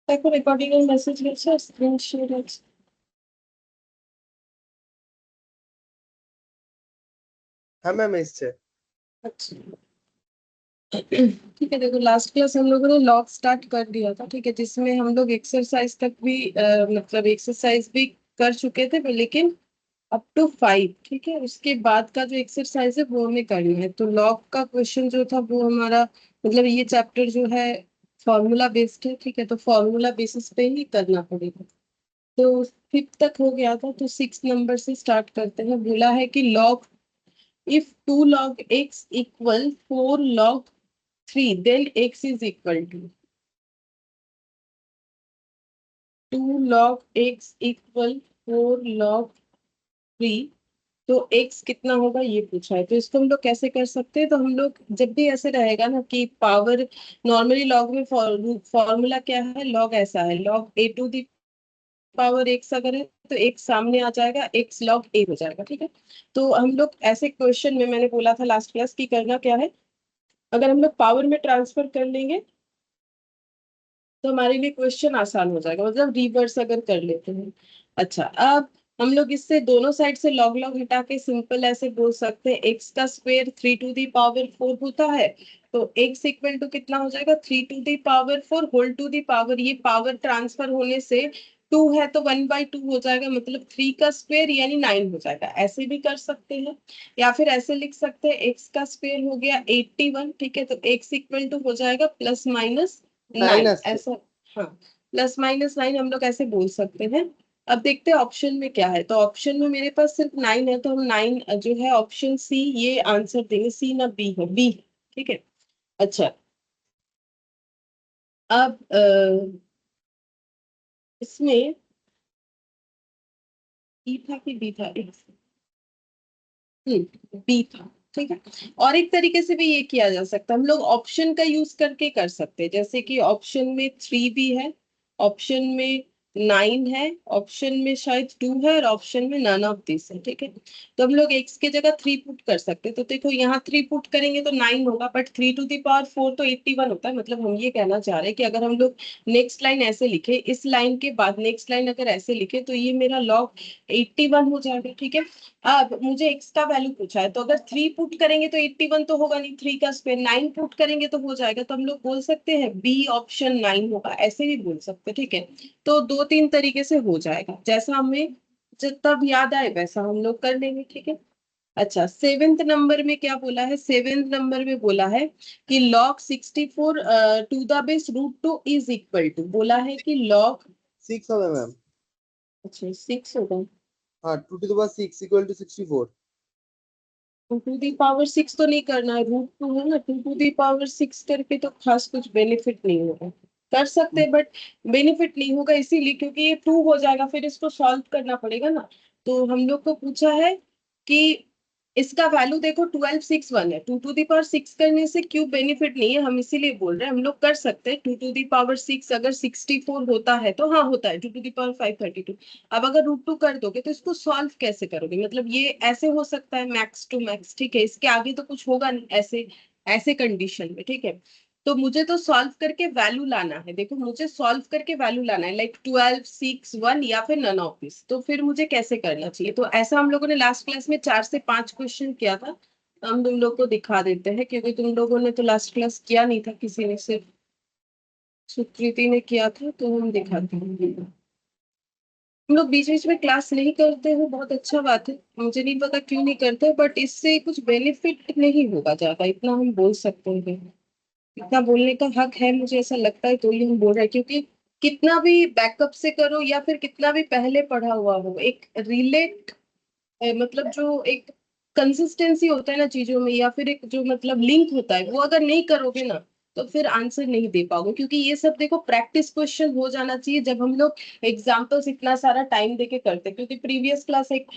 দেখো রেকর্ডিং এর মেসেজ গেছে, স্ক্রিন শেয়ার আছে। हाँ मैम इससे अच्छा ठीक है। देखो लास्ट क्लास हम लोगों ने लॉग स्टार्ट कर दिया था, ठीक है, जिसमें हम लोग एक्सरसाइज तक भी मतलब एक्सरसाइज भी कर चुके थे, लेकिन अप टू 5, ठीक है। उसके बाद का जो एक्सरसाइज है वो हमें करना है। तो लॉग का क्वेश्चन जो था वो हमारा मतलब ये चैप्टर जो है फॉर्मूला बेस्ड है, ठीक है, तो फॉर्मूला बेसिस पे ही करना पड़ेगा। तो 5 तक हो गया था, तो 6 नंबर से स्टार्ट करते हैं। बोला है कि log if 2 log x equal 4 log 3 then x is equal to 2 log x equal 4 log 3, तो x कितना होगा ये पूछा है। तो इसको हम लोग कैसे कर सकते हैं? तो हम लोग जब भी ऐसे रहेगा ना कि पावर, नॉर्मली लॉग में फॉर्मूला क्या है, लॉग ऐसा है, log A to the power X अगर है तो एक सामने आ जाएगा, एक्स लॉग ए हो जाएगा, ठीक है। तो हम लोग ऐसे क्वेश्चन में, मैंने बोला था लास्ट क्लास की करना क्या है, अगर हम लोग पावर में ट्रांसफर कर लेंगे तो हमारे लिए क्वेश्चन आसान हो जाएगा, मतलब रिवर्स अगर कर लेते हैं। अच्छा, अब हम लोग इससे दोनों साइड से लॉग लॉग हटा के सिंपल ऐसे बोल सकते हैं, एक्स का स्क्वायर 3 टू दी पावर 4 होता है, तो एक्स इक्वल टू कितना हो जाएगा, 3 to the power 4 whole to the power, ये पावर ट्रांसफर होने से 2 है तो 1/2 हो जाएगा, मतलब 3 का स्क्वायर यानी 9 हो जाएगा। ऐसे भी कर सकते हैं, या फिर ऐसे लिख सकते हैं, एक्स का स्क्वायर हो गया 81, ठीक है, तो एक्स इक्वल टू हो जाएगा प्लस माइनस 9, माइनस से ऐसा। हाँ, प्लस माइनस 9 हम लोग ऐसे बोल सकते हैं। अब देखते हैं ऑप्शन में क्या है। तो ऑप्शन में मेरे पास सिर्फ 9 है, तो हम 9 जो है ऑप्शन सी ये आंसर देंगे। सी ना बी है, बी, ठीक है। अच्छा, अब इसमें ई था कि बी था, बी था, ठीक है। और एक तरीके से भी ये किया जा सकता है, हम लोग ऑप्शन का यूज करके कर सकते हैं, जैसे कि ऑप्शन में 3 भी है, ऑप्शन में 9 है, ऑप्शन में शायद 2 है, और ऑप्शन में नन ऑफ दिस है, ठीक है। तो हम लोग एक्स की जगह 3 पुट कर सकते हैं। तो देखो यहाँ 3 पुट करेंगे तो 9 होगा, बट 3 टू दी पावर 4 तो 81 होता है। मतलब हम ये कहना चाह रहे हैं कि अगर हम लोग नेक्स्ट लाइन ऐसे लिखे, इस लाइन के बाद नेक्स्ट लाइन अगर ऐसे लिखे, तो ये मेरा लॉग 81 हो जाएगा, ठीक है। अब मुझे एक्स का वैल्यू पूछा है, तो अगर 3 पुट करेंगे तो 81 तो होगा नहीं, 3 का स्क्वायर, 9 पुट करेंगे तो हो जाएगा। तो हम लोग बोल सकते हैं बी ऑप्शन 9 होगा, ऐसे भी बोल सकते हैं, ठीक है। तो 2-3 तरीके से हो जाएगा, जैसा हमें तब याद आए वैसा हम लोग कर लेंगे, ठीक है। अच्छा, 7th नंबर में क्या बोला है? 7th नंबर में बोला है कि log 64 to the base root 2 is equal to, बोला है कि log, 6 होगा मैम। अच्छा 6 होगा, हाँ 2 to the power 6 equal to 64। To the power 6 तो नहीं करना है, रूट 2 है ना, 2 टू दी पावर 6 करके तो खास कुछ बेनिफिट नहीं होगा। कर सकते हैं बट बेनिफिट नहीं होगा, इसीलिए क्योंकि ये 2 हो जाएगा, फिर इसको सॉल्व करना पड़ेगा ना। तो हम लोग को पूछा है कि इसका वैल्यू देखो 1261 है, 2 टू दी पावर 6 करने से क्यों बेनिफिट नहीं है, हम इसीलिए बोल रहे हैं। हम लोग कर सकते हैं 2 टू दी पावर 6 अगर 64 होता है तो, हाँ होता है 2 टू दी पावर 532। अब अगर रूट 2 कर दोगे तो इसको सॉल्व कैसे करोगे, मतलब ये ऐसे हो सकता है मैक्स टू मैक्स, ठीक है, इसके आगे तो कुछ होगा नहीं ऐसे, ऐसे कंडीशन में, ठीक है। तो मुझे तो सॉल्व करके वैल्यू लाना है, देखो मुझे सॉल्व करके वैल्यू लाना है, लाइक 12 6 1 या फिर नन ऑफ दिस। तो फिर मुझे कैसे करना चाहिए? तो ऐसा हम लोगों ने लास्ट क्लास में 4 से 5 क्वेश्चन किया था। हम तुम लोग को दिखा देते हैं, क्योंकि तुम लोगों ने तो लास्ट क्लास किया नहीं था, किसी ने, सिर्फ सुकृति ने किया था, तो हम दिखाते हैं। हम लोग बीच बीच में क्लास नहीं करते हो, बहुत अच्छा बात है, मुझे नहीं पता क्यों नहीं करते, बट इससे कुछ बेनिफिट नहीं होगा ज्यादा, इतना हम बोल सकते हैं। इतना बोलने का हक है, मुझे ऐसा लगता है, तो ये हम बोल रहे हैं, क्योंकि कितना भी बैकअप से करो या फिर कितना भी पहले पढ़ा हुआ हो, एक रिलेट, मतलब जो एक कंसिस्टेंसी होता है ना चीजों में, या फिर एक जो मतलब लिंक होता है, वो अगर नहीं करोगे ना तो फिर आंसर नहीं दे पाओगे। क्योंकि ये सब देखो प्रैक्टिस क्वेश्चन हो जाना चाहिए जब हम लोग एग्जाम्पल्स इतना सारा टाइम देके करते हैं, क्योंकि प्रीवियस क्लास एक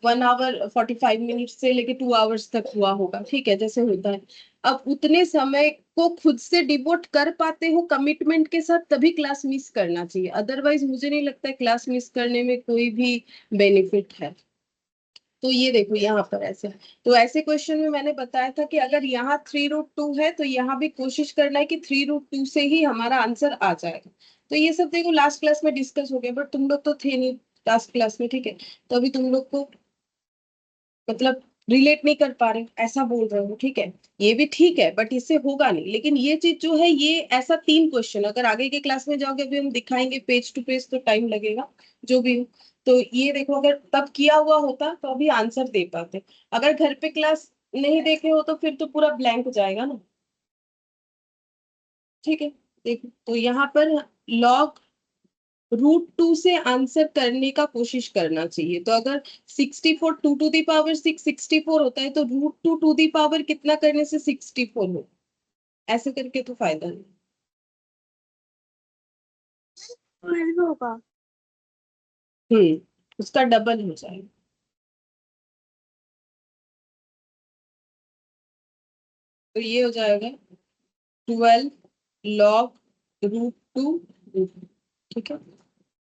1 hour 45 मिनट से लेके 2 hours तक हुआ होगा, ठीक है, जैसे होता है। अब उतने समय को खुद से डिवोट कर पाते हो कमिटमेंट के साथ, तभी क्लास मिस करना चाहिए, अदरवाइज मुझे नहीं लगता है क्लास मिस करने में कोई भी बेनिफिट है। तो ये देखो यहाँ पर ऐसे, तो ऐसे क्वेश्चन में मैंने बताया था कि अगर यहाँ 3√2 है तो यहाँ भी कोशिश करना है कि 3√2 से ही हमारा आंसर आ जाएगा। तो ये सब देखो लास्ट क्लास में डिस्कस हो गया, बट तुम लोग तो थे नहीं लास्ट क्लास में, ठीक है, तो अभी तुम लोग को मतलब रिलेट नहीं कर पा रहे, ऐसा बोल रहे हो, ठीक है। ये भी ठीक है, बट इससे होगा नहीं। लेकिन ये चीज जो है, ये ऐसा 3 क्वेश्चन, अगर आगे के क्लास में जाओगे, अभी हम दिखाएंगे पेज टू पेज, तो टाइम लगेगा जो भी हो। तो ये देखो, अगर तब किया हुआ होता तो अभी आंसर दे पाते। अगर घर पे क्लास नहीं देखे हो तो फिर तो पूरा ब्लैंक जाएगा ना, ठीक है। देखो तो यहाँ पर लॉग √2 से आंसर करने का कोशिश करना चाहिए। तो अगर 64 2 to the power 6 64 होता है, तो √2 to the power कितना करने से 64 हो, ऐसे करके तो फायदा नहीं। 12 होगा। उसका डबल हो जाएगा। तो ये हो जाएगा 12 log √2, ठीक है।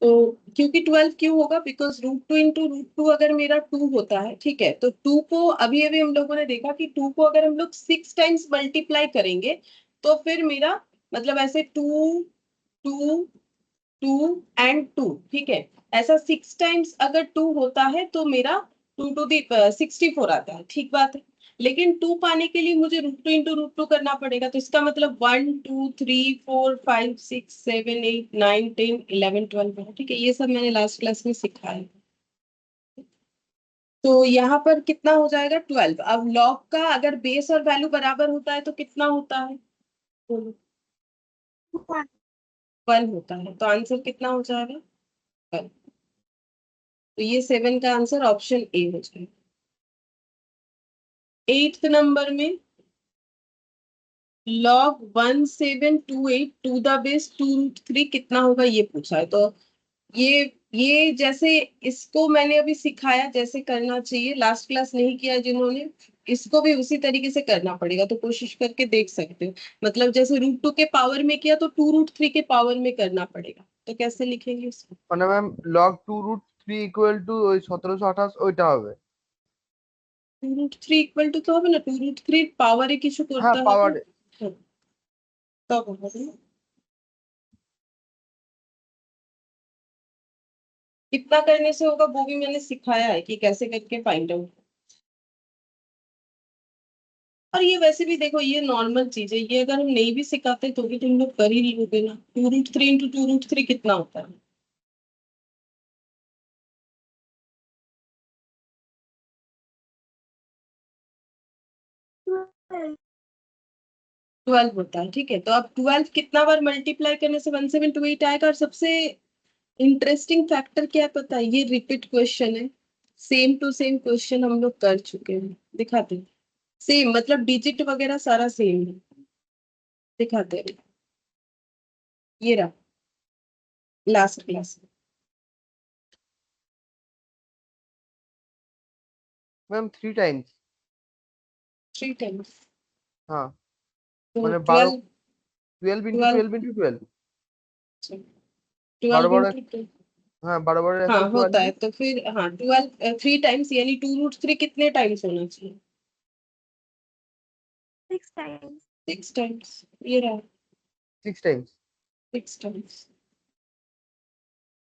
तो क्योंकि 12 क्यों होगा, बिकॉज √2 इंटू √2 अगर मेरा 2 होता है, ठीक है, तो 2 को अभी अभी हम लोगों ने देखा कि 2 को अगर हम लोग 6 टाइम्स मल्टीप्लाई करेंगे, तो फिर मेरा मतलब ऐसे 2 2 2 एंड 2, ठीक है, ऐसा 6 टाइम्स अगर 2 होता है तो मेरा 2 to the 64 आता है, ठीक बात है। लेकिन 2 पाने के लिए मुझे √2 इंटू √2 करना पड़ेगा, तो इसका मतलब 1 2 3 4 5 6 7 8 9 10 11 12 है, ठीक है। ये सब मैंने लास्ट क्लास में सिखाया। तो यहाँ पर कितना हो जाएगा 12। अब लॉग का अगर बेस और वैल्यू बराबर होता है तो कितना होता है, बोलो। 12 होता है, तो आंसर कितना हो जाएगा 12। तो ये 7 का आंसर ऑप्शन ए हो जाएगा। 8th नंबर में log 1728 2 √3 कितना होगा, ये पूछा है। तो ये जैसे इसको मैंने अभी सिखाया जैसे करना चाहिए, लास्ट क्लास नहीं किया जिन्होंने, इसको भी उसी तरीके से करना पड़ेगा। तो कोशिश करके देख सकते हो, मतलब जैसे √2 के पावर में किया, तो 2 √3 के पावर में करना पड़ेगा। तो कैसे लिखेंगे इसको, মানে ম্যাম log 2 √3 ইকুয়াল টু ওই 1728 ওইটা হবে। 2 √3 इक्वल टू तो হবে না, 2 √3 পাওয়ারে কিছু হ্যাঁ করতে হবে। পাওয়ারে। হ্যাঁ, তখন হবে না। कितना करने से होगा वो भी मैंने सिखाया है कि कैसे करके फाइंड आउट। और ये वैसे भी देखो, ये नॉर्मल चीज है, ये अगर हम नहीं भी सिखाते तो भी तुम लोग कर ही लोगे ना। 2 √3 इंटू 2 √3 कितना होता है, 12 होता है, ठीक है। तो अब 12 कितना बार मल्टीप्लाई करने से 1728 आएगा। और सबसे इंटरेस्टिंग फैक्टर क्या है पता है, ये रिपीट क्वेश्चन है। सेम टू सेम क्वेश्चन हम लोग कर चुके हैं, दिखाते हैं। सेम मतलब डिजिट वगैरह सारा सेम है, दिखाते हैं। ये रहा last class, ma'am 3 Times. 3 times. হ্যাঁ तो মানে 12 12 12 ইন্টু 12 12 ইন্টু 12 12 12 12 इंटू 2। হ্যাঁ 12 12 हाँ होता 144। है, तो फिर हाँ 12 3 टाइम्स, यानी 2 √3 कितने टाइम्स होना चाहिए, 6 times. 6 टाइम्स। ये रहा 6 टाइम्स। 6 टाइम्स।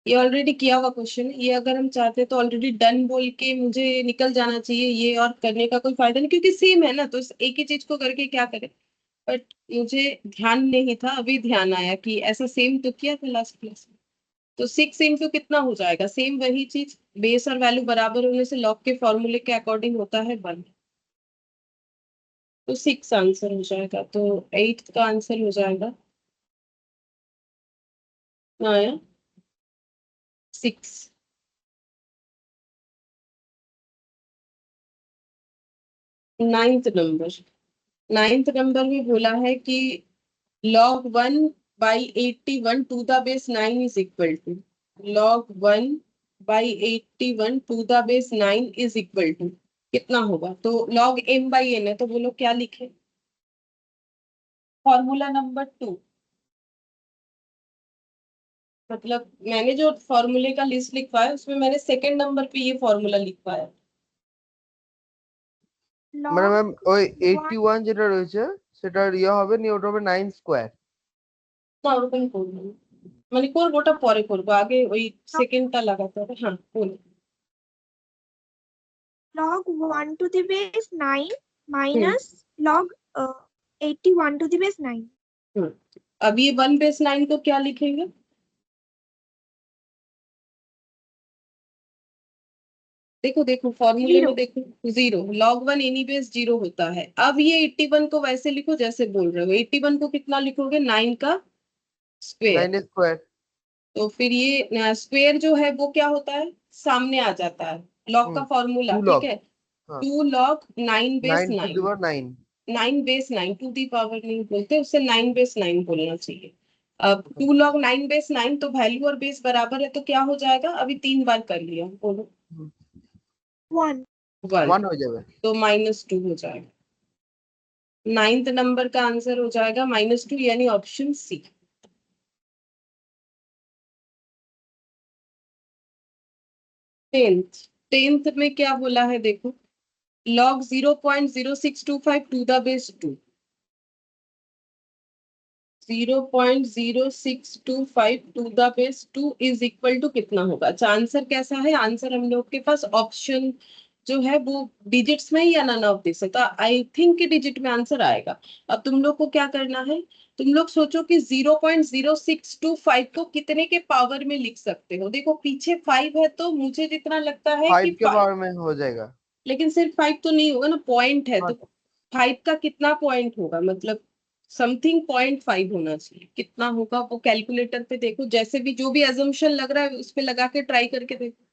ये ऑलरेडी किया हुआ क्वेश्चन है, ये अगर हम चाहते तो ऑलरेडी डन बोल के मुझे निकल जाना चाहिए ये, और करने का कोई फायदा नहीं, क्योंकि सेम है ना, तो इस एक ही चीज को करके क्या करें। बट मुझे ध्यान नहीं था, अभी ध्यान आया कि ऐसा सेम तो किया था लास्ट क्लास में। तो 6 इंटू कितना हो जाएगा, सेम वही चीज, बेस और वैल्यू बराबर होने से लॉग के फॉर्मूले के अकॉर्डिंग होता है 1। तो 6 आंसर हो जाएगा। तो 8th का आंसर हो जाएगा 6। 9th नंबर में बोला है कि log 1/81 to the base 9 is equal to, log 1/81 to the base 9 is equal to कितना होगा। तो log m/n है, तो बोलो क्या लिखे, फॉर्मूला नंबर 2। मतलब मैंने जो फॉर्मूले का लिस्ट लिखवाया उसमें मैंने सेकंड नंबर पे ये फॉर्मूला लिखवाया। মানে Log ম্যাম ওই 1. 81 যেটা রয়েছে সেটার ইয়ে হবে নি, ওটা হবে 9 স্কয়ার। না ওরকম করবো না, মানে করবো, ওটা পরে করবো, আগে ওই সেকেন্ডটা লাগাতে হবে। হ্যাঁ বলো। log 1 to the base 9 hmm minus log 81 to the base 9. अब ये 1/9 को क्या लिखेंगे? देखो देखो फॉर्मूले में 0. देखो, 0, log 1 एनी बेस 0 होता है। अब ये 81 को वैसे लिखो जैसे बोल रहे हो, 81 को कितना लिखोगे? 9 का स्क्वेयर। 9 स्क्वायर तो फिर ये स्क्वेयर जो है वो क्या होता है? सामने आ जाता है, लॉग का फॉर्मूला, 2 ठीक लॉग। है। हाँ 2 log 9/9, 9 to the power 9। 9/9 to the power नहीं बोलते उसे, 9/9 बोलना चाहिए। अब 2 log 9/9, तो वैल्यू और बेस बराबर है, तो क्या हो जाएगा? अभी 3 बार कर लिया, बोलो। 1. 1, 1 हो जाए। तो -2 हो जाएगा। 9th नंबर का आंसर हो जाएगा -2, यानी ऑप्शन सी। 10th में क्या बोला है देखो, log 0.0625 to the base 2, 0.0625 to the base 2 is equal to कितना होगा? अच्छा आंसर कैसा है? आंसर हम लोग के पास ऑप्शन जो है वो डिजिट्स में ही या नन ऑफ दिस है, तो आई थिंक कि डिजिट में आंसर आएगा। अब तुम लोग को क्या करना है, तुम लोग सोचो कि 0.0625 को कितने के पावर में लिख सकते हो। देखो पीछे 5 है, तो मुझे जितना लगता है कि 5 के पावर में हो जाएगा। लेकिन सिर्फ 5 तो नहीं होगा ना, पॉइंट है, हाँ तो 5 का कितना पॉइंट होगा? मतलब समथिंग 0.5 होना चाहिए। कितना होगा वो कैलकुलेटर पे देखो, जैसे भी जो भी अजम्पशन लग रहा है उस पे लगा के ट्राई करके देखो।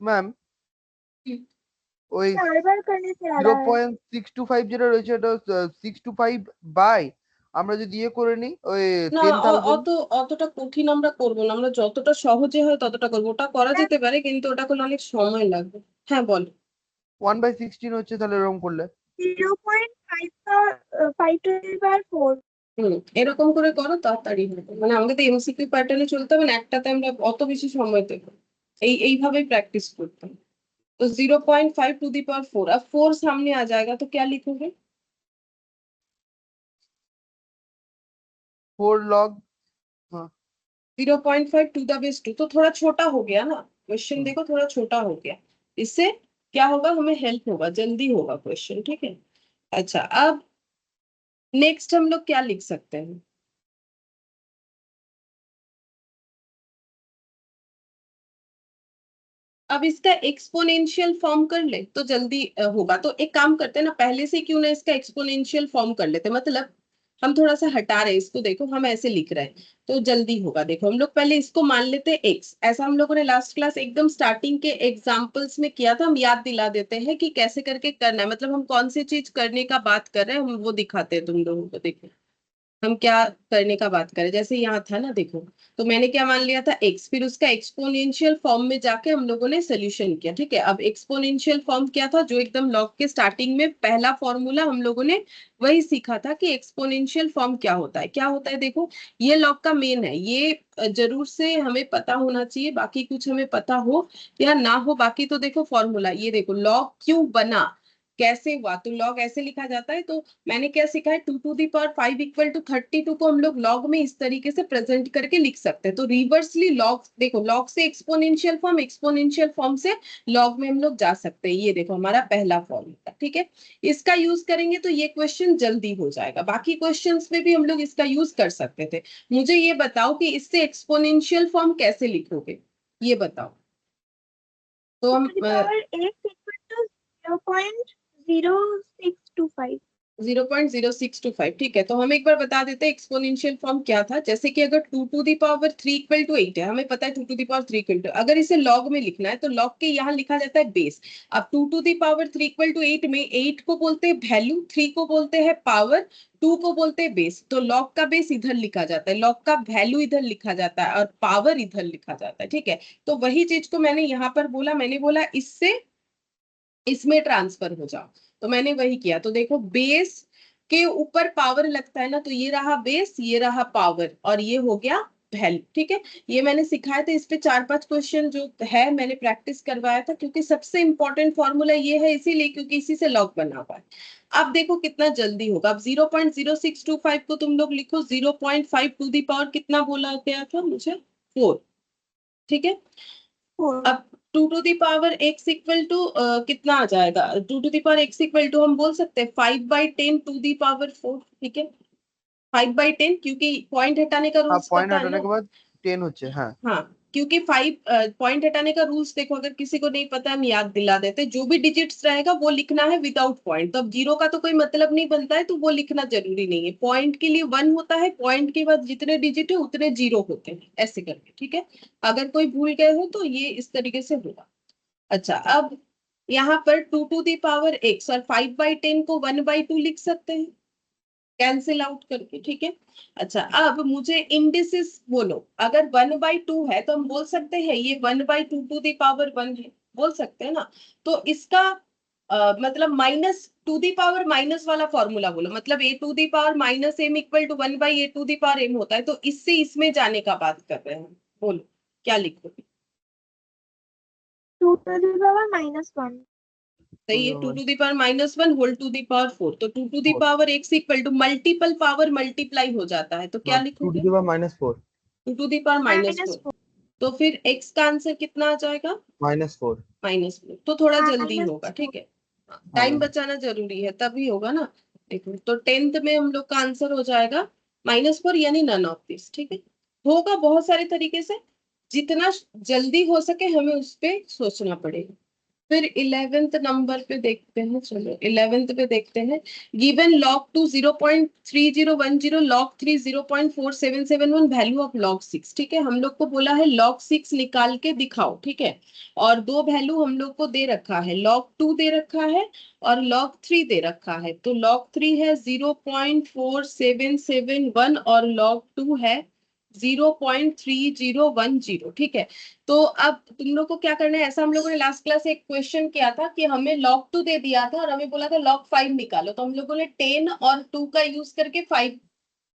ম্যাম, ওই বারবার करने से आ জিরো रहा है. পয়েন্ট সিক্স টু ফাইভ যেটা রয়েছে ওটা 625 বাই আমরা যদি ইয়ে করে নিই ওই না 10,000। অতটা কঠিন আমরা করবো না, আমরা যতটা সহজে হয় ততটা করবো। ওটা করা যেতে পারে কিন্তু ওটা করলে অনেক সময় লাগবে। হ্যাঁ বল। 1/16 হচ্ছে তাহলে এরকম করলে। 0.5 का 5 to the power 4. এরকম করে করো, তাড়াতাড়ি হবে। মানে আমাকে তো এমসিকিউ প্যাটার্নে চলতে হবে না, একটাতে আমরা অত বেশি সময় দেবো। এইভাবেই প্র্যাকটিস করতে হবে। तो 0.5 टू दी पावर 4, अब 4 सामने आ जाएगा तो क्या लिखोगे? 4 लॉग। हाँ 0.5 टू द बेस 2, तो थोड़ा छोटा हो गया ना क्वेश्चन, हाँ। देखो थोड़ा छोटा हो गया। इससे क्या होगा, हमें हेल्प होगा, जल्दी होगा क्वेश्चन, ठीक है। अच्छा अब नेक्स्ट हम लोग क्या लिख सकते हैं? अब इसका एक्सपोनेंशियल फॉर्म कर ले तो जल्दी होगा। तो एक काम करते हैं ना, पहले से क्यों ना इसका एक्सपोनेंशियल फॉर्म कर लेते हैं। मतलब हम थोड़ा सा हटा रहे हैं इसको, देखो हम ऐसे लिख रहे हैं तो जल्दी होगा। देखो हम लोग पहले इसको मान लेते हैं x, ऐसा हम लोगों ने लास्ट क्लास एकदम स्टार्टिंग के एग्जांपल्स में किया था। हम याद दिला देते हैं कि कैसे करके करना है, मतलब हम कौन सी चीज करने का बात कर रहे हैं, हम वो दिखाते हैं तुम लोगों को। देखो हम क्या करने का बात करें, जैसे यहाँ था ना, देखो तो मैंने क्या मान लिया था x, फिर उसका एक्सपोनेंशियल फॉर्म में जाके हम लोगों ने सोल्यूशन किया, ठीक है। अब एक्सपोनेंशियल फॉर्म क्या था, जो एकदम लॉग के स्टार्टिंग में पहला फॉर्मूला हम लोगों ने वही सीखा था कि एक्सपोनेंशियल फॉर्म क्या होता है। क्या होता है देखो, ये लॉग का मेन है, ये जरूर से हमें पता होना चाहिए, बाकी कुछ हमें पता हो या ना हो, बाकी तो देखो फॉर्मूला ये देखो, लॉग क्यों बना, कैसे हुआ, तो लॉग ऐसे लिखा जाता है। तो मैंने क्या सीखा है, 2 to the power 5 equal to 32 को हम लोग लॉग में इस तरीके से प्रेजेंट करके लिख सकते हैं। तो रिवर्सली लॉग, देखो लॉग से एक्सपोनेंशियल फॉर्म, एक्सपोनेंशियल फॉर्म से लॉग में हम लोग जा सकते हैं। ये देखो हमारा पहला फॉर्मूला, ठीक है। इसका यूज करेंगे तो ये क्वेश्चन जल्दी हो जाएगा, बाकी क्वेश्चंस में भी हम लोग इसका यूज कर सकते थे। मुझे ये बताओ कि इससे एक्सपोनेंशियल फॉर्म कैसे लिखोगे, ये बताओ। तो हम To the power x equal to 0.0625. 0.0625, ठीक है। तो हम एक बार बता देते हैं एक्सपोनेंशियल फॉर्म क्या था। जैसे कि अगर 2 to the power 3 equal to 8 है, हमें पता है 2 to the power 3 equal to, अगर इसे लॉग में लिखना है तो लॉग के यहाँ लिखा जाता है बेस। अब 2 to the power 3 equal to 8 में 8 को बोलते हैं वैल्यू, 3 को बोलते हैं पावर, 2 को बोलते हैं बेस। तो लॉग का बेस इधर लिखा जाता है, लॉग का वैल्यू इधर लिखा जाता है और पावर इधर लिखा जाता है, ठीक है। तो वही चीज को मैंने यहाँ पर बोला, मैंने बोला इससे इसमें ट्रांसफर हो जाओ, तो मैंने वही किया। तो देखो बेस के ऊपर पावर लगता है ना, तो ये रहा बेस, ये रहा पावर, और ये हो गया वैल्यू, ठीक है। ये मैंने सिखाया था, इस पे 4-5 क्वेश्चन जो है मैंने प्रैक्टिस करवाया था, क्योंकि सबसे इंपॉर्टेंट फॉर्मूला ये है इसीलिए क्योंकि इसी से लॉग बना हुआ है। अब देखो कितना जल्दी होगा। अब 0.0625 को तुम लोग लिखो 0.5 टू दी पावर कितना बोला गया था मुझे, 4, ठीक है। 4 अब 2 to the power x equal to कितना आ जाएगा, 2 to the power x equal to हम बोल सकते हैं 5/10 टू दी पावर 4, ठीक है। 5/10 क्योंकि पॉइंट हटाने का हाँ रूल्स पॉइंट पता है हटाने ना। के बाद 10 হচ্ছে হ্যাঁ। हाँ, क्योंकि 5 पॉइंट हटाने का रूल्स देखो, अगर किसी को नहीं पता हम याद दिला देते, जो भी डिजिट्स रहेगा वो लिखना है विदाउट पॉइंट। तो अब जीरो का तो कोई मतलब नहीं बनता है, तो वो लिखना जरूरी नहीं है। पॉइंट के लिए 1 होता है, पॉइंट के बाद जितने डिजिट है उतने जीरो होते हैं, ऐसे करके, ठीक है। अगर कोई भूल गए हो तो ये इस तरीके से होगा। अच्छा, अब यहाँ पर 2 टू दी पावर x और 5/10 को 1/2 लिख सकते हैं कैंसिल आउट करके, ठीक है। अच्छा, अब मुझे इंडिसेस बोलो। अगर 1/2 है तो हम बोल सकते हैं ये 1/2 टू दी पावर 1 है, बोल सकते हैं ना। तो इसका मतलब minus to the power minus वाला फॉर्मूला बोलो, मतलब a to the power minus M equal to 1/a to the power m होता है, तो इससे इसमें जाने का बात कर रहे हैं। बोलो क्या लिखोगे। 2 to the power -1 सही है, 2 to the power -1 whole to the power 4। तो 2 to the power x equal to multiple power multiply हो जाता है, तो क्या 2 to लिखोगे, the power -4 2 to the power -4। -4 तो फिर x का आंसर कितना आ जाएगा, -4 -4। तो थोड़ा जल्दी होगा, -4 ठीक है। टाइम बचाना जरूरी है, तभी होगा ना। देखो तो 10th में हम लोग का आंसर हो जाएगा -4, यानी नन ऑफ दिस, ठीक है। होगा बहुत सारे तरीके से, जितना जल्दी हो सके हमें उस पे सोचना पड़ेगा। फिर 11th नंबर पे देखते हैं, चलो 11th पे देखते हैं। Given log 2 0.3010, log 3 0.4771, value of log 6, ठीक है। हम लोग को बोला है log 6 निकाल के दिखाओ, ठीक है। और दो वैल्यू हम लोग को दे रखा है, log 2 दे रखा है और log 3 दे रखा है। तो log 3 है 0.4771 और log 2 है 0.3010, ठीक है। तो अब तुम लोग को क्या करना है, ऐसा हम लोगों ने लास्ट क्लास एक क्वेश्चन किया था कि हमें log 2 दे दिया था और हमें बोला था log 5 निकालो, तो हम लोगों ने 10 और 2 का यूज करके 5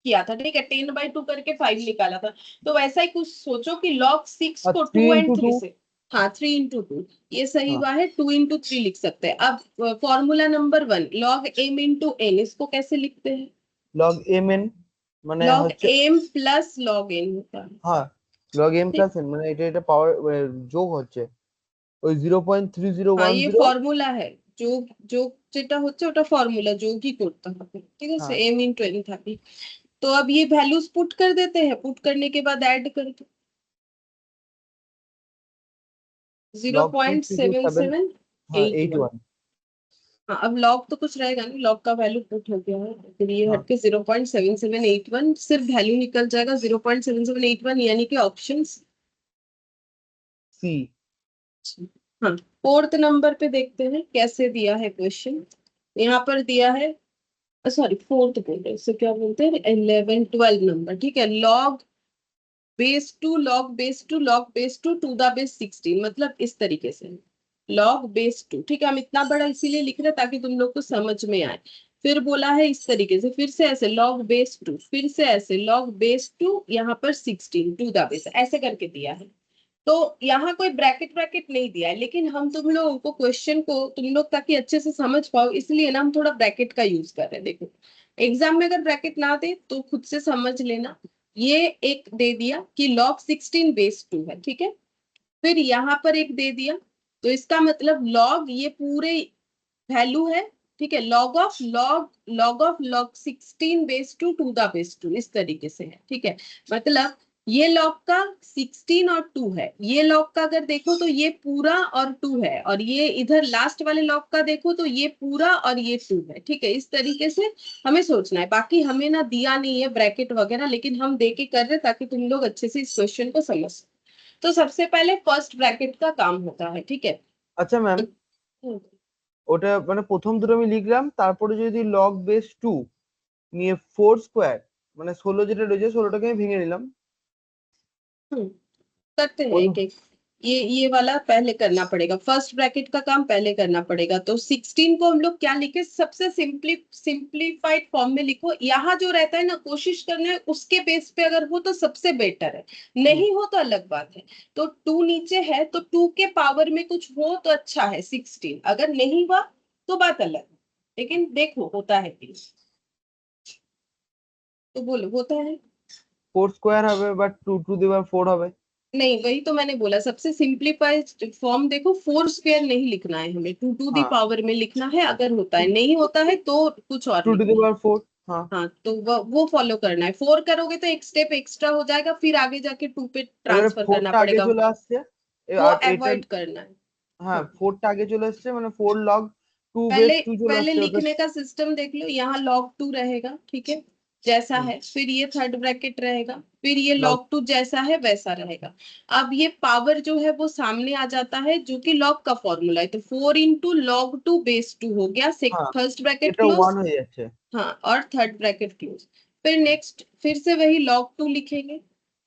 किया था, ठीक है। 10/2 करके 5 निकाला था। तो वैसा ही कुछ सोचो कि log 6 और को 2 3 एंड into 3 2 से, हाँ 3 इंटू 2, ये सही हाँ हुआ है। 2 इंटू 3 लिख सकते हैं। अब formula number 1, log m into n, इसको कैसे लिखते हैं, log mn মানে log হচ্ছে m प्लस log n होता है, হ্যাঁ log m ठीक। plus n মানে এটা পাওয়ার যোগ হচ্ছে ওই हाँ, ये 0.3010 फॉर्मूला है, जो जो যেটা হচ্ছে ওটা ফর্মুলা, যোগ ही করতে হবে, ঠিক আছে। हाँ m into n था भी। तो अब ये वैल्यूज पुट कर देते हैं, पुट करने के बाद ऐड कर दो, zero log point 2 seven 7 seven हाँ एट वन 81 हाँ, अब लॉग तो कुछ रहेगा नहीं, लॉग का वैल्यू पुट हो गया है, फिर ये हाँ हटके 0.7781 सिर्फ वैल्यू निकल जाएगा 0.7781, यानी कि ऑप्शन। C हाँ, 4th नंबर पे देखते हैं कैसे दिया है क्वेश्चन। यहाँ पर दिया है, सॉरी 4th बोल रहे हैं, इसे क्या बोलते हैं, 11 12 नंबर, ठीक है। Log base two log base two log base to the base 16, मतलब इस तरीके से लॉग बेस टू, ठीक है। हम इतना बड़ा इसीलिए लिख रहे हैं ताकि तुम लोग को समझ में आए। फिर बोला है इस तरीके से, फिर से ऐसे लॉग बेस टू, फिर से ऐसे लॉग बेस टू, यहाँ पर 16 टू द बेस, ऐसे करके दिया है। तो यहाँ कोई ब्रैकेट ब्रैकेट नहीं दिया है, लेकिन हम तुम लोगों को क्वेश्चन को तुम लोग ताकि अच्छे से समझ पाओ, इसलिए ना हम थोड़ा ब्रैकेट का यूज कर रहे हैं। देखो एग्जाम में अगर ब्रैकेट ना दे तो खुद से समझ लेना। ये एक दे दिया कि log 16 बेस 2 है, ठीक है। फिर यहाँ पर एक दे दिया, तो इसका मतलब log ये पूरे वैल्यू है, ठीक है। log 16 base to the base 2, इस तरीके से है, ठीक है। मतलब ये log का 16 और 2 है, ये log का अगर देखो तो ये पूरा और 2 है, और ये इधर लास्ट वाले log का देखो तो ये पूरा और ये 2 है, ठीक है। इस तरीके से हमें सोचना है। बाकी हमें ना दिया नहीं है ब्रैकेट वगैरह, लेकिन हम देके कर रहे हैं ताकि तुम लोग अच्छे से इस क्वेश्चन को समझ सको। तो सबसे पहले फर्स्ट ब्रैकेट का काम होता है, ठीक है। আচ্ছা ম্যাম ওটা মানে প্রথম দুটো আমি লিখলাম তারপরে যদি log base 2 নিয়ে 4 স্কয়ার মানে 16 যেটা রয়েছে 16টাকে আমি ভেঙে নিলাম हम्म, करते हैं ওই एक एक। ये वाला पहले करना पड़ेगा, फर्स्ट ब्रैकेट का काम पहले करना पड़ेगा। तो 16 को हम लोग क्या लिखे, सबसे सिंप्लीफाइड फॉर्म में लिखो। यहाँ जो रहता है ना, कोशिश करना है उसके बेस पे अगर हो तो सबसे बेटर है, नहीं हो तो अलग बात है। तो 2 नीचे है तो 2 के पावर में कुछ हो तो अच्छा है 16, अगर नहीं हुआ तो बात अलग है। लेकिन देखो होता है प्लीज, तो बोलो होता है। 4 স্কয়ার হবে বাট 2 টু দি পাওয়ার 4 হবে। नहीं, वही तो मैंने बोला, सबसे सिंप्लीफाइड फॉर्म देखो, 4 स्क्वायर नहीं लिखना है हमें, 2 टू दी हाँ पावर में लिखना है। अगर होता है, नहीं होता है तो कुछ और 2 টু দি लिखना है। পাওয়ার 4। हाँ हाँ, तो वो फॉलो करना है। 4 करोगे तो एक स्टेप एक्स्ट्रा हो जाएगा, फिर आगे जाके 2 पे এবারে ट्रांसफर करना 4টা আগে पड़ेगा, চলে আসছে वो আর এটা अवॉइड करना है। হ্যাঁ हाँ, 4টা आगे चले আসছে মানে 4 log 2 पहले बेस 2 চলে पहले আসছে ওটা। लिखने का सिस्टम देख लो, यहाँ log 2 रहेगा, ठीक है, जैसा है। फिर ये थर्ड ब्रैकेट रहेगा, फिर ये log log 2 जैसा है वैसा रहेगा। अब ये पावर जो है वो सामने आ जाता है, जो कि log का फॉर्मूला है। तो 4 इंटू लॉग 2 बेस 2 हो गया, हाँ फर्स्ट ब्रैकेट এটা क्लोज। 1 হয়ে যাচ্ছে। हाँ, और थर्ड ब्रैकेट क्लोज। फिर नेक्स्ट फिर से वही log 2 लिखेंगे,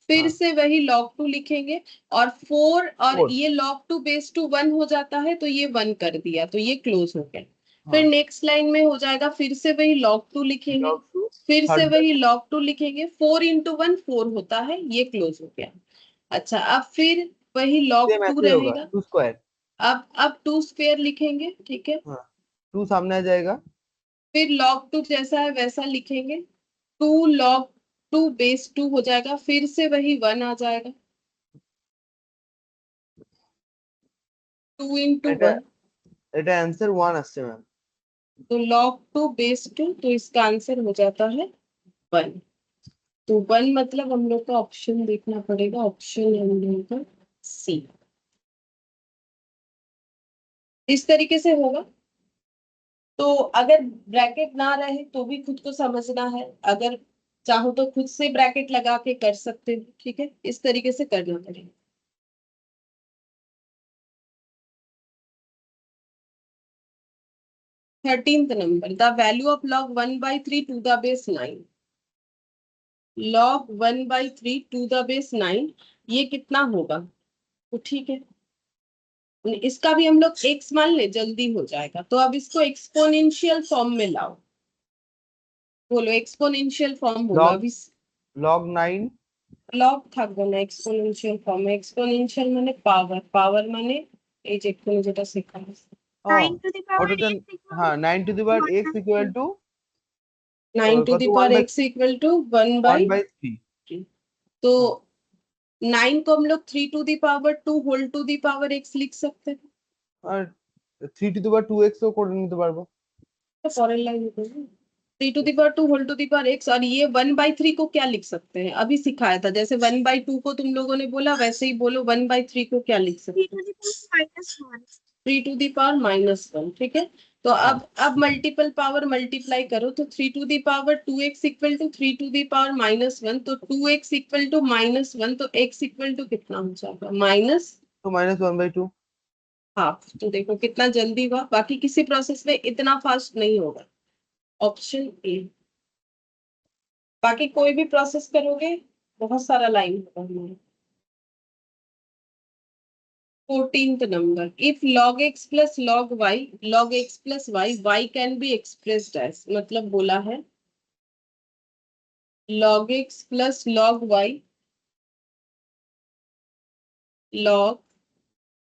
फिर हाँ से वही log 2 लिखेंगे, और 4 और 4 ये log 2 बेस 2 1 हो जाता है, तो ये 1 कर दिया, तो ये क्लोज हो गया। फिर हाँ नेक्स्ट लाइन में हो जाएगा, फिर से वही log 2 लिखेंगे, log 2 फिर से थर्ड वही ब्रैकेट log 2 लिखेंगे, 4 इंटू 1 4 होता है, ये क्लोज हो गया। अच्छा, अब फिर वही log सेम 2 ऐसे ही होगा रहेगा। 2 स्क्वायर। अब 2 स्क्वायर लिखेंगे, ठीक है। हाँ 2 सामने आ जाएगा। फिर log 2 जैसा है वैसा लिखेंगे, 2 log 2 बेस 2 हो जाएगा, फिर से वही 1 आ जाएगा, 2 इंटू এটা 1। এটা आंसर 1 আসছে ম্যাম। तो log 2 बेस 2, तो इसका आंसर हो जाता है 1। तो 1 मतलब हम लोग का ऑप्शन देखना पड़ेगा, ऑप्शन है हम लोगों का सी। इस तरीके से होगा। तो अगर ब्रैकेट ना रहे तो भी खुद को समझना है, अगर चाहो तो खुद से ब्रैकेट लगा के कर सकते हो, ठीक है, इस तरीके से करना पड़ेगा। 13th number, the value of log 1/3 to the base 9। log 1/3 to the base 9, ये कितना होगा? तो ठीक है, इसका भी हम लोग x मान ले, जल्दी हो जाएगा। तो अब इसको एक्सपोनेंशियल फॉर्म में लाओ, बोलो एक्सपोनेंशियल फॉर्म बोलो log अभी। log 9 log থাকবে না, एक्सपोनेंशियल फॉर्म। एक्सपोनेंशियल माने पावर, पावर माने এই যে এক্ষুনি যেটা শেখা হয়েছে, 9 to the power ওটাতে x equal হ্যাঁ 9 to the power x minus equal 3. To 9 to কত the 1 power by x equal to 1/3। 1/3। तो हाँ 9 को हम लोग 3 to the power 2 whole to the power x लिख सकते हैं। আর 3 টু দি পাওয়ার 2x ও করে নিতে পারবো। तो foreign line 3 to the power 2 whole to the power x, और ये 1/3 को क्या लिख सकते हैं, अभी सिखाया था, जैसे 1/2 को तुम लोगों ने बोला वैसे ही बोलो, 1/3 को क्या लिख 3 सकते हैं? to the power minus 1. 3 to the power -1, ठीक है। तो हाँ अब मल्टीपल पावर मल्टीप्लाई करो, तो 3 to the power 2x equal to 3 to the power -1, तो 2x इक्वल टू -1, तो x इक्वल टू कितना हो जाएगा, माइनस तो -1/2। हाफ। तो देखो कितना जल्दी हुआ, बाकी किसी प्रोसेस में इतना फास्ट नहीं होगा। Option A. बाकी कोई भी प्रोसेस करोगे बहुत सारा लाइन होगा हमारा। 14th number, if log x plus log x plus y can be expressed as, मतलब बोला है log x plus log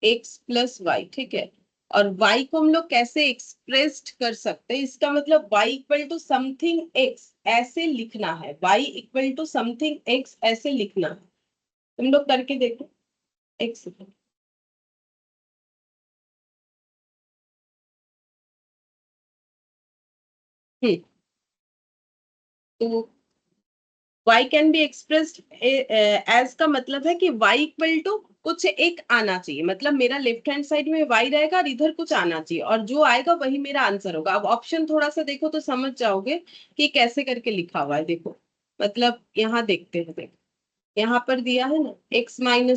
x plus y, ठीक है। और y को हम लोग कैसे एक्सप्रेस्ड कर सकते हैं, इसका मतलब y equal to something x ऐसे लिखना है, y equal to something x ऐसे लिखना है। तुम लोग करके देखो, x तो y can be expressed as का मतलब है कि y इक्वल टू कुछ एक आना चाहिए, मतलब मेरा लेफ्ट हैंड साइड में y रहेगा और इधर कुछ आना चाहिए, और जो आएगा वही मेरा आंसर होगा। अब ऑप्शन थोड़ा सा देखो तो समझ जाओगे कि कैसे करके लिखा हुआ है। देखो मतलब यहाँ देखते हैं, देखो यहाँ पर दिया है ना x-1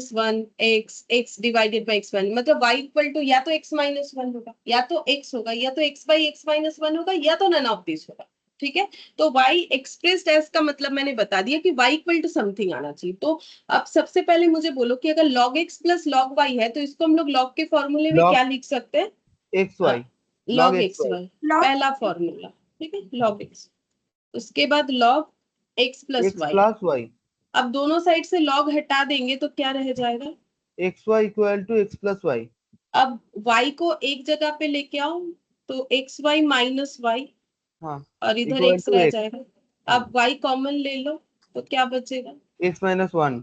x divided by x1, मतलब y इक्वल टू या तो x-1 होगा, या तो x होगा, या तो x/x-1 होगा, या तो नन ऑफ दिस होगा, ठीक है। तो y एक्सप्रेस्ड एज का मतलब मैंने बता दिया कि y इक्वल टू समथिंग आना चाहिए। तो अब सबसे पहले मुझे बोलो कि अगर log x plus log y है तो इसको हम लोग log के फॉर्मूले में log क्या लिख सकते हैं? X Y, log log X x Y, y, log पहला फॉर्मूला, ठीक है, log x। उसके बाद log x plus X y। Plus Y, अब दोनों साइड से log हटा देंगे तो क्या रह जाएगा? X Y equal to X plus Y. अब y को एक जगह पे लेके आओ तो एक्स वाई माइनस वाई, हाँ, और इधर इक्वल x टू रह एक्स। जाएगा। हाँ, अब y कॉमन ले लो तो क्या बचेगा? एक्स माइनस वन,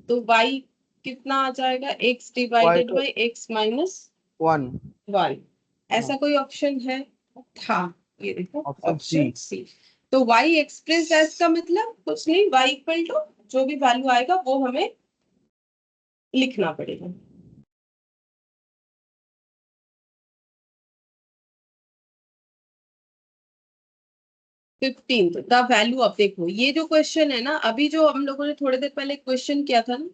तो y कितना आ जाएगा? x Y divided by x minus one. One. हाँ, ऐसा कोई ऑप्शन है? था। ये देखो ऑप्शन सी। Option C. तो y एक्सप्रेस एज का मतलब कुछ नहीं, y इक्वल टू जो भी वैल्यू आएगा वो हमें लिखना पड़ेगा। 15th the value. अब देखो ये जो क्वेश्चन है ना, अभी जो हम लोगों ने थोड़ी देर पहले क्वेश्चन किया था ना,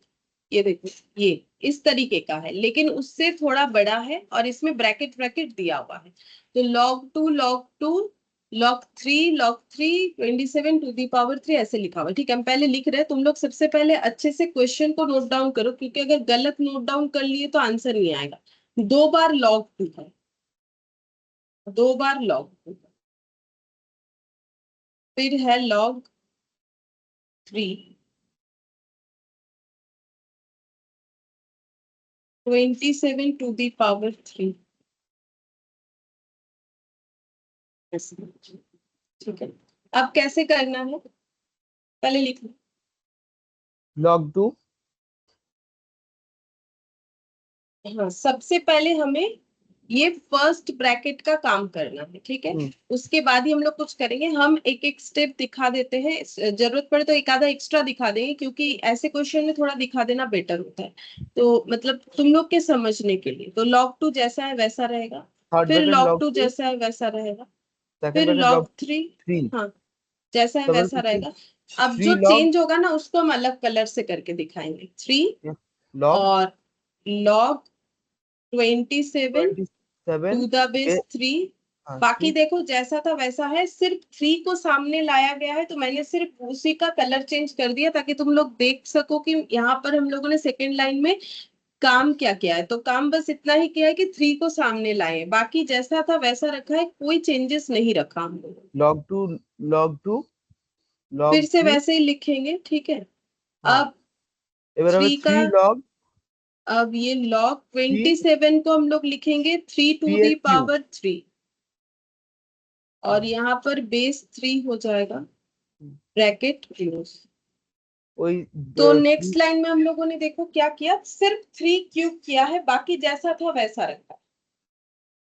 ये देखो ये इस तरीके का है लेकिन उससे थोड़ा बड़ा है और इसमें ब्रैकेट ब्रैकेट दिया हुआ है। तो log 2 log 3 27 to the power 3 ऐसे लिखा हुआ है। ठीक है, हम पहले लिख रहे हैं, तुम लोग सबसे पहले अच्छे से क्वेश्चन को नोट डाउन करो, क्योंकि अगर गलत नोट डाउन कर लिए तो आंसर नहीं आएगा। 2 बार log 2 है, 2 बार log 2, फिर है log 3 27 टू दी पावर 3। ठीक है, अब कैसे करना है पहले लिख लो। log 2, हाँ, सबसे पहले हमें ये फर्स्ट ब्रैकेट का काम करना है, ठीक है। उसके बाद ही हम लोग कुछ करेंगे। हम एक एक स्टेप दिखा देते हैं, जरूरत पड़े तो एक आधा एक्स्ट्रा दिखा देंगे, क्योंकि ऐसे क्वेश्चन में थोड़ा दिखा देना बेटर होता है। तो मतलब तुम लोग के समझने के लिए, तो log 2 जैसा है वैसा रहेगा, थर्ड फिर ब्रैकेट log log 2 2, जैसा है वैसा रहेगा, सेकंड फिर ब्रैकेट log log 3, 3, हाँ जैसा है डबल वैसा रहेगा। अब 3 जो log, चेंज होगा ना उसको हम अलग कलर से करके दिखाएंगे। 3 log और log 27 27 टू द बेस 3। बाकी 3। देखो जैसा था वैसा है, सिर्फ 3 को सामने लाया गया है, तो मैंने सिर्फ उसी का कलर चेंज कर दिया ताकि तुम लोग देख सको कि यहाँ पर हम लोगों ने सेकेंड लाइन में काम क्या किया है। तो काम बस इतना ही किया है कि 3 को सामने लाए हैं, बाकी जैसा था वैसा रखा है, कोई चेंजेस नहीं रखा हम लोगों ने। log 2, log 2, फिर log से 3। वैसे ही लिखेंगे, ठीक है। हाँ, अब এবার হবে 3 का, 3 log अब ये log 3 27 को हम लोग लिखेंगे 3 टू दी 3 पावर 3, और यहाँ पर बेस 3 हो जाएगा, ब्रैकेट क्लोज। ওই तो नेक्स्ट लाइन में हम लोगों ने देखो क्या किया, सिर्फ 3 क्यूब किया है, बाकी जैसा था वैसा रखा,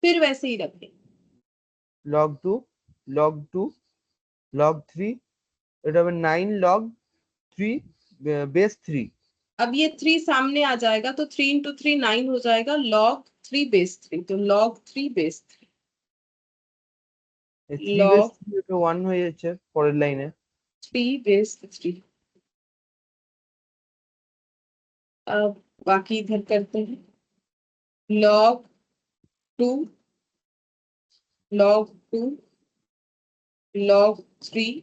फिर वैसे ही रखें। log 2, log 2, log 3, এটা হবে 9 log 3 बेस 3। अब ये 3 सामने आ जाएगा तो 3 इंटू 3 9 हो जाएगा, log 3 बेस 3, तो log 3 बेस 3, 3 বেস log 3 এটা 1 হয়ে যাচ্ছে পরের লাইনে। 3 बेस 3। अब बाकी इधर करते हैं, log 2, log 2, log 3।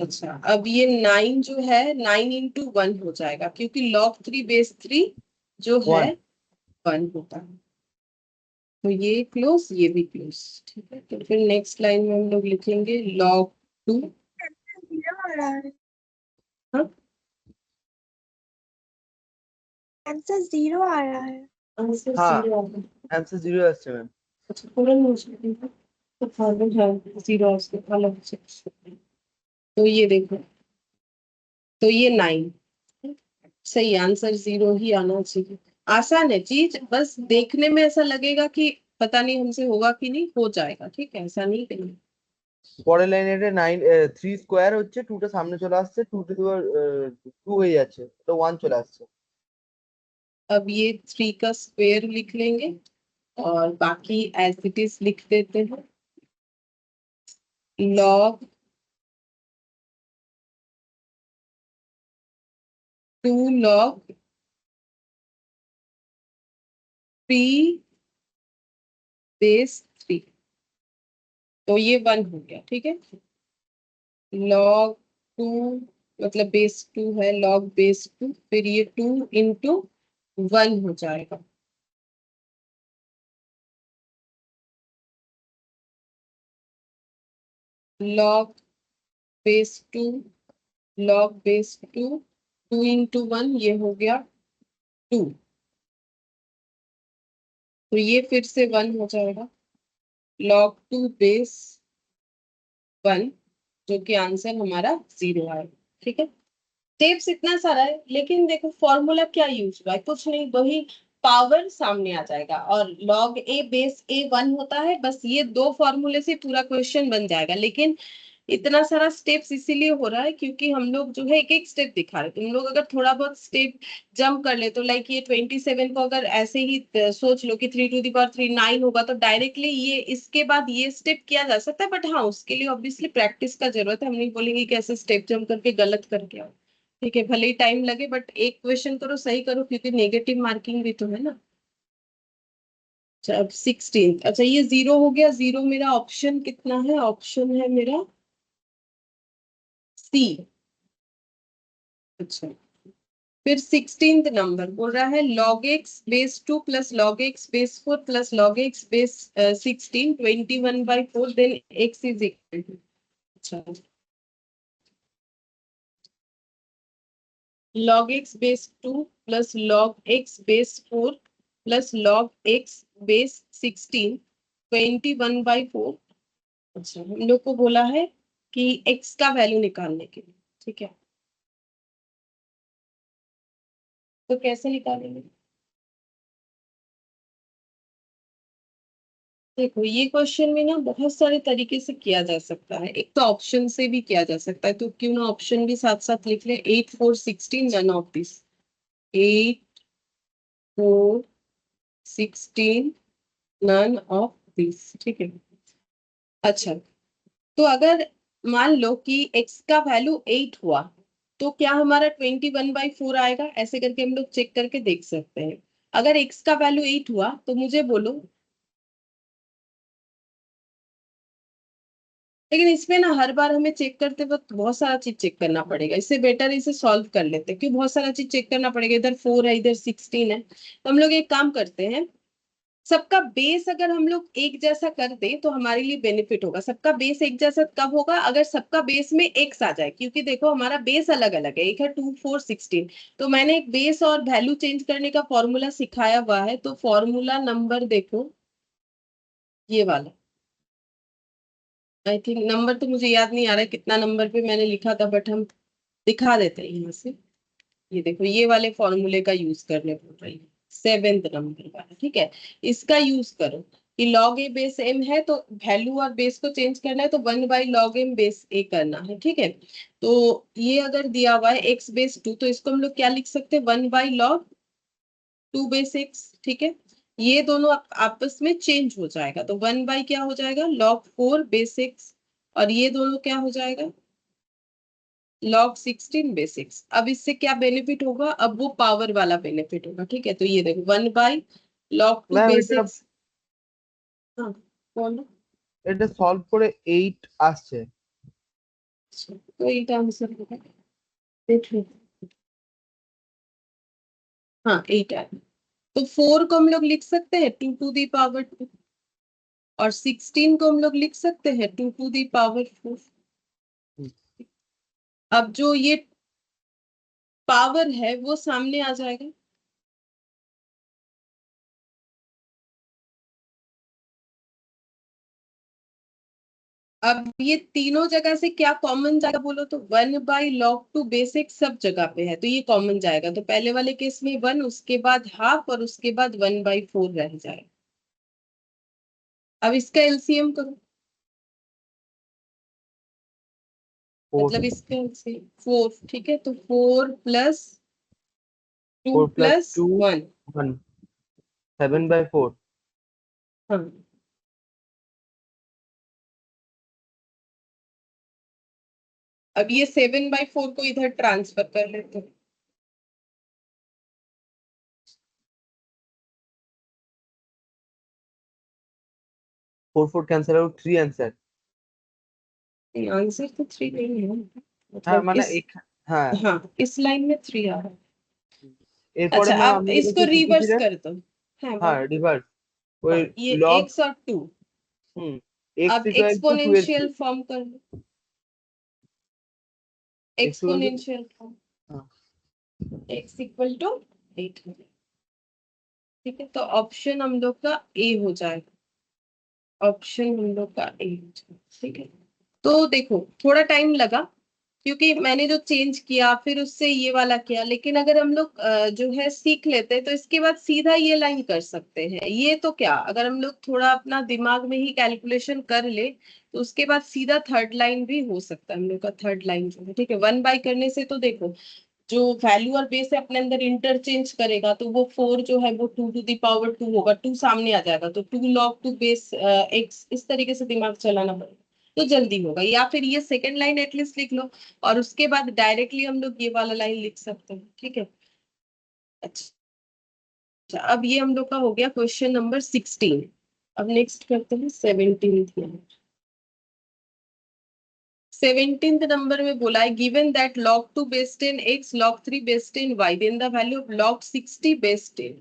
अच्छा, अब ये 9 जो है 9 इंटू 1 हो जाएगा, क्योंकि log 3 बेस 3 जो है 1 1 होता है। तो ये क्लोज, ये भी क्लोज, ठीक है। तो फिर नेक्स्ट लाइन में हम लोग लिखेंगे log 2। जीरो आ रहा है, हाँ, आंसर जीरो आ रहा है। आंसर हाँ 0 आ गया। आंसर 0 আসছে ম্যাম। अच्छा, पूरा मुश्किल है तो फाइनल है 0 उसके अलग से। तो ये देखो, तो ये 9, सही आंसर 0 ही आना चाहिए। आसान है चीज, बस देखने में ऐसा लगेगा कि पता नहीं हमसे होगा कि नहीं, हो जाएगा, ठीक है, ऐसा नहीं करेंगे। পরের লাইনে এটা 9 3 স্কোয়ার হচ্ছে 2 টা সামনে চলে আসছে 2 টু দি পাওয়ার 2 হয়ে যাচ্ছে তো 1 চলে আসছে। अब ये 3 का स्क्वायर लिख लेंगे और बाकी एज इट इज लिख देते हैं, log 2 log 3 बेस 3। तो ये 1 हो गया, ठीक है। log 2 मतलब बेस 2 है, log बेस 2, फिर ये 2 इंटू 1 हो जाएगा। log base 2, log base 2, 2 into 1 ये हो गया 2, तो ये फिर से 1 हो जाएगा। log 2 बेस 1, जो कि आंसर हमारा 0 आएगा, ठीक है। स्टेप्स इतना सारा है, लेकिन देखो फॉर्मूला क्या यूज हुआ है, कुछ नहीं, वही पावर सामने आ जाएगा और log a बेस a 1 होता है, बस ये दो फॉर्मूले से पूरा क्वेश्चन बन जाएगा। लेकिन इतना सारा स्टेप्स इसीलिए हो रहा है क्योंकि हम लोग जो है एक एक स्टेप दिखा रहे, तुम लोग अगर थोड़ा बहुत स्टेप जंप कर ले तो लाइक ये 27 को अगर ऐसे ही सोच लो कि 3 to the power 3 9 होगा, तो डायरेक्टली ये इसके बाद ये स्टेप किया जा सकता है, बट हाँ उसके लिए ऑब्वियसली प्रैक्टिस का जरूरत है। हम नहीं बोलेंगे कि ऐसे स्टेप जंप करके गलत करके आओ, ठीक है, भले ही टाइम लगे, बट एक क्वेश्चन करो सही करो, क्योंकि नेगेटिव मार्किंग भी तो है ना। अच्छा अब 16, अच्छा ये 0 हो गया, 0 मेरा ऑप्शन कितना है, ऑप्शन है मेरा सी। अच्छा फिर 16th नंबर बोल रहा है log x base 2 plus log x base 4 plus log x base 16 21/4 then x is equal to. अच्छा log x base 2 plus log x base 4 plus log x base 16 21/4। अच्छा हम लोग को बोला है कि x का वैल्यू निकालने के लिए, ठीक है, तो कैसे निकालेंगे। देखो ये क्वेश्चन में ना बहुत सारे तरीके से किया जा सकता है, एक तो ऑप्शन से भी किया जा सकता है, तो क्यों ना ऑप्शन भी साथ साथ लिख ले। 8 4 16 none of this, 8 4 16 none of this, ठीक है। अच्छा तो अगर मान लो कि x का वैल्यू 8 हुआ, तो क्या हमारा 21/4 आएगा, ऐसे करके हम लोग चेक करके देख सकते हैं। अगर x का वैल्यू 8 हुआ तो मुझे बोलो, लेकिन इसमें ना हर बार हमें चेक करते वक्त बहुत सारा चीज चेक करना पड़ेगा, इससे बेटर इसे सॉल्व कर लेते हैं, क्यों बहुत सारा चीज चेक करना पड़ेगा, इधर 4 है इधर 16 है। तो हम लोग एक काम करते हैं, सबका बेस अगर हम लोग एक जैसा कर दे तो हमारे लिए बेनिफिट होगा। सबका बेस एक जैसा कब होगा, अगर सबका बेस में एक्स आ जाए, क्योंकि देखो हमारा बेस अलग अलग है, एक है 2 4 16। तो मैंने एक बेस और वैल्यू चेंज करने का फॉर्मूला सिखाया हुआ है, तो फॉर्मूला नंबर देखो ये वाला, आई थिंक नंबर तो मुझे याद नहीं आ रहा है कितना नंबर पे मैंने लिखा था, बट हम दिखा देते हैं यहाँ से। ये देखो ये वाले फॉर्मूले का यूज करने पड़ रही है, 7th नंबर वाला, ठीक है। इसका यूज करो कि log a बेस m है, तो वैल्यू और बेस को चेंज करना है तो 1/log m बेस a करना है, ठीक है। तो ये अगर दिया हुआ है x बेस 2, तो इसको हम लोग क्या लिख सकते हैं, 1/log 2 बेस x, ठीक है। ये दोनों आपस में चेंज हो जाएगा, तो 1 क्या हो जाएगा, log 4 बेस x, और ये दोनों क्या हो जाएगा, log 16 बेसिक्स। अब इससे क्या बेनिफिट होगा, अब वो पावर वाला बेनिफिट होगा, ठीक है। तो ये देखो 1/log 2 ম্যাম এটা बेसिक्स। हाँ बोलो। এটা সলভ করে 8 আসছে। अच्छा, तो ये आंसर होगा, देखिए हाँ 8 है। तो 4 को हम लोग लिख सकते हैं 2 to the power 2, और 16 को हम लोग लिख सकते हैं 2 to the power 4। হুম, अब जो ये पावर है वो सामने आ जाएगा। अब ये तीनों जगह से क्या कॉमन जाएगा बोलो, तो 1/log 2 बेसिक सब जगह पे है, तो ये कॉमन जाएगा, तो पहले वाले केस में 1, उसके बाद हाफ, और उसके बाद 1/4 रह जाएगा। अब इसका एलसीएम करो, 4 मतलब इसका एलसीएम 4, ठीक है, तो 4 प्लस 2 4 प्लस प्लस 2 1। 1 7/4। हाँ अब ये 7/4 को इधर ट्रांसफर कर लेते हैं। 4 4 कैंसिल आउट 3 आंसर। आंसर तो 3 नहीं है, হ্যাঁ मतलब মানে इस, হ্যাঁ हाँ इस लाइन में 3 आ रहा है। এরপরে अच्छा ম্যাম आप আমাদের इसको কাছে কি কি रिवर्स ছিলেন? कर दो। हाँ হ্যাঁ बोलो। রিভার্স ওই हाँ ये লগ x और 2, হুম x अब ইকুয়াল টু 2 এর एक्सपोनेंशियल কিউব फॉर्म कर लो, x equal to exponential form, x equal to 8, ठीक है, तो ऑप्शन हम लोग का ए हो जाएगा, ऑप्शन हम लोग का ए हो जाएगा, ठीक है। तो देखो थोड़ा टाइम लगा, क्योंकि मैंने जो चेंज किया फिर उससे ये वाला किया, लेकिन अगर हम लोग जो है सीख लेते हैं तो इसके बाद सीधा ये लाइन कर सकते हैं। ये तो क्या, अगर हम लोग थोड़ा अपना दिमाग में ही कैलकुलेशन कर ले तो उसके बाद सीधा थर्ड लाइन भी हो सकता है हम लोग का, थर्ड लाइन जो है, ठीक है। 1 बाय करने से तो देखो जो वैल्यू और बेस है अपने अंदर इंटरचेंज करेगा, तो वो 4 जो है वो 2 टू द पावर 2 होगा, 2 सामने आ जाएगा, तो 2 log 2 बेस एक्स, इस तरीके से दिमाग चलाना पड़ेगा तो जल्दी होगा। या फिर ये सेकंड लाइन एटलीस्ट लिख लो, और उसके बाद डायरेक्टली हम लोग ये वाला लाइन लिख सकते हैं, ठीक है। अच्छा अब ये हम लोग का हो गया क्वेश्चन नंबर 16। अब नेक्स्ट करते हैं 17। 17th नंबर में बोला है given that log 2 base 10 x log 3 base 10 y, then the value of log 60 base 10।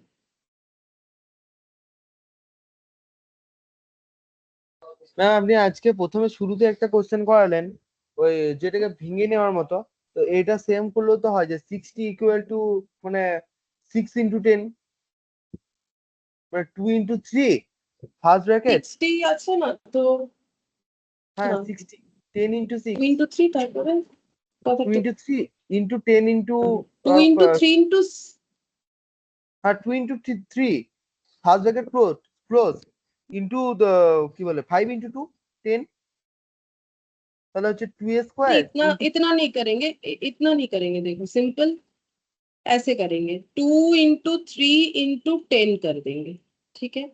Ma'am আপনি আজকে প্রথমে শুরুতে একটা কোশ্চেন করালেন ওই যেটাকে ভেঙে নেওয়ার মতো, তো এটা সেম করলেও তো হয় যে 60 ইকুয়াল টু মানে 6 × 10 মানে 2 × 3 ফার্স্ট ব্র্যাকেট 60 আছে না তো, হ্যাঁ না 60 10 × 6 2 × 3 তারপরে কত 2 তো, × 3 ইন্টু 10 ইন্টু 2 × 3 ইন্টু, হ্যাঁ 2 × 3 first bracket close close into কি বলে 5 × 2 10, তাহলে হচ্ছে 2 স্কোয়ার इतना ইন্টু इतना नहीं करेंगे, इतना नहीं करेंगे, देखो सिंपल ऐसे करेंगे, 2 × 3 × 10 कर देंगे, ठीक है,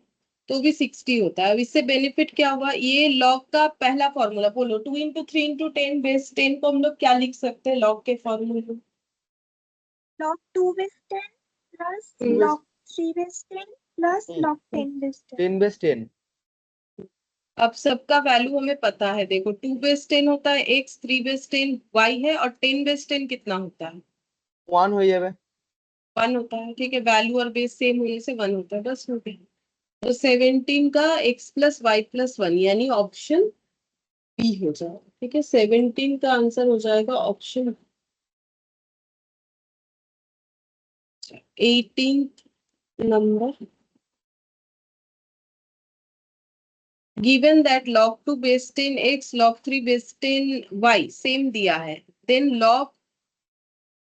तो भी 60 होता है। अब इससे बेनिफिट क्या हुआ, ये लॉग का पहला फॉर्मूला बोलो, 2 × 3 × 10 बेस 10 को हम लोग क्या लिख सकते हैं लॉग के फॉर्मूले में? log 2 base 10 plus हम्म, log 3 base 10 plus log 10 base 10. 10/10 अब सबका वैल्यू हमें पता है, देखो 2 बेस 10 होता है x, 3 बेस 10 y है, और 10 बेस 10 कितना होता है? 1 হয়ে যাবে 1 होता है, ठीक है, वैल्यू और बेस सेम होने से 1 होता है, बस हो गया। तो 17 का x + y + 1 यानी ऑप्शन बी हो जाएगा, ठीक है, 17 का आंसर हो जाएगा option. 18th number, given that log 2 base 10 x log 3 base 10 y same दिया है, then log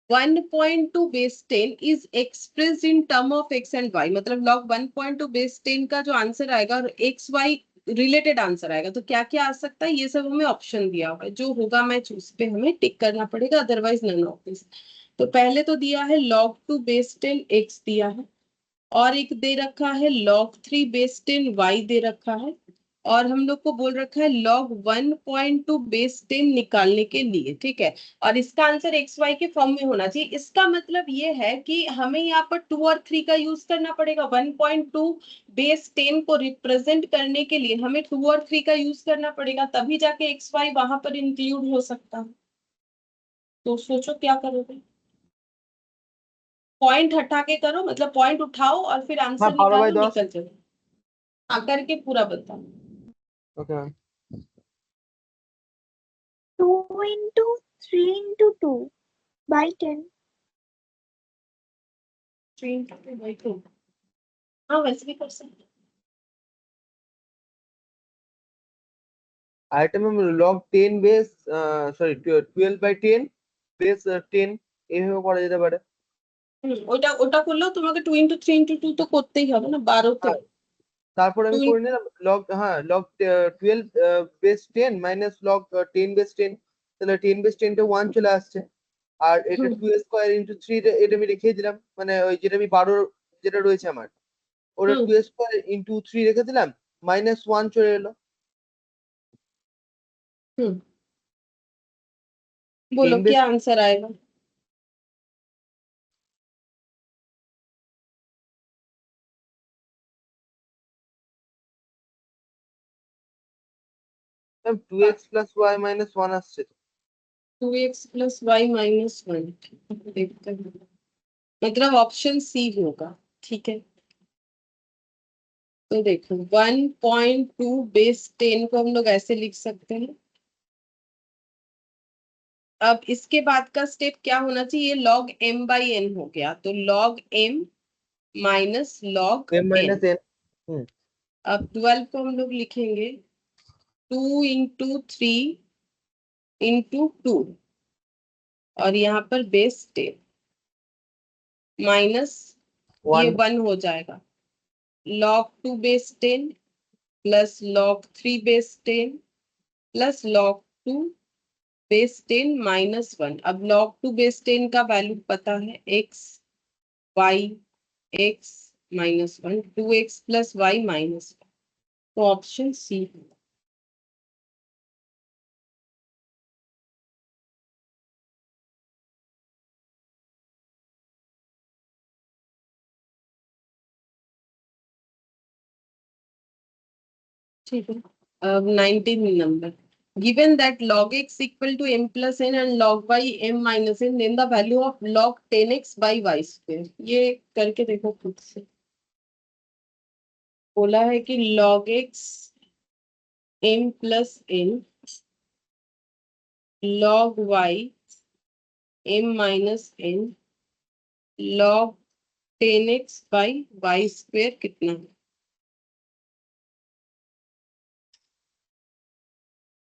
1.2 base 10 is expressed in term of x and y, मतलब log 1.2 बेस 10 का जो आंसर आएगा और एक्स वाई रिलेटेड आंसर आएगा, तो क्या क्या आ सकता है, ये सब हमें ऑप्शन दिया हुआ है, जो होगा मैच उस पे हमें टिक करना पड़ेगा, अदरवाइज नन ऑफ दिस। तो पहले तो दिया है log 2 बेस 10 x दिया है, और एक दे रखा है log 3 बेस 10 y दे रखा है, और हम लोग को बोल रखा है log 1.2 बेस 10 निकालने के लिए, ठीक है, और इसका आंसर एक्स वाई के फॉर्म में होना चाहिए। इसका मतलब ये है कि हमें यहाँ पर 2 और 3 का यूज करना पड़ेगा, 1.2 बेस 10 को रिप्रेजेंट करने के लिए हमें 2 और 3 का यूज करना पड़ेगा, तभी जाके एक्स वाई वहां पर इंक्लूड हो सकता है। तो सोचो क्या करोगे, पॉइंट हटा के करो, मतलब पॉइंट उठाओ और फिर হ্যাঁ आंसर 12/10 निकालो, निकल जाओ। आकर के पूरा बताओ। Okay ma'am 2 into 3 into 2 by 10. 3 हाँ वैसे भी कर सकते আর এটা ma'am log 10 base sorry 12/10 base 10 এইভাবে করা যেতে পারে। ওটা ওটা করলেও তোমাকে 2 × 3 × 2 তো করতেই হবে না, 12তে। আর তারপর আমি 2 করে নিলাম লগ হ্যাঁ log 12 base 10 minus log 10 base 10, তাহলে 10 বেস 10 টা 1 চলে আসছে। আর এটা 2 স্কয়ার ইনটু 3 এটা আমি রেখে দিলাম, মানে ওই যেটা আমি 12 যেটা রয়েছে আমার ওটা 2 স্কয়ার ইনটু 3 রেখে দিলাম, -1 চলে এলো। बोलो 10 বেস क्या आंसर आएगा? Ma'am 2x plus y minus 1 আসছে তো। 2x प्लस वाई माइनस 1, देखते हैं, मतलब ऑप्शन सी होगा। ठीक है, तो देखो 1.2 बेस 10 को हम लोग ऐसे लिख सकते हैं। अब इसके बाद का स्टेप क्या होना चाहिए, log m बाई n हो गया, तो log m minus log m n। Minus n। अब 12 को हम लोग लिखेंगे 2 इंटू 3 इंटू 2, और यहाँ पर बेस 10 माइनस, ये 1 1 हो जाएगा, log 2 base 10 plus log 3 base 10 plus log 2 base 10 minus 1। अब log 2 बेस 10 का वैल्यू पता है, x y x minus 1, 2x plus Y minus 1, तो ऑप्शन सी है। ठीक है, अब 19 number, given that log x equal to m plus n and log y m minus n, then the value of log 10x by y square, ये करके देखो खुद से। बोला है कि log x m plus n log y m minus n log 10x by y square कितना है।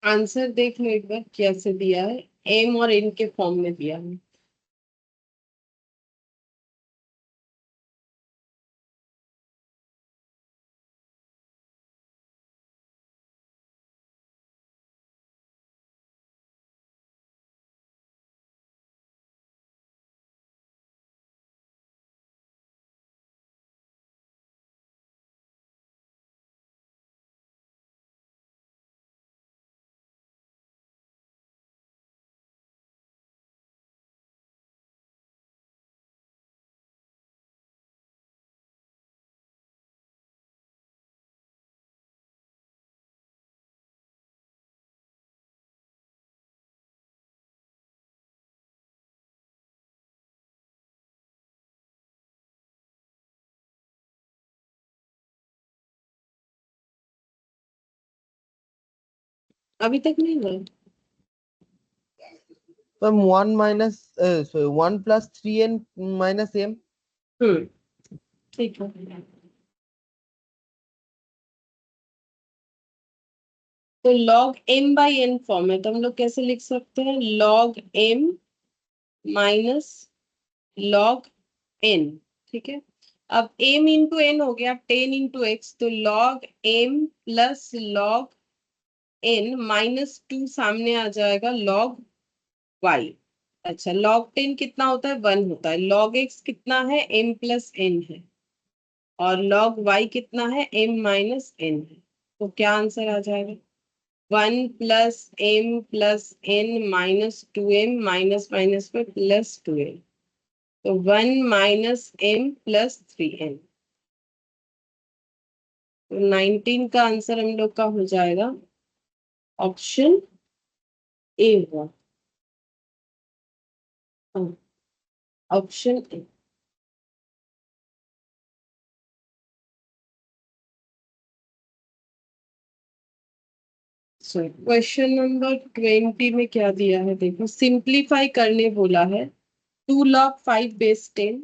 आंसर देख लो एक बार कैसे दिया है, एम और एन के फॉर्म में दिया है। अभी तक नहीं हुआ। Ma'am 1 minus sorry 1 plus 3n minus m। ठीक है, तो log m by n form है, तो हम लोग कैसे लिख सकते हैं, log m minus log n। ठीक है, अब m इंटू n हो गया 10 इंटू x, तो log m plus log n minus 2 सामने आ जाएगा log y। अच्छा, log 10 कितना होता है, 1 होता है, log x कितना है, m प्लस n है, और log y कितना है, m माइनस n है, तो क्या आंसर आ जाएगा, 1 plus m plus n minus 2m minus minus में प्लस 2m, तो 1 माइनस m प्लस 3n, तो 19 का आंसर हम लोग का हो जाएगा ऑप्शन ए हुआ, ऑप्शन ए। क्वेश्चन नंबर 20 में क्या दिया है, देखो सिंप्लीफाई करने बोला है, 2 log 5 base 10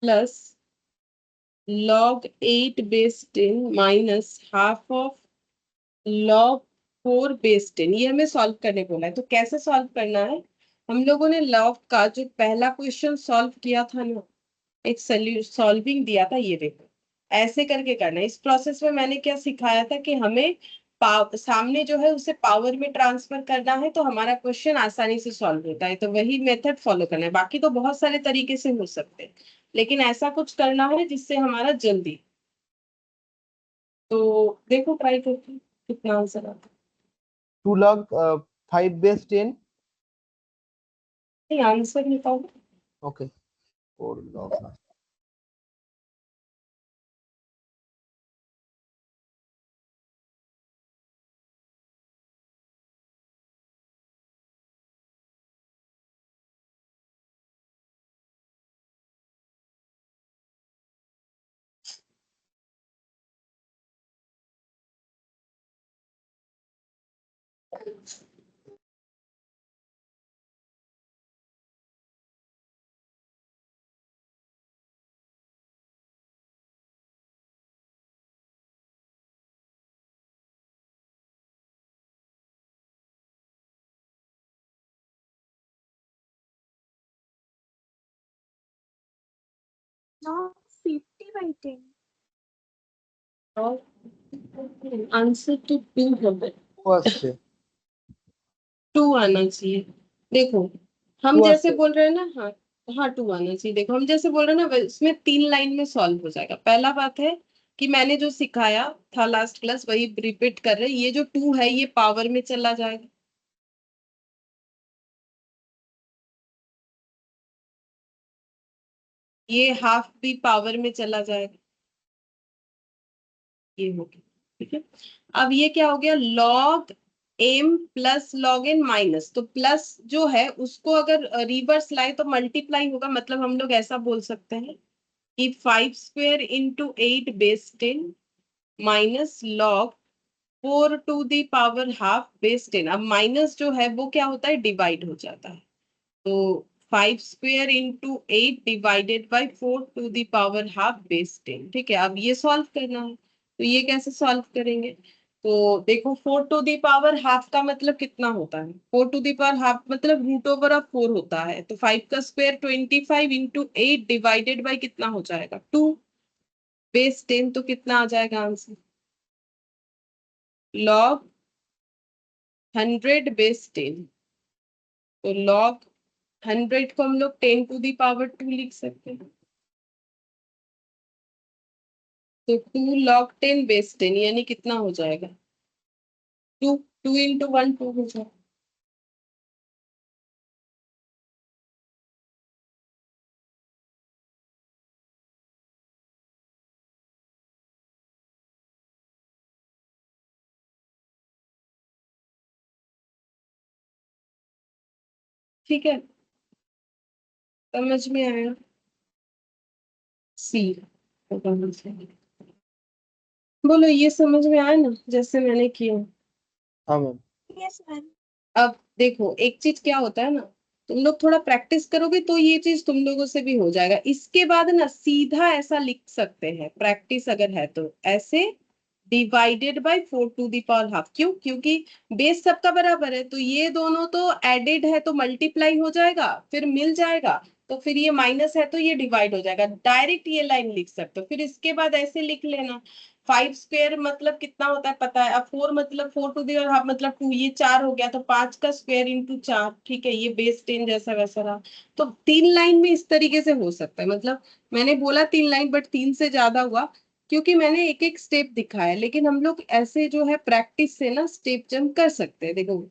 plus log 8 base 10 minus half of log 4 base 10, ये हमें सॉल्व करने बोला है। तो कैसे सॉल्व करना है, हम लोगों ने log का जो पहला क्वेश्चन सॉल्व किया था ना, एक सॉल्विंग दिया था, ये देखो ऐसे करके करना है। इस प्रोसेस में मैंने क्या सिखाया था कि हमें सामने जो है उसे पावर में ट्रांसफर करना है, तो हमारा क्वेश्चन आसानी से सॉल्व होता है, तो वही मेथड फॉलो करना है। बाकी तो बहुत सारे तरीके से हो सकते हैं, लेकिन ऐसा कुछ करना है जिससे हमारा जल्दी, तो देखो ट्राई करके कितना आंसर आता 2 log 5 base 10। है। आंसर निकालो। Okay 4 log Log 50 by 10. Answer तो 2 होगा, फर्स्ट से 2 आना चाहिए। देखो हम टू जैसे আসছে बोल रहे हैं ना, हाँ हाँ 2 आना चाहिए। देखो हम जैसे बोल रहे हैं ना, इसमें 3 लाइन में सॉल्व हो जाएगा। पहला बात है कि मैंने जो सिखाया था लास्ट क्लास वही रिपीट कर रहे हैं। ये जो 2 है ये पावर में चला जाएगा, ये हाफ भी पावर में चला जाएगा, ये हो गया। ठीक है, अब ये क्या हो गया, log m plus log n minus, तो प्लस जो है उसको अगर रिवर्स लाए तो मल्टीप्लाई होगा। मतलब हम लोग ऐसा बोल सकते हैं कि 5 square into 8 base 10 minus log 4 to the power half base 10। अब माइनस जो है वो क्या होता है, डिवाइड हो जाता है। तो 5 square into 8 divided by 4 to the power half base 10। ठीक है, अब ये सॉल्व करना है। तो ये कैसे सॉल्व करेंगे, तो देखो 4 टू द पावर हाफ का मतलब कितना होता है, 4 टू द पावर हाफ मतलब रूट ओवर ऑफ 4 होता है। तो 5 का स्क्वायर 25 इंटू 8 डिवाइडेड बाई कितना हो जाएगा, 2 बेस 10। तो कितना आ जाएगा आंसर, लॉग 100 बेस 10। तो लॉग 100 को हम लोग 10 टू दी पावर 2 लिख सकते हैं। तो 2 log 10 बेस 10 यानी कितना हो जाएगा, 2, 2 इंटू 1 2 हो जाएगा। ठीक है, समझ में आया, सी होगा आंसर। बोलो ये समझ में आया ना जैसे मैंने किया। हाँ मैम Yes, ma'am. अब देखो एक चीज क्या होता है ना, तुम लोग थोड़ा प्रैक्टिस करोगे तो ये चीज तुम लोगों से भी हो जाएगा। इसके बाद ना सीधा ऐसा लिख सकते हैं, प्रैक्टिस अगर है तो ऐसे, divided by 4 to the power half. क्यों, क्योंकि बेस सबका बराबर है, तो ये दोनों तो एडेड है तो मल्टीप्लाई हो जाएगा, फिर मिल जाएगा। तो फिर ये माइनस है तो ये डिवाइड हो जाएगा, डायरेक्ट ये लाइन लिख सकते हो। फिर इसके बाद ऐसे लिख लेना, 5 स्क्वायर मतलब कितना होता है पता है, अब 4 मतलब 4 टू दी और हाफ मतलब 2, ये 4 हो गया, तो 5 का स्क्वायर इंटू 4। ठीक है, ये बेस 10 जैसा वैसा रहा। तो 3 लाइन में इस तरीके से हो सकता है। मतलब मैंने बोला 3 लाइन बट 3 से ज्यादा हुआ, क्योंकि मैंने एक एक स्टेप दिखाया। लेकिन हम लोग ऐसे जो है प्रैक्टिस से ना स्टेप जंप कर सकते हैं। देखो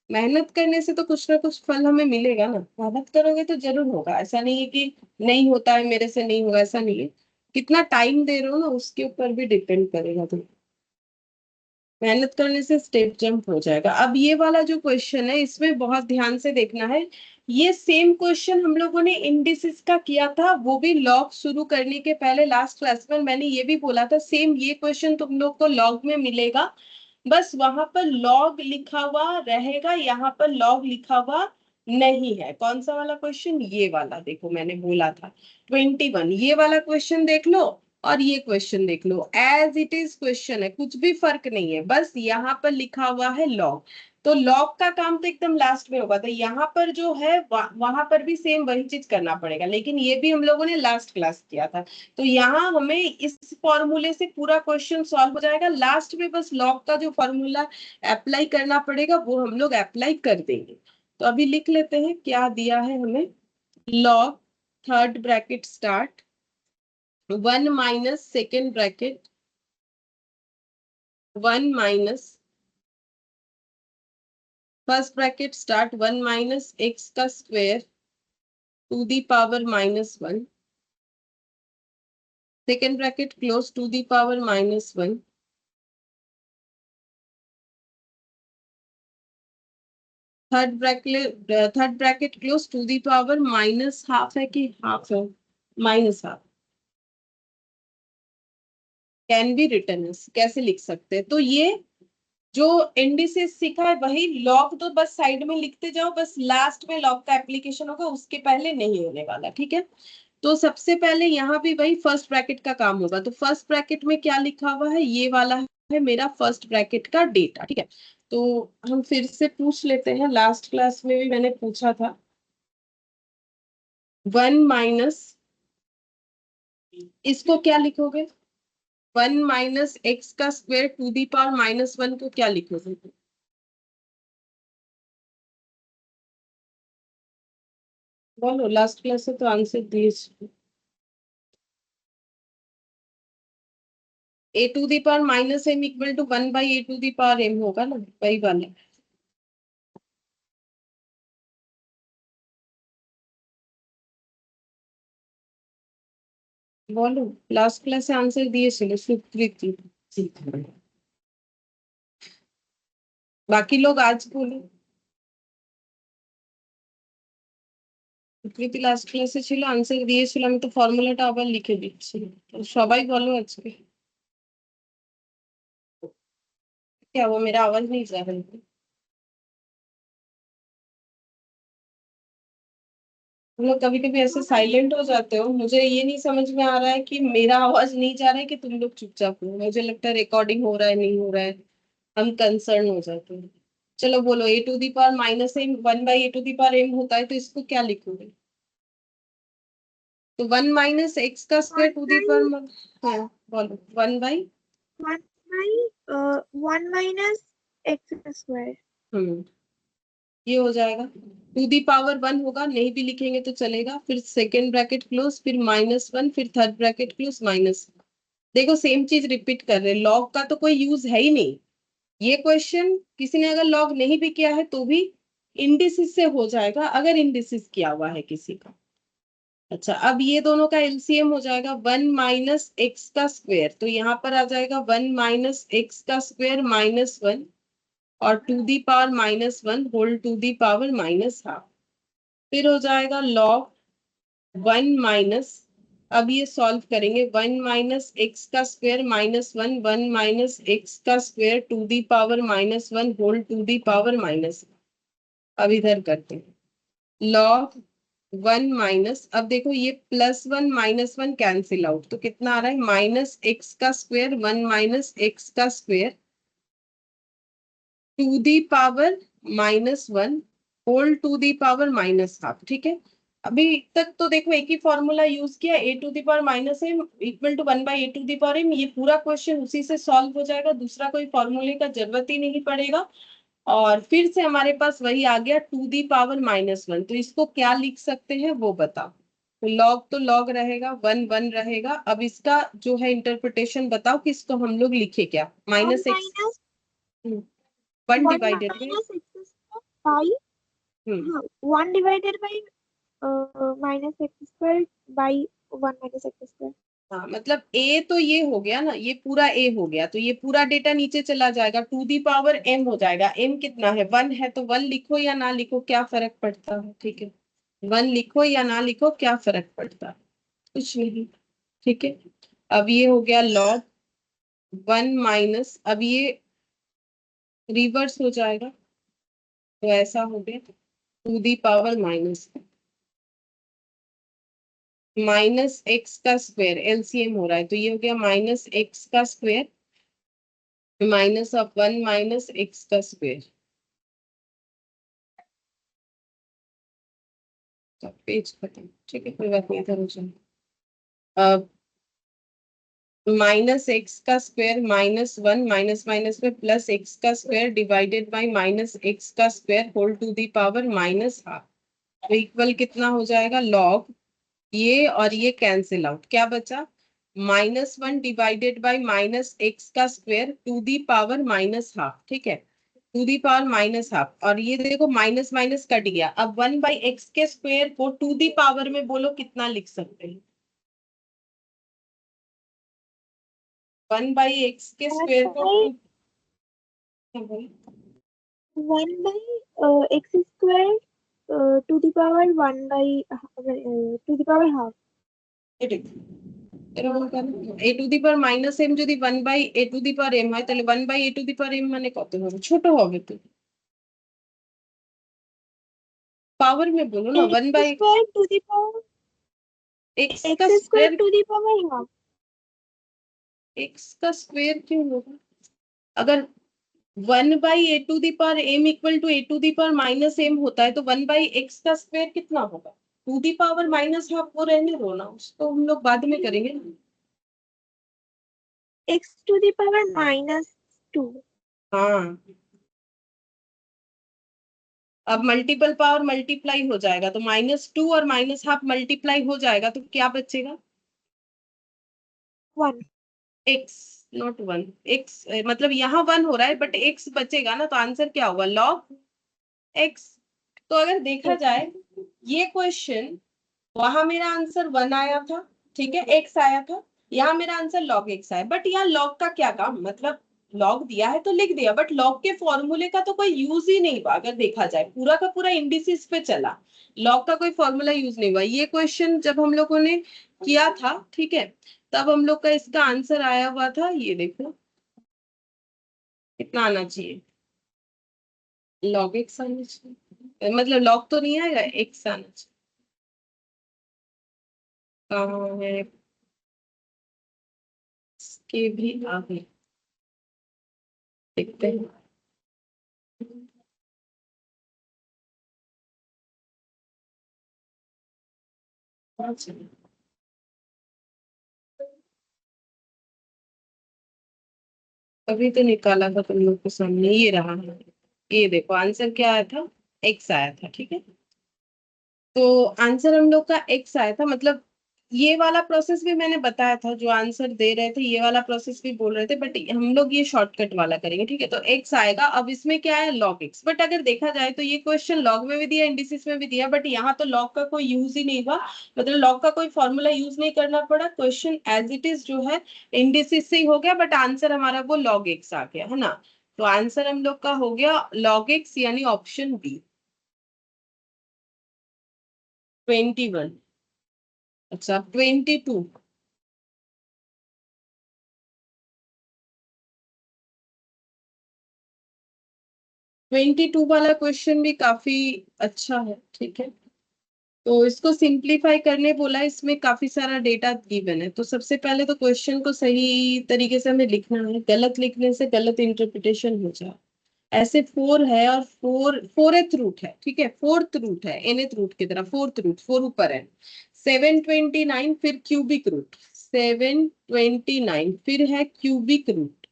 मेहनत करने से तो कुछ ना कुछ फल हमें मिलेगा ना, मेहनत करोगे तो जरूर होगा। ऐसा नहीं है कि नहीं होता है, मेरे से नहीं होगा, ऐसा नहीं है। कितना टाइम दे रहे हो ना उसके ऊपर भी डिपेंड करेगा। तो मेहनत करने से स्टेप जंप हो जाएगा। अब ये वाला जो क्वेश्चन है इसमें बहुत ध्यान से देखना है। ये सेम क्वेश्चन हम लोगों ने इंडिसेस का किया था, वो भी लॉग शुरू करने के पहले लास्ट क्लास में मैंने ये भी बोला था सेम ये क्वेश्चन तुम लोग को लॉग में मिलेगा। बस वहां पर लॉग लिखा हुआ रहेगा, यहाँ पर लॉग लिखा हुआ नहीं है। कौन सा वाला क्वेश्चन, ये वाला देखो मैंने बोला था 21। ये वाला क्वेश्चन देख लो और ये क्वेश्चन देख लो, एज इट इज क्वेश्चन है, कुछ भी फर्क नहीं है, बस यहाँ पर लिखा हुआ है लॉग। तो लॉग का काम तो एकदम लास्ट में होगा। तो यहाँ पर जो है वहां पर भी सेम वही चीज करना पड़ेगा, लेकिन ये भी हम लोगों ने लास्ट क्लास किया था। तो यहाँ हमें इस फॉर्मूले से पूरा क्वेश्चन सॉल्व हो जाएगा। लास्ट में बस लॉग का जो फॉर्मूला अप्लाई करना पड़ेगा वो हम लोग अप्लाई कर देंगे। तो अभी लिख लेते हैं क्या दिया है हमें, log third bracket start 1 minus second bracket 1 minus first bracket start 1 minus x का square to the power -1, second bracket close to the power -1, third bracket close to the power minus half है कि half है, minus half. Can be written कैसे लिख सकते हैं, तो ये जो इंडिसेस सीखा है वही, लॉग तो बस साइड में लिखते जाओ, बस लास्ट में लॉग का एप्लीकेशन होगा, उसके पहले नहीं होने वाला, ठीक है। तो सबसे पहले यहाँ भी वही फर्स्ट ब्रैकेट का काम होगा। तो फर्स्ट ब्रैकेट में क्या लिखा हुआ है, ये वाला है मेरा फर्स्ट ब्रैकेट का डेटा, ठीक है। तो हम फिर से पूछ लेते हैं, लास्ट क्लास में भी मैंने पूछा था। 1 माइनस, इसको क्या लिखोगे, 1 माइनस एक्स का स्क्वायर टू दी पावर -1 को क्या लिखोगे? बोलो, लास्ट क्लास से तो आंसर दिए। A to the power -m equal to 1/a⁴m होगा ना, वही वाला। बोलो, लास्ट क्लास से आंसर दिए चलो, सुकृति। बाकी लोग आज बोलो। সুকৃতি লাস্ট ক্লাসে ছিল, আনসার দিয়েছিল, আমি তো ফর্মুলাটা আবার লিখে দিচ্ছি। তো সবাই বলো আজকে। क्या वो मेरा आवाज नहीं जा रहा है? तुम लोग कभी कभी ऐसे साइलेंट हो जाते हो, मुझे ये नहीं समझ में आ रहा है कि मेरा आवाज नहीं जा रहा है कि तुम लोग चुपचाप हो। मुझे लगता है रिकॉर्डिंग हो रहा है नहीं हो रहा है, हम कंसर्न हो जाते हैं। चलो बोलो, a to the power -m 1/a⁴m होता है, तो इसको क्या लिखोगे? तो 1 माइनस एक्स का स्क्वायर टू दी पावर, हाँ बोलो, 1 minus x square. ये हो जाएगा। टू दी पावर 1 होगा, नहीं भी लिखेंगे तो चलेगा, फिर सेकेंड ब्रैकेट क्लोज, फिर -1, फिर थर्ड ब्रैकेट क्लोज माइनस। देखो सेम चीज रिपीट कर रहे, लॉग का तो कोई यूज है ही नहीं। ये क्वेश्चन किसी ने अगर लॉग नहीं भी किया है तो भी इंडिसिस से हो जाएगा, अगर इंडिसिस किया हुआ है किसी का। अच्छा, अब ये दोनों का एलसीएम हो जाएगा 1 माइनस एक्स का स्क्वायर, तो यहाँ पर आ जाएगा 1 माइनस एक्स का स्क्वायर -1, और to the power -1 whole to the power -12। फिर हो जाएगा log 1 माइनस, अब ये सॉल्व करेंगे, 1 माइनस एक्स का स्क्वायर -1, 1 माइनस एक्स का square to the power -1 whole to the power minus. अब इधर करते हैं log 1 माइनस, अब देखो ये +1 -1 कैंसिल आउट, तो कितना आ रहा है, माइनस एक्स का स्क्वायर 1 माइनस एक्स का square to the power -1 whole to the power -12, ठीक है। अभी तक तो देखो एक ही फॉर्मूला यूज किया, a to the power -m equal to 1/a⁴m, ये पूरा क्वेश्चन उसी से सॉल्व हो जाएगा, दूसरा कोई फॉर्मूले का जरूरत ही नहीं पड़ेगा। और फिर से हमारे पास वही आ गया टू दी पावर -1, तो इसको क्या लिख सकते हैं वो बताओ। तो लॉग तो लॉग रहेगा, 1 1 रहेगा। अब इसका जो है इंटरप्रिटेशन बताओ कि इसको हम लोग लिखे क्या, 1 -x minus 1 1 divided by, minus x square by 1 divided by minus x square by 1 minus x square. हाँ मतलब a तो ये हो गया ना, ये पूरा a हो गया, तो ये पूरा डेटा नीचे चला जाएगा, टू दी पावर m हो जाएगा। m कितना है, 1 है, तो 1 लिखो या ना लिखो क्या फर्क पड़ता है, ठीक है। 1 लिखो या ना लिखो क्या फर्क पड़ता है, कुछ नहीं, ठीक है। अब ये हो गया log 1 माइनस, अब ये रिवर्स हो जाएगा, तो ऐसा हो गया to the power minus x का स्क्वायर, एलसीएम हो रहा है, तो ये हो गया माइनस एक्स का square minus of 1 minus x का स्क्वायर। पेज खत्म, ठीक है, कोई बात नहीं, इधर हो जाए। अब माइनस एक्स का स्क्वायर -1 माइनस माइनस में प्लस एक्स का square divided by minus x का square whole to the power -12, तो इक्वल कितना हो जाएगा, लॉग ये और ये कैंसिल आउट, क्या बचा, -1 डिवाइडेड बाय माइनस एक्स का स्क्वायर टू दी पावर -12, ठीक है, टू दी पावर -12, और ये देखो माइनस माइनस कट गया। अब 1/x के स्क्वायर को टू दी पावर में बोलो कितना लिख सकते हैं, 1/x के स्क्वायर को 1 by x square to the power 1 by to the power half. A to the power minus M যদি 1/a two the power m হয় তাহলে 1/a two the power m মানে কত হবে? ছোট হবে তো। पावर में बोलो ना, one by square to the power x x का square square. To the power half. X का स्क्वायर क्यों होगा? अगर 1/a to the power m equal to a to the power minus m होता है तो 1/x का स्क्वायर कितना होगा? To the power minus half, वो रहने दो ना, उसको हम लोग बाद में करेंगे ना। X to the power -2। हाँ, अब मल्टीपल पावर मल्टीप्लाई हो जाएगा तो -2 और -हाफ मल्टीप्लाई हो जाएगा तो क्या बचेगा? 1। X, not 1। एक्स मतलब यहाँ 1 हो रहा है बट एक्स बचेगा ना, तो आंसर क्या होगा? Log x. तो अगर देखा जाए ये क्वेश्चन, वहां मेरा आंसर 1 आया था, ठीक है, एक्स आया था, यहाँ मेरा आंसर लॉग एक्स आया, बट यहाँ लॉग का क्या काम, मतलब लॉग दिया है तो लिख दिया, बट लॉग के फॉर्मूले का तो कोई यूज ही नहीं हुआ। अगर देखा जाए पूरा का पूरा इंडिसेस पे चला, लॉग का कोई फॉर्मूला यूज नहीं हुआ। ये क्वेश्चन जब हम लोगों ने किया था, ठीक है, तब हम लोग का इसका आंसर आया हुआ था, ये देखो कितना आना चाहिए, लॉग एक्स आना चाहिए, मतलब लॉग तो नहीं आएगा, एक्स आना चाहिए। कहाँ है? के भी आगे देखते हैं। अच्छा, अभी तो निकाला था तुम लोग के सामने, ये रहा है। ये देखो आंसर क्या आया था, एक्स आया था, ठीक है। तो आंसर हम लोग का एक्स आया था, मतलब ये वाला प्रोसेस भी मैंने बताया था, जो आंसर दे रहे थे ये वाला प्रोसेस भी बोल रहे थे, बट हम लोग ये शॉर्टकट वाला करेंगे, ठीक है। तो एक्स आएगा, अब इसमें क्या है, लॉग एक्स। बट अगर देखा जाए तो ये क्वेश्चन लॉग में भी दिया, इंडिसिस में भी दिया, बट यहाँ तो लॉग का कोई यूज ही नहीं हुआ, मतलब लॉग का कोई फॉर्मूला यूज नहीं करना पड़ा, क्वेश्चन एज इट इज जो है इंडिसिस से ही हो गया, बट आंसर हमारा वो लॉग एक्स आ गया, है ना। तो आंसर हम लोग का हो गया लॉग एक्स, यानी ऑप्शन बी 21। अच्छा, 22। 22 वाला क्वेश्चन भी काफी अच्छा है, ठीक है। तो इसको सिंप्लीफाई करने बोला है, इसमें काफी सारा डेटा गिवन है। तो सबसे पहले तो क्वेश्चन को सही तरीके से हमें लिखना है, गलत लिखने से गलत इंटरप्रिटेशन हो जाए। ऐसे 4 है और 4th रूट है, ठीक है, 4th रूट है, nth रूट की तरह 4th रूट, 4 ऊपर है। 729 फिर क्यूबिक रूट, 729 फिर है क्यूबिक रूट,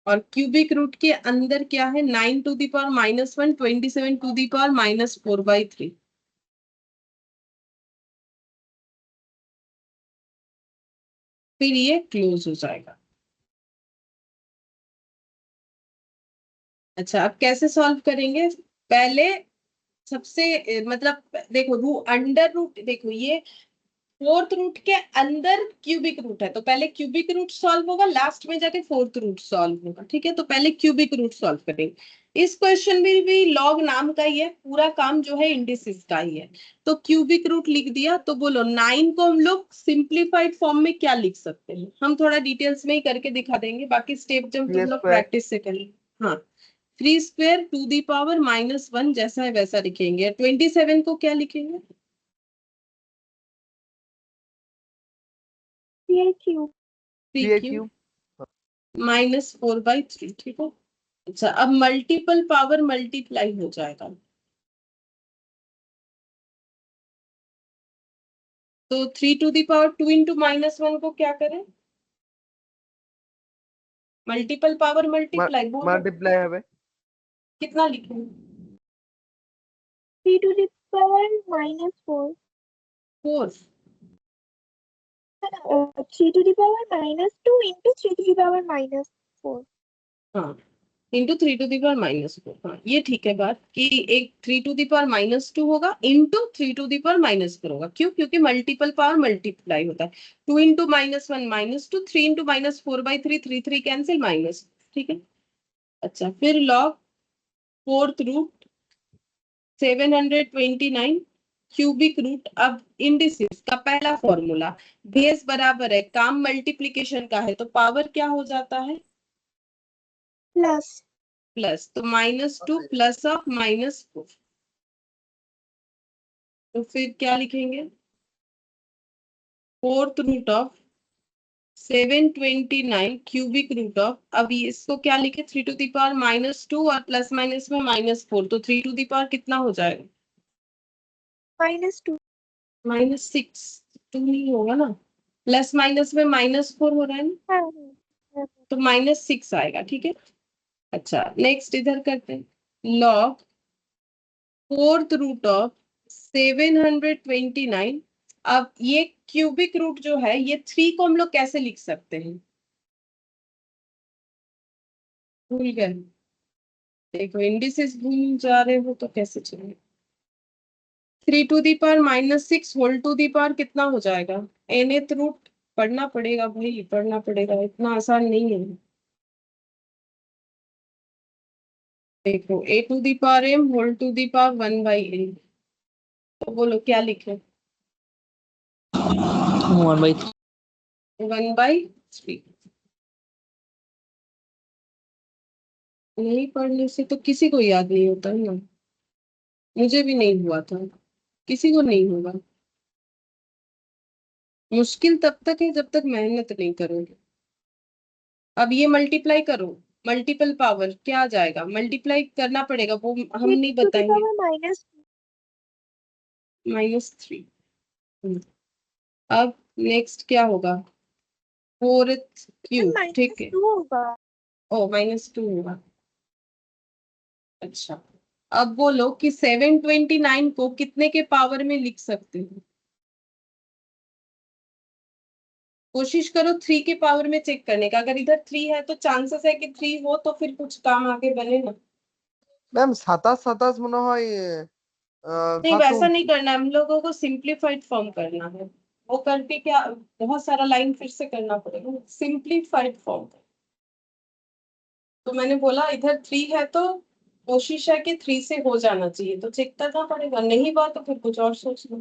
और क्यूबिक रूट के अंदर क्या है, 9 to the power -1, 27 to the power -4/3। फिर ये क्लोज हो जाएगा। अच्छा, अब कैसे सॉल्व करेंगे? पहले सबसे मतलब देखो अंडर रूट, देखो ये 4th रूट के अंदर क्यूबिक रूट है, तो पहले क्यूबिक रूट सॉल्व होगा, लास्ट में जाके 4th रूट सॉल्व होगा, ठीक है। तो पहले क्यूबिक रूट सॉल्व करेंगे। इस क्वेश्चन में भी लॉग नाम का ही है, पूरा काम जो है इंडिसिस का ही है। तो क्यूबिक रूट लिख दिया, तो बोलो 9 को हम लोग सिंप्लीफाइड फॉर्म में क्या लिख सकते हैं? हम थोड़ा डिटेल्स में ही करके दिखा देंगे, बाकी स्टेप जब तुम लोग स्क्वायर प्रैक्टिस से करेंगे। हाँ, 3 स्क्वायर टू दी पावर -1 जैसा है वैसा लिखेंगे। 27 को क्या लिखेंगे? 3 3 3 क्यूब क्यूब -4/3, ठीक है। अच्छा, अब मल्टीपल पावर मल्टीप्लाई हो जाएगा, तो 3 टू दी पावर 2 इंटू -1 को क्या करें? मल्टीपल पावर मल्टीप्लाई बोलो, मल्टीप्लाई হবে कितना लिखेंगे? 3 to the power -4। 4। 3 to the power -2 into 3 to the power -4। हाँ, इंटू 3 टू दी पावर -4। हाँ, ये ठीक है बात, कि एक 3 टू दी पावर -2 होगा इंटू 3 टू दी पावर -4 होगा। क्यों? क्योंकि मल्टीपल पावर मल्टीप्लाई होता है। 2 इंटू -1 -2, 3 इंटू -4/3, 3 कैंसिल माइनस, ठीक है। अच्छा, फिर log 4th root 729 cubic root. अब इंडिसेस का पहला फॉर्मूला, बेस बराबर है, काम मल्टीप्लीकेशन का है, तो पावर क्या हो जाता है? प्लस प्लस, तो -2 प्लस ऑफ -4, तो फिर क्या लिखेंगे? Fourth root of 729 cubic root of, अब ये इसको क्या लिखे? 3 टू द पावर -2 और प्लस माइनस में -4, तो 3 टू द पावर कितना हो जाएगा? -2 -6। 2 नहीं होगा ना, प्लस माइनस में -4 हो रहा है ना, हाँ, हाँ, तो -6 आएगा। ठीक है, अच्छा नेक्स्ट इधर करते हैं। लॉग फोर्थ रूट ऑफ 729, अब ये क्यूबिक रूट जो है, ये 3 को हम लोग कैसे लिख सकते हैं? भूल गए? देखो इंडिसेस भूल जा रहे हो तो कैसे चलेगा? 3 to the power -6 whole to the power कितना हो जाएगा? nth root. पढ़ना पड़ेगा भाई, पढ़ना पड़ेगा, इतना आसान नहीं है। देखो a to the power m whole to the power 1/n, तो बोलो क्या लिखे? 1/3। 1/3। नहीं पढ़ने से तो किसी को याद नहीं होता है ना, मुझे भी नहीं हुआ था, किसी को नहीं होगा। मुश्किल तब तक है जब तक मेहनत नहीं करोगे। अब ये मल्टीप्लाई करो, मल्टीपल पावर क्या आ जाएगा? मल्टीप्लाई करना पड़ेगा, वो हम 6 नहीं to the बताएंगे। power minus -3। अब नेक्स्ट क्या होगा? फोर्थ क्यूब, ठीक है। -2 होगा। ओ -2 होगा, अच्छा। अब बोलो कि 729 को कितने के पावर में लिख सकते हो? कोशिश करो 3 के पावर में चेक करने का, अगर इधर 3 है तो चांसेस है कि 3 हो, तो फिर कुछ काम आगे बने ना। ম্যাম 27 মনে হয় नहीं 7 वैसा नहीं करना है, हम लोगों को सिंप्लीफाइड फॉर्म करना है। वो करके क्या, बहुत सारा लाइन फिर से करना पड़ेगा, सिंप्लीफाइड फॉर्म। तो मैंने बोला इधर 3 है तो कोशिश है कि 3 से हो जाना चाहिए, तो चेक करना पड़ेगा, नहीं हुआ तो फिर कुछ और सोचना।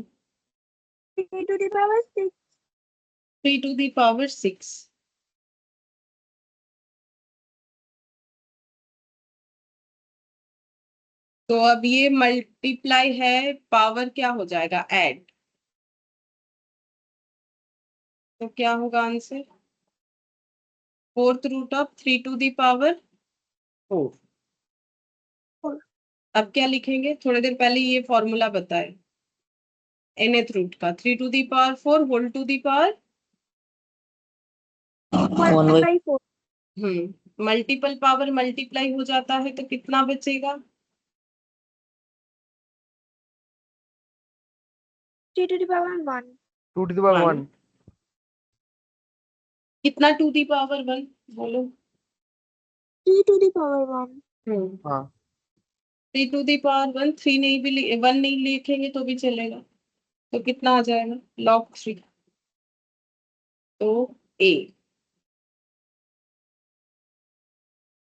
3 to the power 6 3 to the power 6, तो अब ये मल्टीप्लाई है, पावर क्या हो जाएगा? ऐड, तो क्या होगा answer? Fourth root of 3 to the power 4। 4 अब क्या लिखेंगे? थोड़ी देर पहले ये फॉर्मूला बताए, nth रूट का 3 to the power 4 whole to the power. 1/4 multiple power multiply हो जाता है तो कितना बचेगा? 3 to the power 1 2 to the power 1। 1 कितना 2 दी पावर 1 बोलो? 3 to the power 1 हाँ 3 टू दी पावर 1, 3 नहीं भी 1 नहीं लिखेंगे तो भी चलेगा, तो कितना आ जाएगा? log 3, तो a।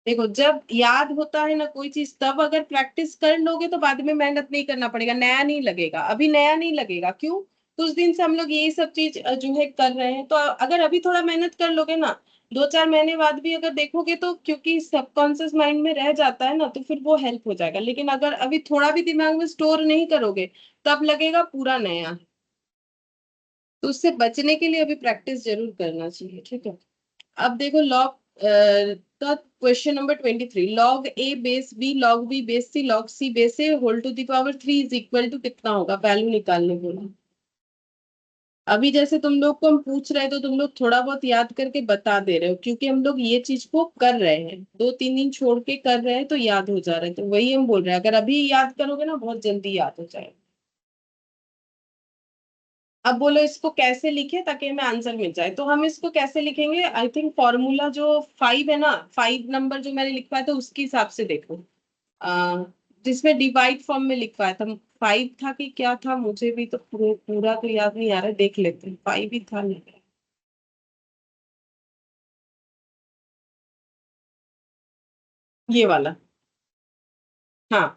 देखो जब याद होता है ना कोई चीज, तब अगर प्रैक्टिस कर लोगे तो बाद में मेहनत नहीं करना पड़ेगा, नया नहीं लगेगा, अभी नया नहीं लगेगा। क्यों? कुछ दिन से हम लोग यही सब चीज जो है कर रहे हैं, तो अगर अभी थोड़ा मेहनत कर लोगे ना, 2-4 महीने बाद भी अगर देखोगे तो, क्योंकि सबकॉन्शियस माइंड में रह जाता है ना, तो फिर वो हेल्प हो जाएगा। लेकिन अगर अभी थोड़ा भी दिमाग में स्टोर नहीं करोगे, तब लगेगा पूरा नया है। तो उससे बचने के लिए अभी प्रैक्टिस जरूर करना चाहिए, ठीक है। अब देखो लॉग का question number 23, log A base B log B base C log C base A whole to the power 3 is equal to कितना होगा? वैल्यू निकालने बोला। अभी जैसे तुम लोग को हम पूछ रहे हैं तो तुम लोग थोड़ा बहुत याद करके बता दे रहे हो, क्योंकि हम लोग ये चीज को कर रहे हैं, 2-3 दिन छोड़ के कर रहे हैं तो याद हो जा रहा है, तो वही हम बोल रहे हैं, अगर अभी याद करोगे ना बहुत जल्दी याद हो जाएगा। अब बोलो इसको कैसे लिखे ताकि हमें आंसर मिल जाए, तो हम इसको कैसे लिखेंगे? आई थिंक फॉर्मूला जो 5 है ना, 5 नंबर जो मैंने लिखवाया था उसके हिसाब से देखो, जिसमें डिवाइड फॉर्म में लिखवाया था। 5 था कि क्या था, मुझे भी तो पूरा तो याद नहीं आ रहा है, देख लेते हैं, 5 ही था नहीं। ये वाला, हाँ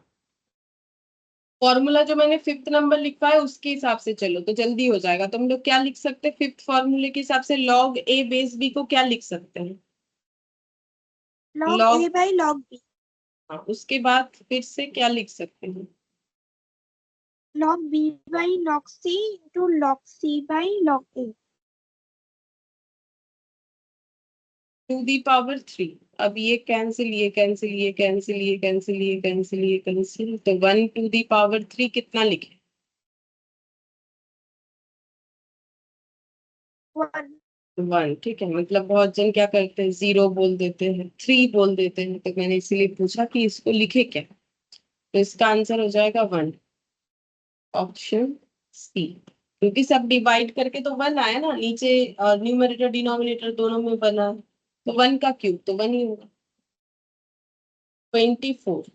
फॉर्मूला जो मैंने 5th नंबर लिखा है उसके हिसाब से चलो तो जल्दी हो जाएगा। तो हम लोग क्या लिख सकते हैं 5th फॉर्मूले के हिसाब से, log a बेस b को क्या लिख सकते हैं? log log, a by log b, हाँ, उसके बाद फिर से क्या लिख सकते हैं? log b by log c into log c by log a। To the power 3। अब ये कैंसिल, ये कैंसिल, ये कैंसिल, ये कैंसिल, ये कैंसिल, ये कैंसिल, तो 1 टू दी पावर 3 कितना लिखे? 1। 1। ठीक है, मतलब बहुत जन क्या करते हैं 0 बोल देते हैं, 3 बोल देते हैं, तो मैंने इसीलिए पूछा कि इसको लिखे क्या। तो इसका आंसर हो जाएगा 1, ऑप्शन सी। क्योंकि सब डिवाइड करके तो 1 आया ना, नीचे न्यूमरेटर डिनोमिनेटर दोनों में बना है, तो 1 का क्यूब तो 1 ही होगा। 24,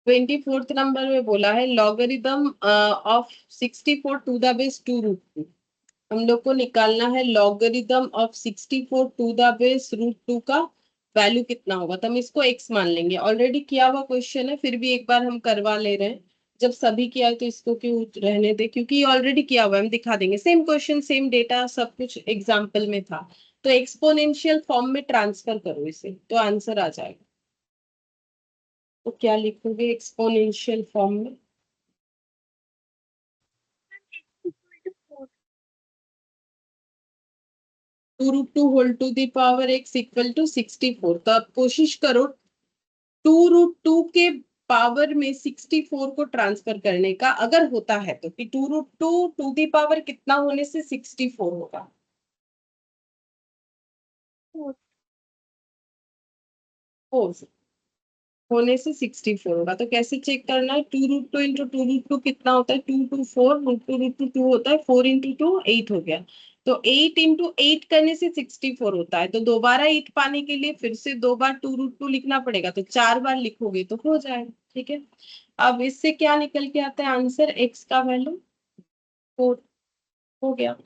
24th नंबर में बोला है logarithm of 64 to the base 2√2। हम लोग को निकालना है logarithm of 64 to the base √2 का वैल्यू कितना होगा। तो हम इसको x मान लेंगे, ऑलरेडी किया हुआ क्वेश्चन है, फिर भी एक बार हम करवा ले रहे हैं। जब सभी किया है तो इसको क्यों रहने दे, क्योंकि ऑलरेडी किया हुआ है, हम दिखा देंगे। सेम क्वेश्चन, सेम डेटा, सब कुछ एग्जाम्पल में था। तो एक्सपोनेंशियल फॉर्म में ट्रांसफर करो इसे, तो आंसर आ जाएगा। तो क्या लिखोगे एक्सपोनेंशियल फॉर्म में? √2 whole to the power x equal to 64। तो अब कोशिश करो 2√2 के पावर में 64 को ट्रांसफर करने का, अगर होता है तो, कि 2√2 टू दी पावर कितना होने से 64 होगा? 4 होने से 64 होगा। तो कैसे चेक करना है? 2√2 इंटू 2√2 कितना होता है? 2 2 4, √2 2 होता है, 4 इंटू 2 8 हो गया। तो 8 इंटू 8 करने से 64 होता है। तो दोबारा 8 पाने के लिए फिर से 2 बार 2√2 लिखना पड़ेगा, तो 4 बार लिखोगे तो हो जाएगा। ठीक है, अब इससे क्या निकल के आता है आंसर? एक्स का वैल्यू 4 हो गया।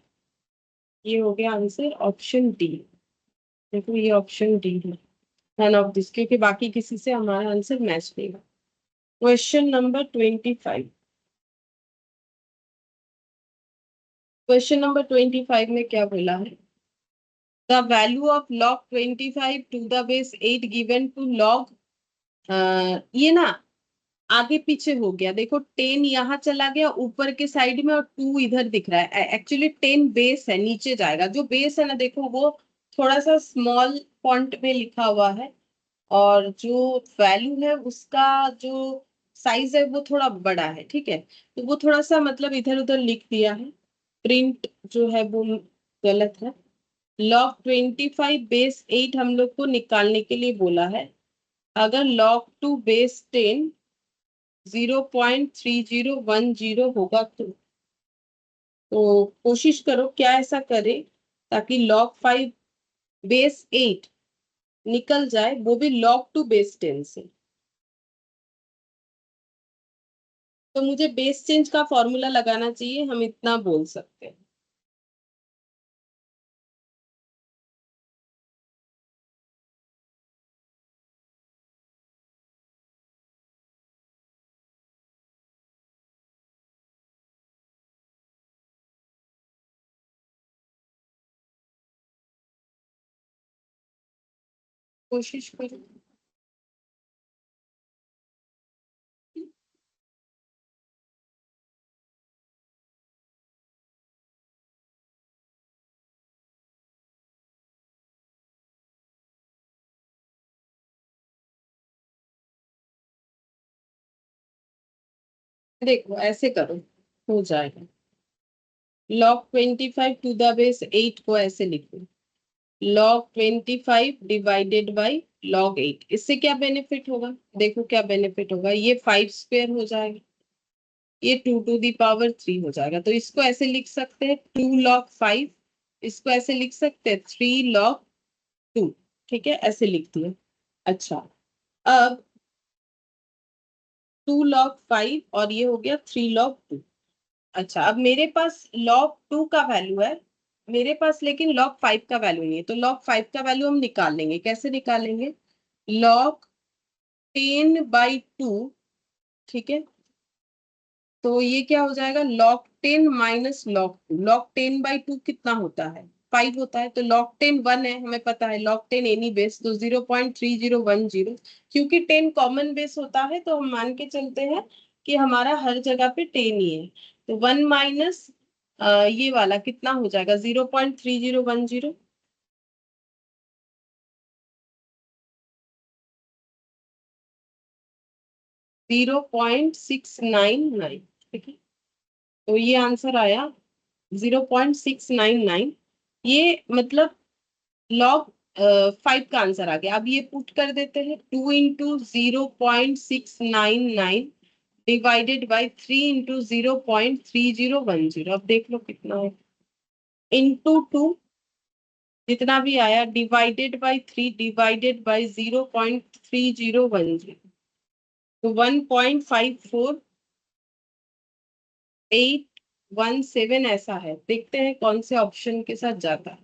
ये हो गया आंसर, ऑप्शन डी। देखो ये ऑप्शन डी है, नन ऑफ दिस, क्योंकि बाकी किसी से हमारा आंसर मैच नहीं हुआ। Question number 25। क्वेश्चन नंबर 25 में क्या बोला है? The value of log 25 to the base 8 given to log, ये ना आगे पीछे हो गया। देखो 10 यहाँ चला गया ऊपर के साइड में और 2 इधर दिख रहा है। एक्चुअली 10 बेस है, नीचे जाएगा। जो बेस है ना, देखो वो थोड़ा सा स्मॉल फॉन्ट में लिखा हुआ है, और जो वैल्यू है उसका जो साइज है वो थोड़ा बड़ा है। ठीक है, तो वो थोड़ा सा मतलब इधर उधर लिख दिया है, प्रिंट जो है वो गलत है। log 25 बेस 8 हम लोग को निकालने के लिए बोला है। अगर log 2 बेस 10 0.3010 होगा तो कोशिश करो क्या ऐसा करे ताकि log 5 बेस 8 निकल जाए, वो भी log 2 बेस 10 से। तो मुझे बेस चेंज का फॉर्मूला लगाना चाहिए, हम इतना बोल सकते हैं। कोशिश करो। देखो ऐसे करो, हो जाएगा। log 25 टू द बेस 8 को ऐसे लिखो, log 25 डिवाइडेड बाई log 8। इससे क्या बेनिफिट होगा? देखो क्या बेनिफिट होगा, ये 5 स्क्वायर हो जाएगा, ये 2 टू दी पावर 3 हो जाएगा। तो इसको ऐसे लिख सकते हैं 2 log 5, इसको ऐसे लिख सकते हैं 3 log 2। ठीक है, ऐसे लिख दिया। अच्छा, अब 2 log 5 और ये हो गया 3 log 2। अच्छा, अब मेरे पास log 2 का वैल्यू है मेरे पास, लेकिन log 5 का वैल्यू नहीं है। तो log 5 का वैल्यू हम निकाल लेंगे। कैसे निकालेंगे? log 10/2, ठीक है, तो ये क्या हो जाएगा, log 10 माइनस log 2। log 10/2 कितना होता है, 5 होता है, तो log 10 1 है, हमें पता है log 10 एनी बेस, तो 0.3010। क्योंकि 10 कॉमन बेस होता है तो हम मान के चलते हैं कि हमारा हर जगह पे 10 ही है, तो 1 माइनस ये वाला कितना हो जाएगा, 0.3010। 0.699, ठीक है, तो ये आंसर आया 0.699। ये मतलब लॉग 5 का आंसर आ गया। अब ये पुट कर देते हैं, 2 इंटू 0.699 डिवाइडेड बाई 3 इंटू 0.3010। अब देख लो कितना है, इंटू 2, जितना भी आया, डिवाइडेड बाई 3 डिवाइडेड बाई 0.3010, तो 1.54817 ऐसा है। देखते हैं कौन से ऑप्शन के साथ जाता है।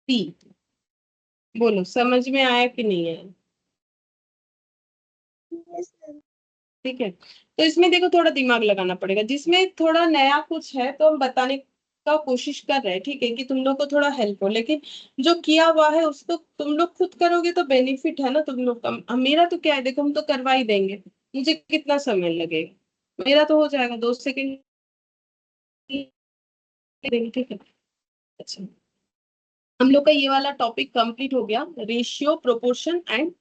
सी, बोलो समझ में आया कि नहीं आया। Yes, ma'am. ठीक है, तो इसमें देखो थोड़ा दिमाग लगाना पड़ेगा, जिसमें थोड़ा नया कुछ है तो हम बताने का कोशिश कर रहे हैं, ठीक है, कि तुम लोग को थोड़ा हेल्प हो, लेकिन जो किया हुआ है उसको तुम लोग खुद करोगे तो बेनिफिट है ना तुम लोग का। मेरा तो क्या है, देखो हम तो करवा ही देंगे, मुझे कितना समय लगेगा, मेरा तो हो जाएगा 2 सेकंड देंगे, ठीक है। अच्छा, हम लोग का ये वाला टॉपिक कंप्लीट हो गया, रेशियो, प्रोपोर्शन एंड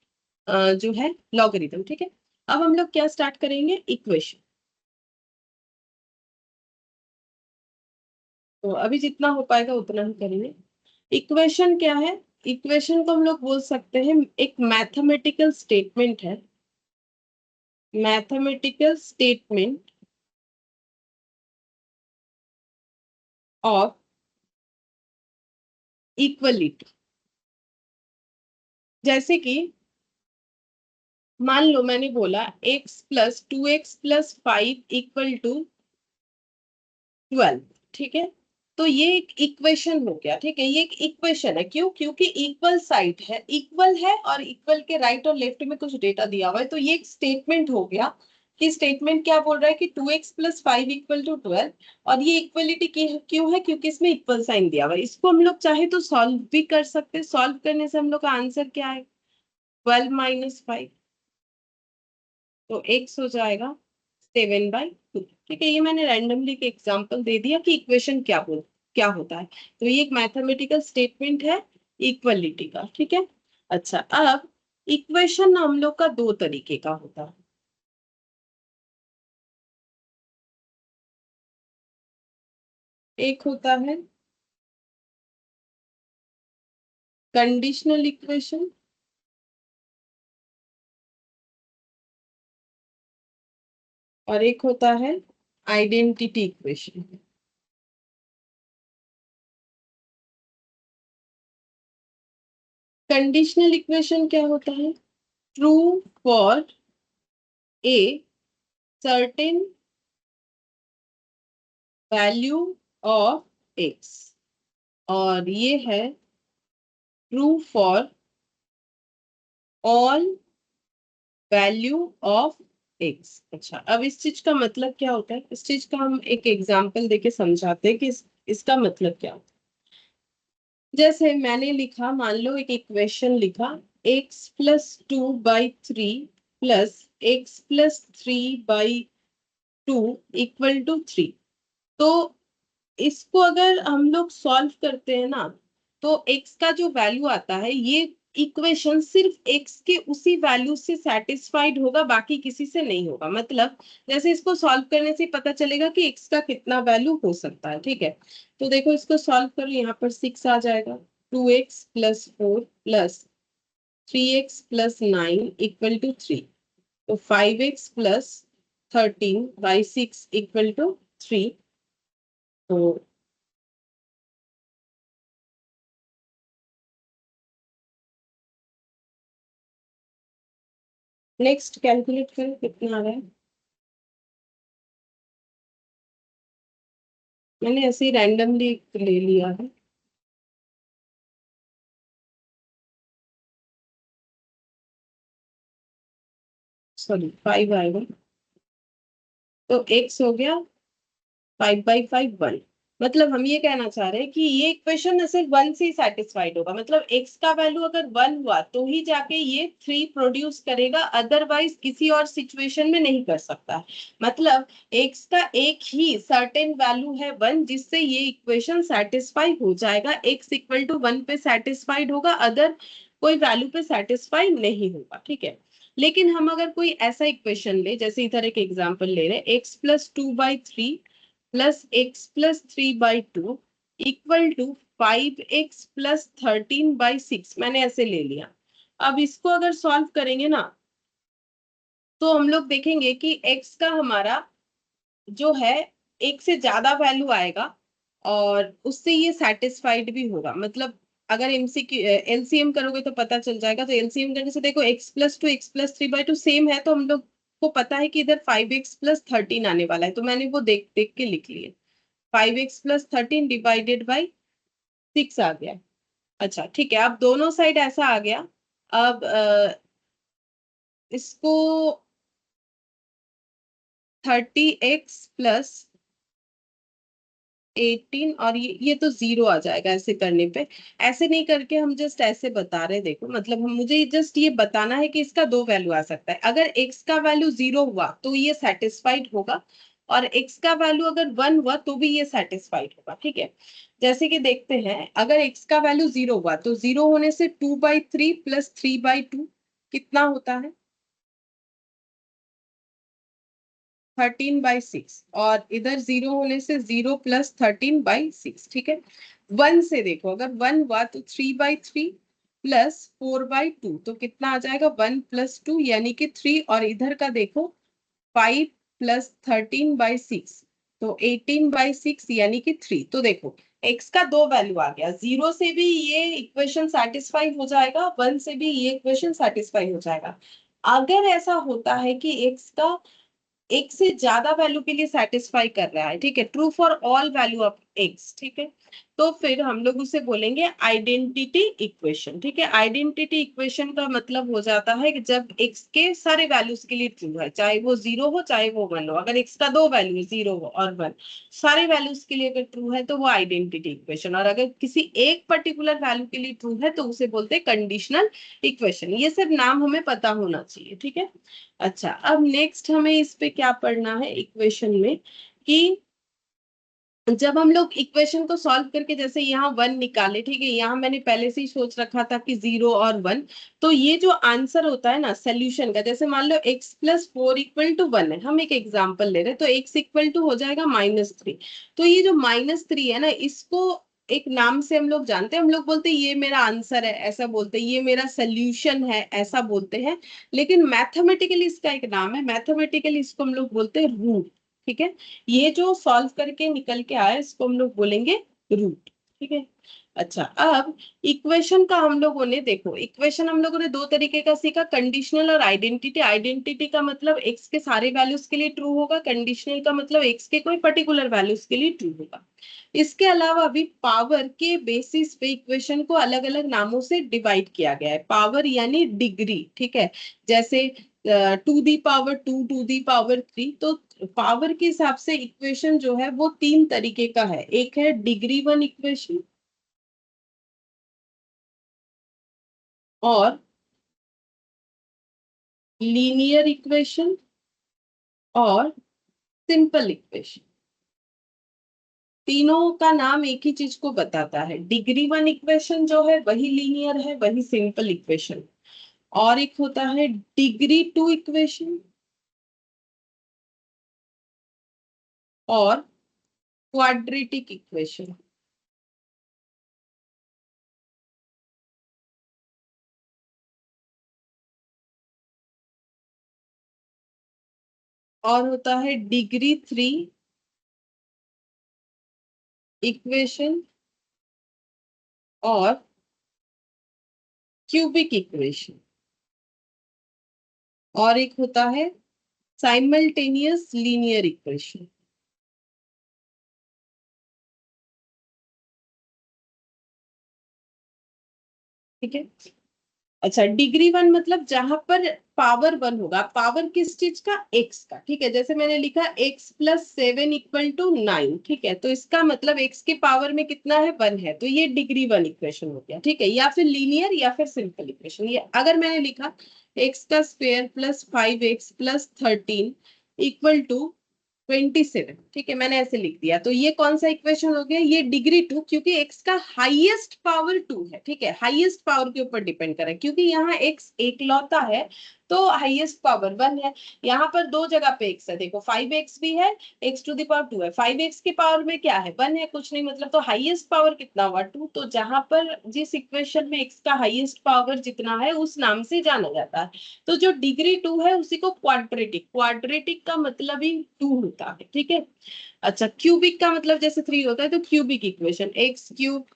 जो है लॉगरिथम, ठीक है। अब हम लोग क्या स्टार्ट करेंगे, इक्वेशन। तो अभी जितना हो पाएगा उतना ही करेंगे। इक्वेशन क्या है, इक्वेशन को हम लोग बोल सकते हैं एक मैथमेटिकल स्टेटमेंट है, मैथमेटिकल स्टेटमेंट ऑफ इक्वलिटी। जैसे कि मान लो मैंने बोला x+2x+5 = 12, ठीक है, तो ये एक इक्वेशन हो गया, ठीक है, ये एक इक्वेशन है, क्यों, क्योंकि इक्वल साइड है, इक्वल है, और इक्वल के राइट और लेफ्ट में कुछ डेटा दिया हुआ है, तो ये एक स्टेटमेंट हो गया। कि स्टेटमेंट क्या बोल रहा है कि 2x+5 = 12, और ये इक्वलिटी क्यों है, क्योंकि इसमें इक्वल साइन दिया हुआ है। इसको हम लोग चाहे तो सॉल्व भी कर सकते हैं, सॉल्व करने से हम लोग का आंसर क्या है, 12 - 5, तो x हो जाएगा 7/2, ठीक है। ये मैंने रैंडमली के एग्जांपल दे दिया कि इक्वेशन क्या होता है। तो ये एक मैथमेटिकल स्टेटमेंट है इक्वलिटी का, ठीक है। अच्छा, अब इक्वेशन हम लोग का दो तरीके का होता है। एक होता है कंडीशनल इक्वेशन, और एक होता है आइडेंटिटी इक्वेशन। कंडीशनल इक्वेशन क्या होता है, true for a certain value of x, और ये है true for all value of x. अच्छा, अब इस चीज का मतलब क्या होता है, इस चीज का हम एक एग्जांपल देके समझाते हैं कि इसका मतलब क्या होता है। जैसे मैंने लिखा, मान लो एक इक्वेशन लिखा, x+2/3 प्लस x+3/2 = 3। तो इसको अगर हम लोग सॉल्व करते हैं ना, तो x का जो वैल्यू आता है, ये इक्वेशन सिर्फ x के उसी वैल्यू से सेटिस्फाइड होगा, बाकी किसी से नहीं होगा। मतलब जैसे इसको सॉल्व करने से पता चलेगा कि x का कितना वैल्यू हो सकता है, ठीक है। तो देखो इसको सॉल्व करो, यहाँ पर 6 आ जाएगा, 2x+4 प्लस 3x+9 = 3, तो 5x+13/6 = 3। तो नेक्स्ट कैलकुलेट करें कितना आ रहा है। मैंने ऐसे ही रैंडमली ले लिया है। सॉरी 5 आएगा, तो x हो गया 5/5 1। मतलब हम ये कहना चाह रहे हैं कि ये इक्वेशन न सिर्फ 1 से ही सेटिस्फाइड होगा, मतलब x का वैल्यू अगर 1 हुआ तो ही जाके ये 3 प्रोड्यूस करेगा, अदरवाइज किसी और सिचुएशन में नहीं कर सकता है। मतलब x का एक ही सर्टेन वैल्यू है 1 जिससे ये इक्वेशन सेटिस्फाई हो जाएगा, x इक्वल टू 1 पे सेटिस्फाइड होगा, अदर कोई वैल्यू पे सेटिस्फाई नहीं होगा, ठीक है। लेकिन हम अगर कोई ऐसा इक्वेशन ले, जैसे इधर एक एग्जांपल ले रहे हैं, x+2/3 plus X plus 3/2 equal to 5x plus 13/6, मैंने ऐसे ले लिया। अब इसको अगर सॉल्व करेंगे ना, तो हम लोग देखेंगे कि x का हमारा जो है एक से ज्यादा वैल्यू आएगा और उससे ये सेटिस्फाइड भी होगा। मतलब अगर एमसीक्यू एलसीएम करोगे तो पता चल जाएगा। तो एलसीएम करने से देखो x+2 x+3/2 सेम है, तो हम लोग को पता है कि इधर 5x प्लस 13 आने वाला है, तो मैंने वो देख देख के लिख लिया। 5x प्लस 13 डिवाइडेड बाई 6 आ गया। अच्छा ठीक है, अब दोनों साइड ऐसा आ गया। अब इसको 30x प्लस 18 और ये तो जीरो आ जाएगा ऐसे करने पे। ऐसे नहीं करके हम जस्ट ऐसे बता रहे, देखो मतलब हम मुझे जस्ट ये बताना है कि इसका दो वैल्यू आ सकता है। अगर x का वैल्यू 0 हुआ तो ये सेटिस्फाइड होगा, और x का वैल्यू अगर 1 हुआ तो भी ये सेटिस्फाइड होगा, ठीक है। जैसे कि देखते हैं, अगर x का वैल्यू 0 हुआ तो 0 होने से 2/3 प्लस 3/2 कितना होता है? 13/6। और इधर 0 होने से 0 प्लस 13/6, ठीक है। 1 से देखो, अगर 1 हुआ तो 3/3 प्लस 4/2, तो कितना आ जाएगा? 1 प्लस 2 यानी कि 3, और इधर का देखो 5 प्लस 13/6, तो 18/6 यानी कि 3। तो देखो x का दो वैल्यू आ गया, 0 से भी ये इक्वेशन सेटिस्फाई हो जाएगा, 1 से भी ये इक्वेशन सेटिस्फाई हो जाएगा। अगर ऐसा होता है कि x का एक से ज्यादा वैल्यू के लिए सेटिस्फाई कर रहा है, ठीक है, true for all value of x, ठीक है, तो फिर हम लोग उसे बोलेंगे आइडेंटिटी इक्वेशन, ठीक है। आइडेंटिटी इक्वेशन का मतलब हो जाता है कि जब एक्स के सारे वैल्यूज के लिए ट्रू है, चाहे वो 0 हो चाहे वो 1 हो, अगर एक्स का दो वैल्यू 0 और 1 सारे वैल्यूज के लिए अगर ट्रू है तो वो आइडेंटिटी इक्वेशन, और अगर किसी एक पर्टिकुलर वैल्यू के लिए ट्रू है तो उसे बोलते हैं कंडीशनल इक्वेशन। ये सब नाम हमें पता होना चाहिए, ठीक है। अच्छा, अब नेक्स्ट हमें इस पे क्या पढ़ना है इक्वेशन में, कि जब हम लोग इक्वेशन को सॉल्व करके जैसे यहाँ 1 निकाले, ठीक है, यहाँ मैंने पहले से ही सोच रखा था कि 0 और 1, तो ये जो आंसर होता है ना सोल्यूशन का, जैसे मान लो x+4 इक्वल टू 1 है, हम एक एग्जांपल ले रहे हैं, तो x इक्वल टू हो जाएगा -3। तो ये जो -3 है ना, इसको एक नाम से हम लोग जानते हैं, हम लोग बोलते हैं ये मेरा आंसर है, ऐसा बोलते हैं, ये मेरा सोल्यूशन है, ऐसा बोलते हैं। लेकिन मैथमेटिकली इसका एक नाम है, मैथमेटिकली इसको हम लोग बोलते हैं रूट, ठीक है। ये जो सॉल्व करके निकल के आया इसको हम लोग बोलेंगे रूट, ठीक है। अच्छा, अब इक्वेशन का हम लोगों ने देखो, इक्वेशन हम लोगों ने दो तरीके का सीखा, कंडीशनल और आइडेंटिटी। आइडेंटिटी का मतलब एक्स के सारे वैल्यूज के लिए ट्रू होगा, कंडीशनल का मतलब एक्स के कोई पर्टिकुलर वैल्यूज के लिए ट्रू होगा। इसके अलावा अभी पावर के बेसिस पे इक्वेशन को अलग अलग नामों से डिवाइड किया गया है। पावर यानी डिग्री, ठीक है, जैसे 2 टू दी पावर 3। तो पावर के हिसाब से इक्वेशन जो है वो तीन तरीके का है, एक है डिग्री 1 इक्वेशन, और लीनियर इक्वेशन, और सिंपल इक्वेशन। तीनों का नाम एक ही चीज को बताता है। डिग्री 1 इक्वेशन जो है वही लीनियर है, वही सिंपल इक्वेशन। और एक होता है डिग्री 2 इक्वेशन, और क्वाड्रेटिक इक्वेशन। और होता है डिग्री 3 इक्वेशन, और क्यूबिक इक्वेशन। और एक होता है साइमल्टेनियस लीनियर इक्वेशन, ठीक है। अच्छा, डिग्री वन मतलब जहां पर पावर वन होगा, पावर किस चीज का, एक्स का, ठीक है। जैसे मैंने लिखा एक्स प्लस 7 इक्वल टू 9, ठीक है, तो इसका मतलब एक्स की पावर में कितना है, वन है, तो ये डिग्री वन इक्वेशन हो गया, ठीक है। या फिर लीनियर या फिर सिंपल इक्वेशन। ये अगर मैंने लिखा एक्स का square plus 5x plus 13 equal to 27, ठीक है, मैंने ऐसे लिख दिया, तो ये कौन सा इक्वेशन हो गया, ये डिग्री टू, क्योंकि एक्स का हाईएस्ट पावर टू है, ठीक है, हाईएस्ट पावर के ऊपर डिपेंड करे, क्योंकि यहाँ एक्स एकलौता है तो हाईएस्ट पावर वन है। यहाँ पर दो जगह पे एक्स है, देखो 5x भी है, X to the power two है, 5x की पावर में क्या है, वन है, कुछ नहीं, मतलब तो हाईएस्ट पावर कितना हुआ, टू। तो जहां पर जिस इक्वेशन में एक्स का हाईएस्ट पावर जितना है उस नाम से जाना जाता है। तो जो डिग्री टू है उसी को क्वाड्रेटिक, क्वाड्रेटिक का मतलब ही टू होता है, ठीक है। अच्छा, क्यूबिक का मतलब जैसे थ्री होता है, तो cubic equation X cube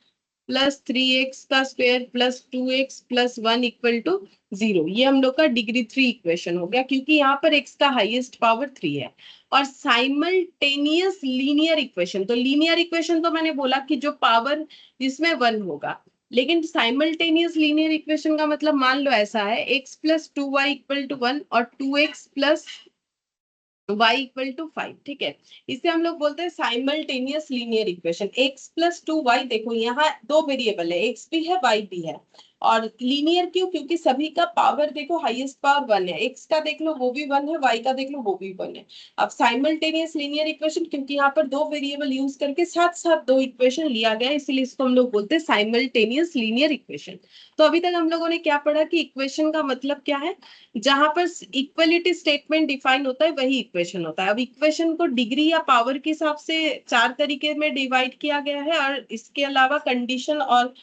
plus 3x का square plus 2x plus 1 equal to 0, ये हम लोग का डिग्री थ्री इक्वेशन हो गया, क्योंकि यहाँ पर x का हाईएस्ट पावर थ्री है। और साइमल्टेनियस लीनियर इक्वेशन, तो लीनियर इक्वेशन तो मैंने बोला कि जो पावर जिसमें वन होगा, लेकिन साइमल्टेनियस लीनियर इक्वेशन का मतलब मान लो ऐसा है, x plus two Y equal to one और 2x plus y equal to 5, ठीक है। इसे हम लोग बोलते हैं simultaneous linear equation. x plus two Y, देखो यहाँ दो वेरिएबल है, x भी है y भी है। और लीनियर क्यों, क्योंकि सभी का पावर देखो हाईएस्ट पावर वन है, x का देख लो वो भी वन है, y का देख लो वो भी वन है। अब साइमल्टेनियस लीनियर इक्वेशन, क्योंकि यहाँ पर दो वेरिएबल यूज करके साथ साथ दो इक्वेशन लिया गया, इसलिए इसको हम लोग बोलते हैं साइमल्टेनियस लीनियर इक्वेशन। तो अभी तक हम लोगों ने क्या पढ़ा कि इक्वेशन का मतलब क्या है, जहां पर इक्वलिटी स्टेटमेंट डिफाइन होता है वही इक्वेशन होता है। अब इक्वेशन को डिग्री या पावर के हिसाब से चार तरीके में डिवाइड किया गया है, और इसके अलावा कंडीशन और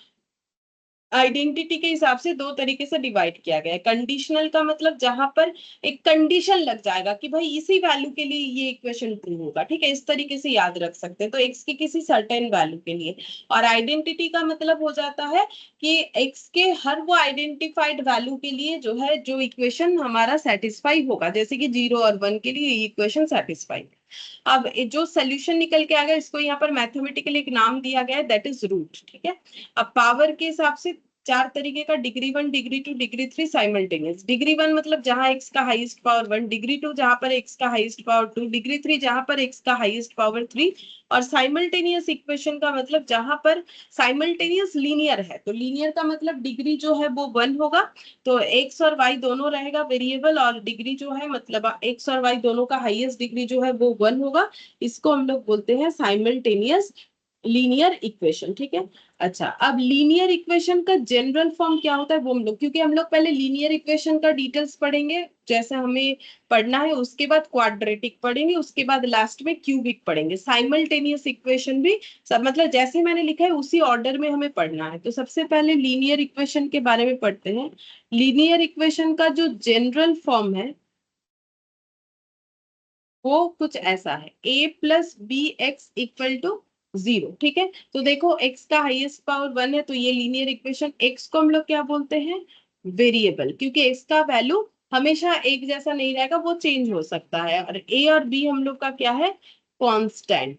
आइडेंटिटी के हिसाब से दो तरीके से डिवाइड किया गया है। कंडीशनल का मतलब जहां पर एक कंडीशन लग जाएगा कि भाई इसी वैल्यू के लिए ये इक्वेशन ट्रू होगा, ठीक है, इस तरीके से याद रख सकते हैं, तो एक्स की किसी सर्टेन वैल्यू के लिए। और आइडेंटिटी का मतलब हो जाता है कि एक्स के हर वो आइडेंटिफाइड वैल्यू के लिए जो है, जो इक्वेशन हमारा सेटिस्फाई होगा, जैसे कि 0 और 1 के लिए ये इक्वेशन सेटिस्फाई। अब जो सोल्यूशन निकल के आ गया, इसको यहाँ पर मैथमेटिकली एक नाम दिया गया है, दैट इज रूट, ठीक है। अब पावर के हिसाब से चार तरीके का, degree one, degree two, degree three, simultaneous. Degree one मतलब जहां एक्स का highest power one, degree two जहां पर एक्स का highest power two, degree three जहां पर एक्स का हाईएस्ट पावर थ्री। और साइमल्टेनियस इक्वेशन का मतलब जहां पर साइमल्टेनियस लीनियर है, तो लीनियर का मतलब डिग्री जो है वो वन होगा, तो एक्स और वाई दोनों रहेगा वेरिएबल, और डिग्री जो है मतलब एक्स और वाई दोनों का हाईएस्ट डिग्री जो है वो वन होगा। इसको हम लोग बोलते हैं साइमल्टेनियस लीनियर इक्वेशन, ठीक है। अच्छा, अब लीनियर इक्वेशन का जनरल फॉर्म क्या होता है वो हम लोग, क्योंकि हम लोग पहले लीनियर इक्वेशन का डिटेल्स पढ़ेंगे जैसे हमें पढ़ना है, उसके बाद क्वाड्रेटिक पढ़ेंगे, उसके बाद लास्ट में क्यूबिक पढ़ेंगे, साइमल्टेनियस इक्वेशन भी सब मतलब जैसे मैंने लिखा है उसी ऑर्डर में हमें पढ़ना है। तो सबसे पहले लीनियर इक्वेशन के बारे में पढ़ते हैं। लीनियर इक्वेशन का जो जनरल फॉर्म है वो कुछ ऐसा है, a plus B X equal to zero, ठीक है। तो देखो x का हाईएस्ट पावर वन है, तो ये लीनियर इक्वेशन, x को हम लोग क्या बोलते हैं, वेरिएबल, क्योंकि x का वैल्यू हमेशा एक जैसा नहीं रहेगा, वो चेंज हो सकता है। और a और b हम लोग का क्या है, कांस्टेंट,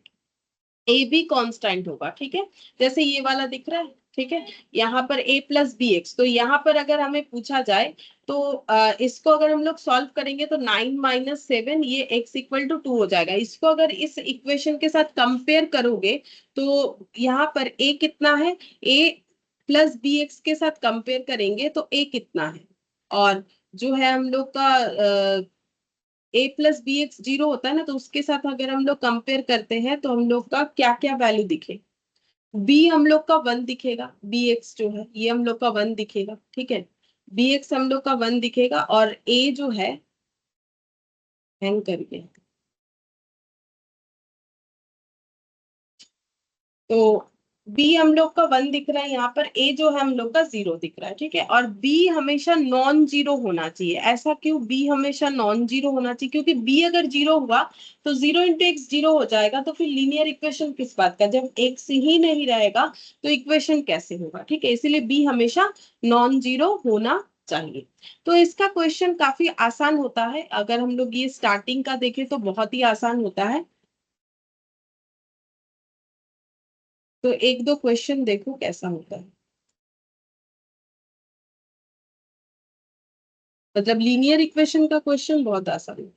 ए बी कांस्टेंट होगा, ठीक है। जैसे ये वाला दिख रहा है, ठीक है, यहाँ पर a प्लस बी एक्स, तो यहाँ पर अगर हमें पूछा जाए तो इसको अगर हम लोग सॉल्व करेंगे तो 9 - 7 ये x इक्वल टू 2 हो जाएगा। इसको अगर इस इक्वेशन के साथ कंपेयर करोगे तो यहाँ पर a कितना है, a प्लस बी एक्स के साथ कंपेयर करेंगे तो a कितना है। और जो है हम लोग का ए प्लस बी एक्स जीरो होता है ना, तो उसके साथ अगर हम लोग कंपेयर करते हैं तो हम लोग का क्या क्या वैल्यू दिखे, बी हम लोग का वन दिखेगा, बी एक्स जो है ये हम लोग का वन दिखेगा, ठीक है, बी एक्स हम लोग का वन दिखेगा। और ए जो है, हैंग करके, तो बी हम लोग का वन दिख रहा है यहाँ पर, ए जो है हम लोग का जीरो दिख रहा है, ठीक है। और बी हमेशा नॉन जीरो होना चाहिए, ऐसा क्यों, बी हमेशा नॉन जीरो होना चाहिए क्योंकि बी अगर जीरो हुआ तो जीरो इंटू एक्स जीरो हो जाएगा, तो फिर लीनियर इक्वेशन किस बात का, जब एक्स ही नहीं रहेगा तो इक्वेशन कैसे होगा, ठीक है। इसीलिए बी हमेशा नॉन जीरो होना चाहिए। तो इसका क्वेश्चन काफी आसान होता है, अगर हम लोग ये स्टार्टिंग का देखें तो बहुत ही आसान होता है। तो एक दो क्वेश्चन देखो कैसा होता है। मतलब लीनियर इक्वेशन का क्वेश्चन बहुत आसान है।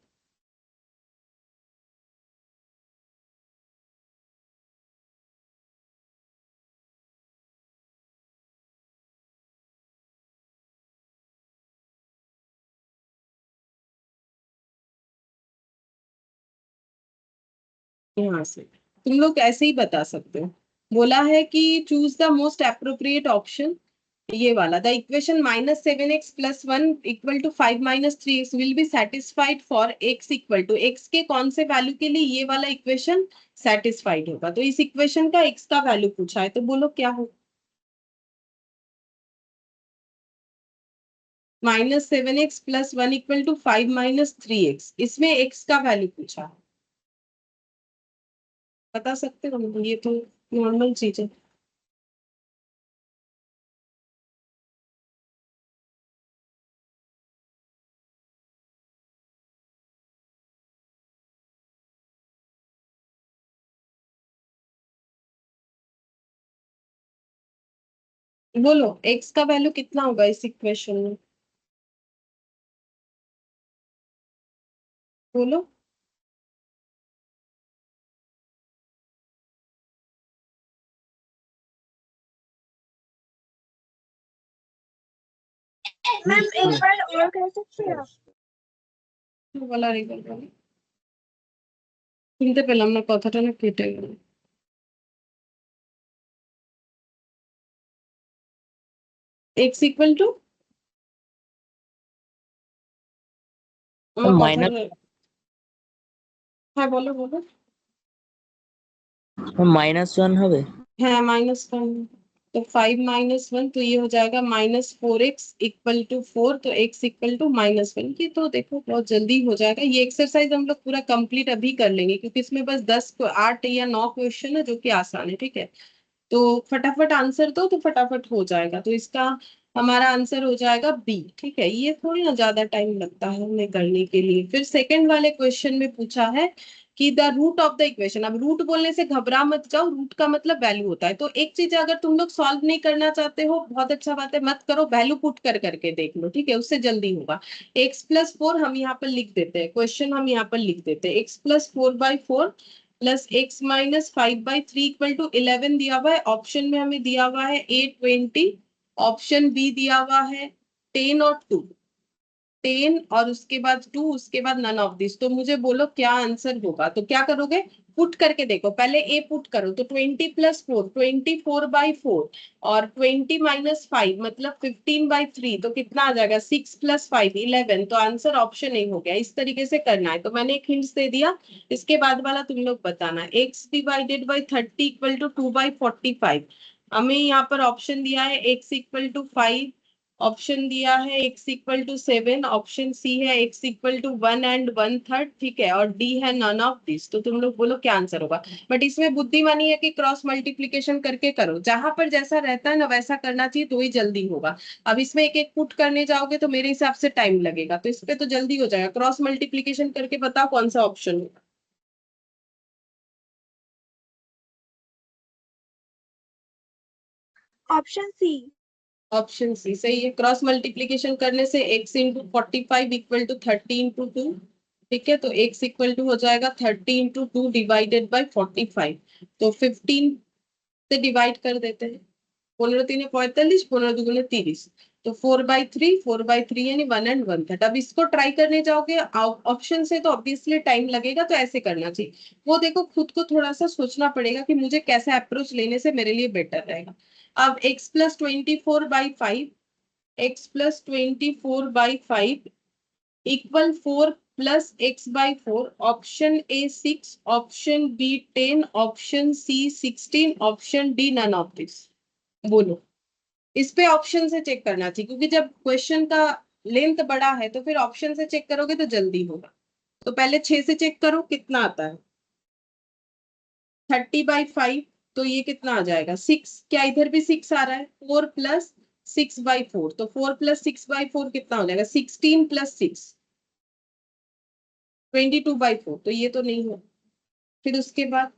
यहाँ से तुम लोग ऐसे ही बता सकते हो। बोला है कि choose the most appropriate option, ये वाला the equation -7x+1 = 5 - 3x will be satisfied for x = x के कौन से वैल्यू के लिए ये वाला इक्वेशन सेटिस्फाइड होगा। तो इस इक्वेशन का x का वैल्यू पूछा है, तो बोलो क्या हो। -7x+1 = 5 - 3x, इसमें x का वैल्यू पूछा है। बता सकते हो, ये तो नॉर्मल चीज है। बोलो x का वैल्यू कितना होगा इस इक्वेशन में, बोलो। मैम एक बार और कह सकते हैं आप? বলা রেগুলার বলে শুনতে পেলাম না, কথাটা না কেটে গেল। x ইকুয়াল টু আমার কথা, माइनस হ্যাঁ বলো বলো। -1 হবে। हाँ -1, तो 5 - 1 तो ये हो जाएगा -4x = 4, तो x = -1। ये तो देखो बहुत जल्दी हो जाएगा। ये एक्सरसाइज हम लोग पूरा कंप्लीट अभी कर लेंगे, क्योंकि इसमें बस 8 या 9 क्वेश्चन है जो कि आसान है, ठीक है। तो फटाफट आंसर दो तो फटाफट हो जाएगा। तो इसका हमारा आंसर हो जाएगा बी, ठीक है। ये थोड़ी ना ज्यादा टाइम लगता है हमें करने के लिए। फिर सेकंड वाले क्वेश्चन में पूछा है कि the root of the equation. अब रूट बोलने से घबरा मत जाओ, रूट का मतलब वैल्यू होता है। तो एक चीज अगर तुम लोग सॉल्व नहीं करना चाहते हो, बहुत अच्छा बात है, मत करो, वैल्यू पुट कर करके देख लो, ठीक है, उससे जल्दी होगा। x+4 हम यहाँ पर लिख देते हैं, क्वेश्चन हम यहाँ पर लिख देते हैं, x+4/4 +x - 5/3 = 11 दिया हुआ है। ऑप्शन में हमें दिया हुआ है A20, ऑप्शन बी दिया हुआ है 10 और 2, 10 और उसके बाद 2, उसके बाद नन ऑफ दिस। तो मुझे बोलो क्या आंसर होगा। तो क्या करोगे, पुट करके देखो, पहले ए पुट करो। तो 20+4 24/4 और 20 - 5 मतलब 15/3, तो कितना आ जाएगा 6+5 11। तो आंसर ऑप्शन ए हो गया। इस तरीके से करना है। तो मैंने एक हिंट दे दिया, इसके बाद वाला तुम लोग बताना। x/30 = 2/45। हमें यहाँ पर ऑप्शन दिया है x = 5, ऑप्शन दिया है x = 7, ऑप्शन सी है x = 1 and 1/3, ठीक है, और डी है नन ऑफ दिस। तो तुम लोग बोलो क्या आंसर होगा। बट इसमें बुद्धिमानी है कि क्रॉस मल्टीप्लीकेशन करके करो, जहां पर जैसा रहता है ना वैसा करना चाहिए, तो ही जल्दी होगा। अब इसमें एक एक पुट करने जाओगे तो मेरे हिसाब से टाइम लगेगा, तो इस पे तो जल्दी हो जाएगा। क्रॉस मल्टीप्लीकेशन करके बताओ कौन सा ऑप्शन होगा। Option C. ऑप्शन सी सही है। क्रॉस मल्टीप्लीकेशन करने से x × 45 = 30 × 2, ठीक है। तो x = हो जाएगा 30 × 2 / 45। तो 15 से डिवाइड कर देते हैं। 15 × 3 = 45, 15 × 2 = 30। तो 4/3 यानी 1 and 1/3। अब इसको ट्राई करने जाओगे ऑप्शन से तो ऑब्वियसली टाइम लगेगा, तो ऐसे करना चाहिए। वो देखो खुद को थोड़ा सा सोचना पड़ेगा कि मुझे कैसे अप्रोच लेने से मेरे लिए बेटर रहेगा। अब x+24/5, x+24/5 = 4 + x/4, option A 6, option B 10, option C 16, option D none of this. बोलो। इस पे ऑप्शन से चेक करना चाहिए, क्योंकि जब क्वेश्चन का लेंथ बड़ा है तो फिर ऑप्शन से चेक करोगे तो जल्दी होगा। तो पहले 6 से चेक करो कितना आता है। 30/5, तो ये कितना आ जाएगा 6, क्या इधर भी 6 आ रहा है। 4 + 6/4, तो 4 + 6/4 कितना हो जाएगा 16 + 6 22/4, तो ये तो नहीं हो। फिर उसके बाद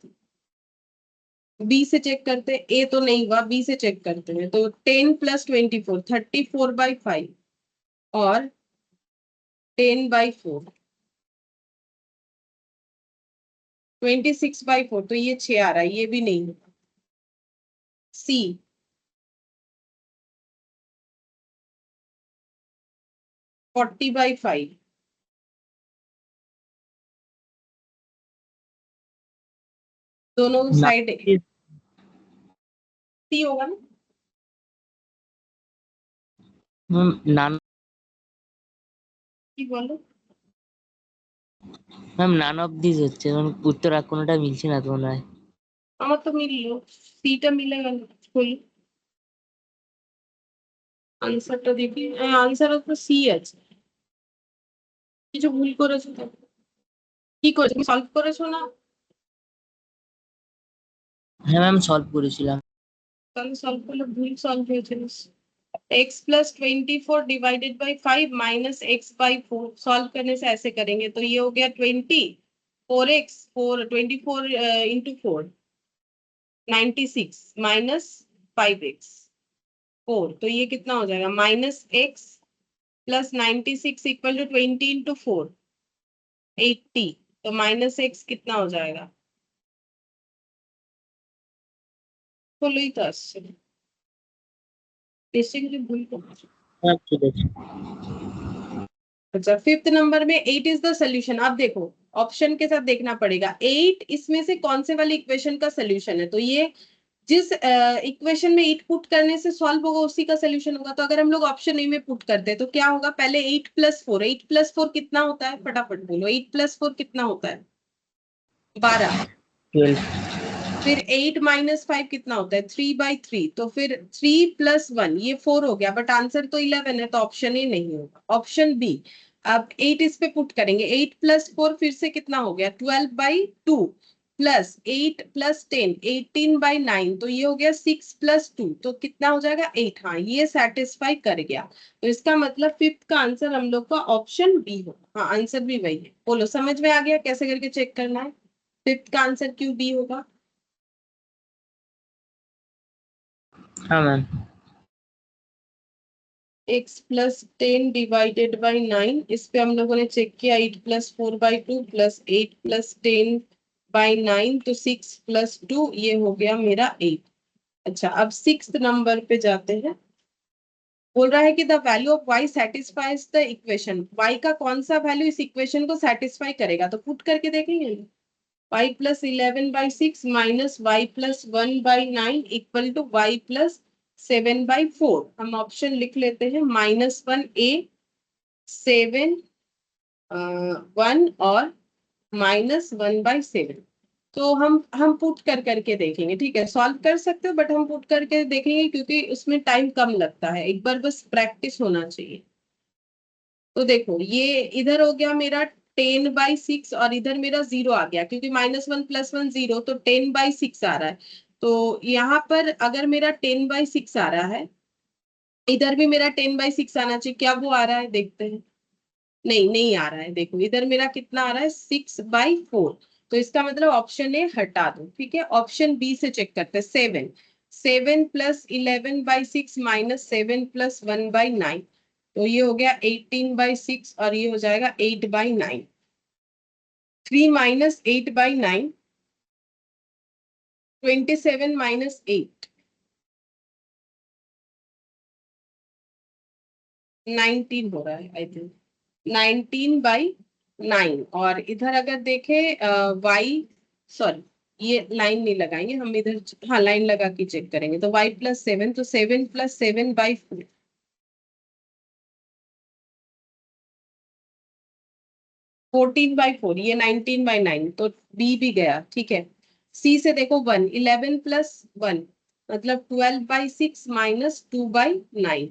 बी से चेक करते हैं, ए तो नहीं हुआ, बी से चेक करते हैं। तो 10 + 24 34/5 और 10/4, 26/4, तो ये 6 आ रहा है, ये भी नहीं होगा। सी 40/5, दोनों साइड सी होगा ना। নান কি বলো? ম্যাম নান অফ দিস হচ্ছে, কারণ উত্তর আর কোনোটা মিলছে না তো মনে হয়। আমার তো মিললো, সিটা মিলে গেল। বলি আনসারটা দেখি, আনসার তো সি আছে। কিছু ভুল করেছো তো? কি করেছো, সলভ করেছো না? হ্যাঁ ম্যাম সলভ করেছিলাম। তাহলে সলভ করলে ভুল সলভ হয়েছিল। x plus 24 divided by 5 minus x by 4, solve करने से ऐसे करेंगे तो ये हो गया 20, 4x 4 24 इंटू 4 96 माइनस 5x 4, तो ये कितना हो जाएगा minus x plus 96 equal to 20 into 4 80, तो माइनस x कितना हो जाएगा? बोलो ही तो আসছে बेसिकली भूल को। হ্যাঁ ঠিক আছে। अच्छा, 5th नंबर में 8 इज द सोल्यूशन। अब देखो ऑप्शन के साथ देखना पड़ेगा, 8 इसमें से कौन से वाली इक्वेशन का सोल्यूशन है, तो ये जिस इक्वेशन में 8 पुट करने से सॉल्व होगा उसी का सोल्यूशन होगा। तो अगर हम लोग ऑप्शन ए में पुट करते हैं तो क्या होगा, पहले 8 प्लस 4, 8 प्लस 4 कितना होता है, फटाफट बोलो, 8 प्लस 4 कितना होता है? 12। 12 फिर 8 माइनस 5 कितना होता है? 3/3, तो फिर 3 प्लस 1, ये 4 हो गया, बट आंसर तो 11 है, तो ऑप्शन ए नहीं होगा, ऑप्शन बी। अब 8 इस पे पुट करेंगे, 8 प्लस 4 फिर से कितना हो गया 12/2, प्लस 8 प्लस 10 18/9, तो ये हो गया 6 प्लस 2, तो कितना हो जाएगा 8। हाँ ये सेटिस्फाई कर गया, तो इसका मतलब 5th का आंसर हम लोग का ऑप्शन बी होगा। हाँ आंसर भी वही है। बोलो समझ में आ गया कैसे करके चेक करना है 5th का आंसर क्यों बी होगा? हाँ ma'am. x plus 10 divided by 9, इस पे हम लोगों ने चेक किया 8 प्लस 4/2 प्लस 8 प्लस 10/9, तो 6 प्लस 2, ये हो गया मेरा 8। अच्छा अब 6th नंबर पे जाते हैं। बोल रहा है कि the value of y satisfies the equation, y का कौन सा वैल्यू इस इक्वेशन को सेटिस्फाई करेगा, तो पुट करके देखेंगे। y plus 11/6 minus y plus 1/9 equal to y plus 7/4। हम ऑप्शन लिख लेते हैं, -1a 7 1 और -1/7। तो हम पुट करके देखेंगे, ठीक है, सॉल्व कर सकते हो बट हम पुट करके देखेंगे क्योंकि उसमें टाइम कम लगता है, एक बार बस प्रैक्टिस होना चाहिए। तो देखो ये इधर हो गया मेरा 10/6 और इधर मेरा 0 आ गया, क्योंकि -1 + 1 0, तो 10/6 आ रहा है। तो यहाँ पर अगर मेरा 10/6 आ रहा है, इधर भी मेरा 10/6 आना चाहिए, क्या वो आ रहा है देखते हैं। नहीं आ रहा है, देखो इधर मेरा कितना आ रहा है 6/4, तो इसका मतलब ऑप्शन ए हटा दो, ठीक है। ऑप्शन बी से चेक करते हैं, 7 7 प्लस 11/6 माइनस 7 प्लस 1/9, तो ये हो गया 18/6 और ये हो जाएगा 8/9। 3 माइनस 8/9, 27 माइनस 8, 19 हो रहा है आई थिंक, 19/9। और इधर अगर देखें y, सॉरी ये लाइन नहीं लगाएंगे हम इधर, हाँ लाइन लगा के चेक करेंगे, तो y प्लस 7, तो 7 प्लस 7/4, 14/4, ये 19/9, तो बी भी गया, ठीक है। सी से देखो 1, 11 प्लस 1 मतलब 12/6 माइनस 2/9,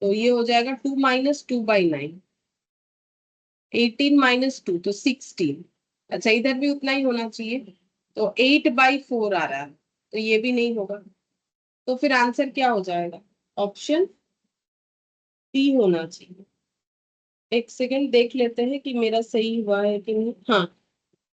तो ये हो जाएगा 2 माइनस 2/9, 18 माइनस 2, तो 16। अच्छा इधर भी उतना ही होना चाहिए, तो 8/4 आ रहा है, तो ये भी नहीं होगा, तो फिर आंसर क्या हो जाएगा, ऑप्शन बी होना चाहिए। एक सेकेंड देख लेते हैं कि मेरा सही हुआ है कि नहीं। हाँ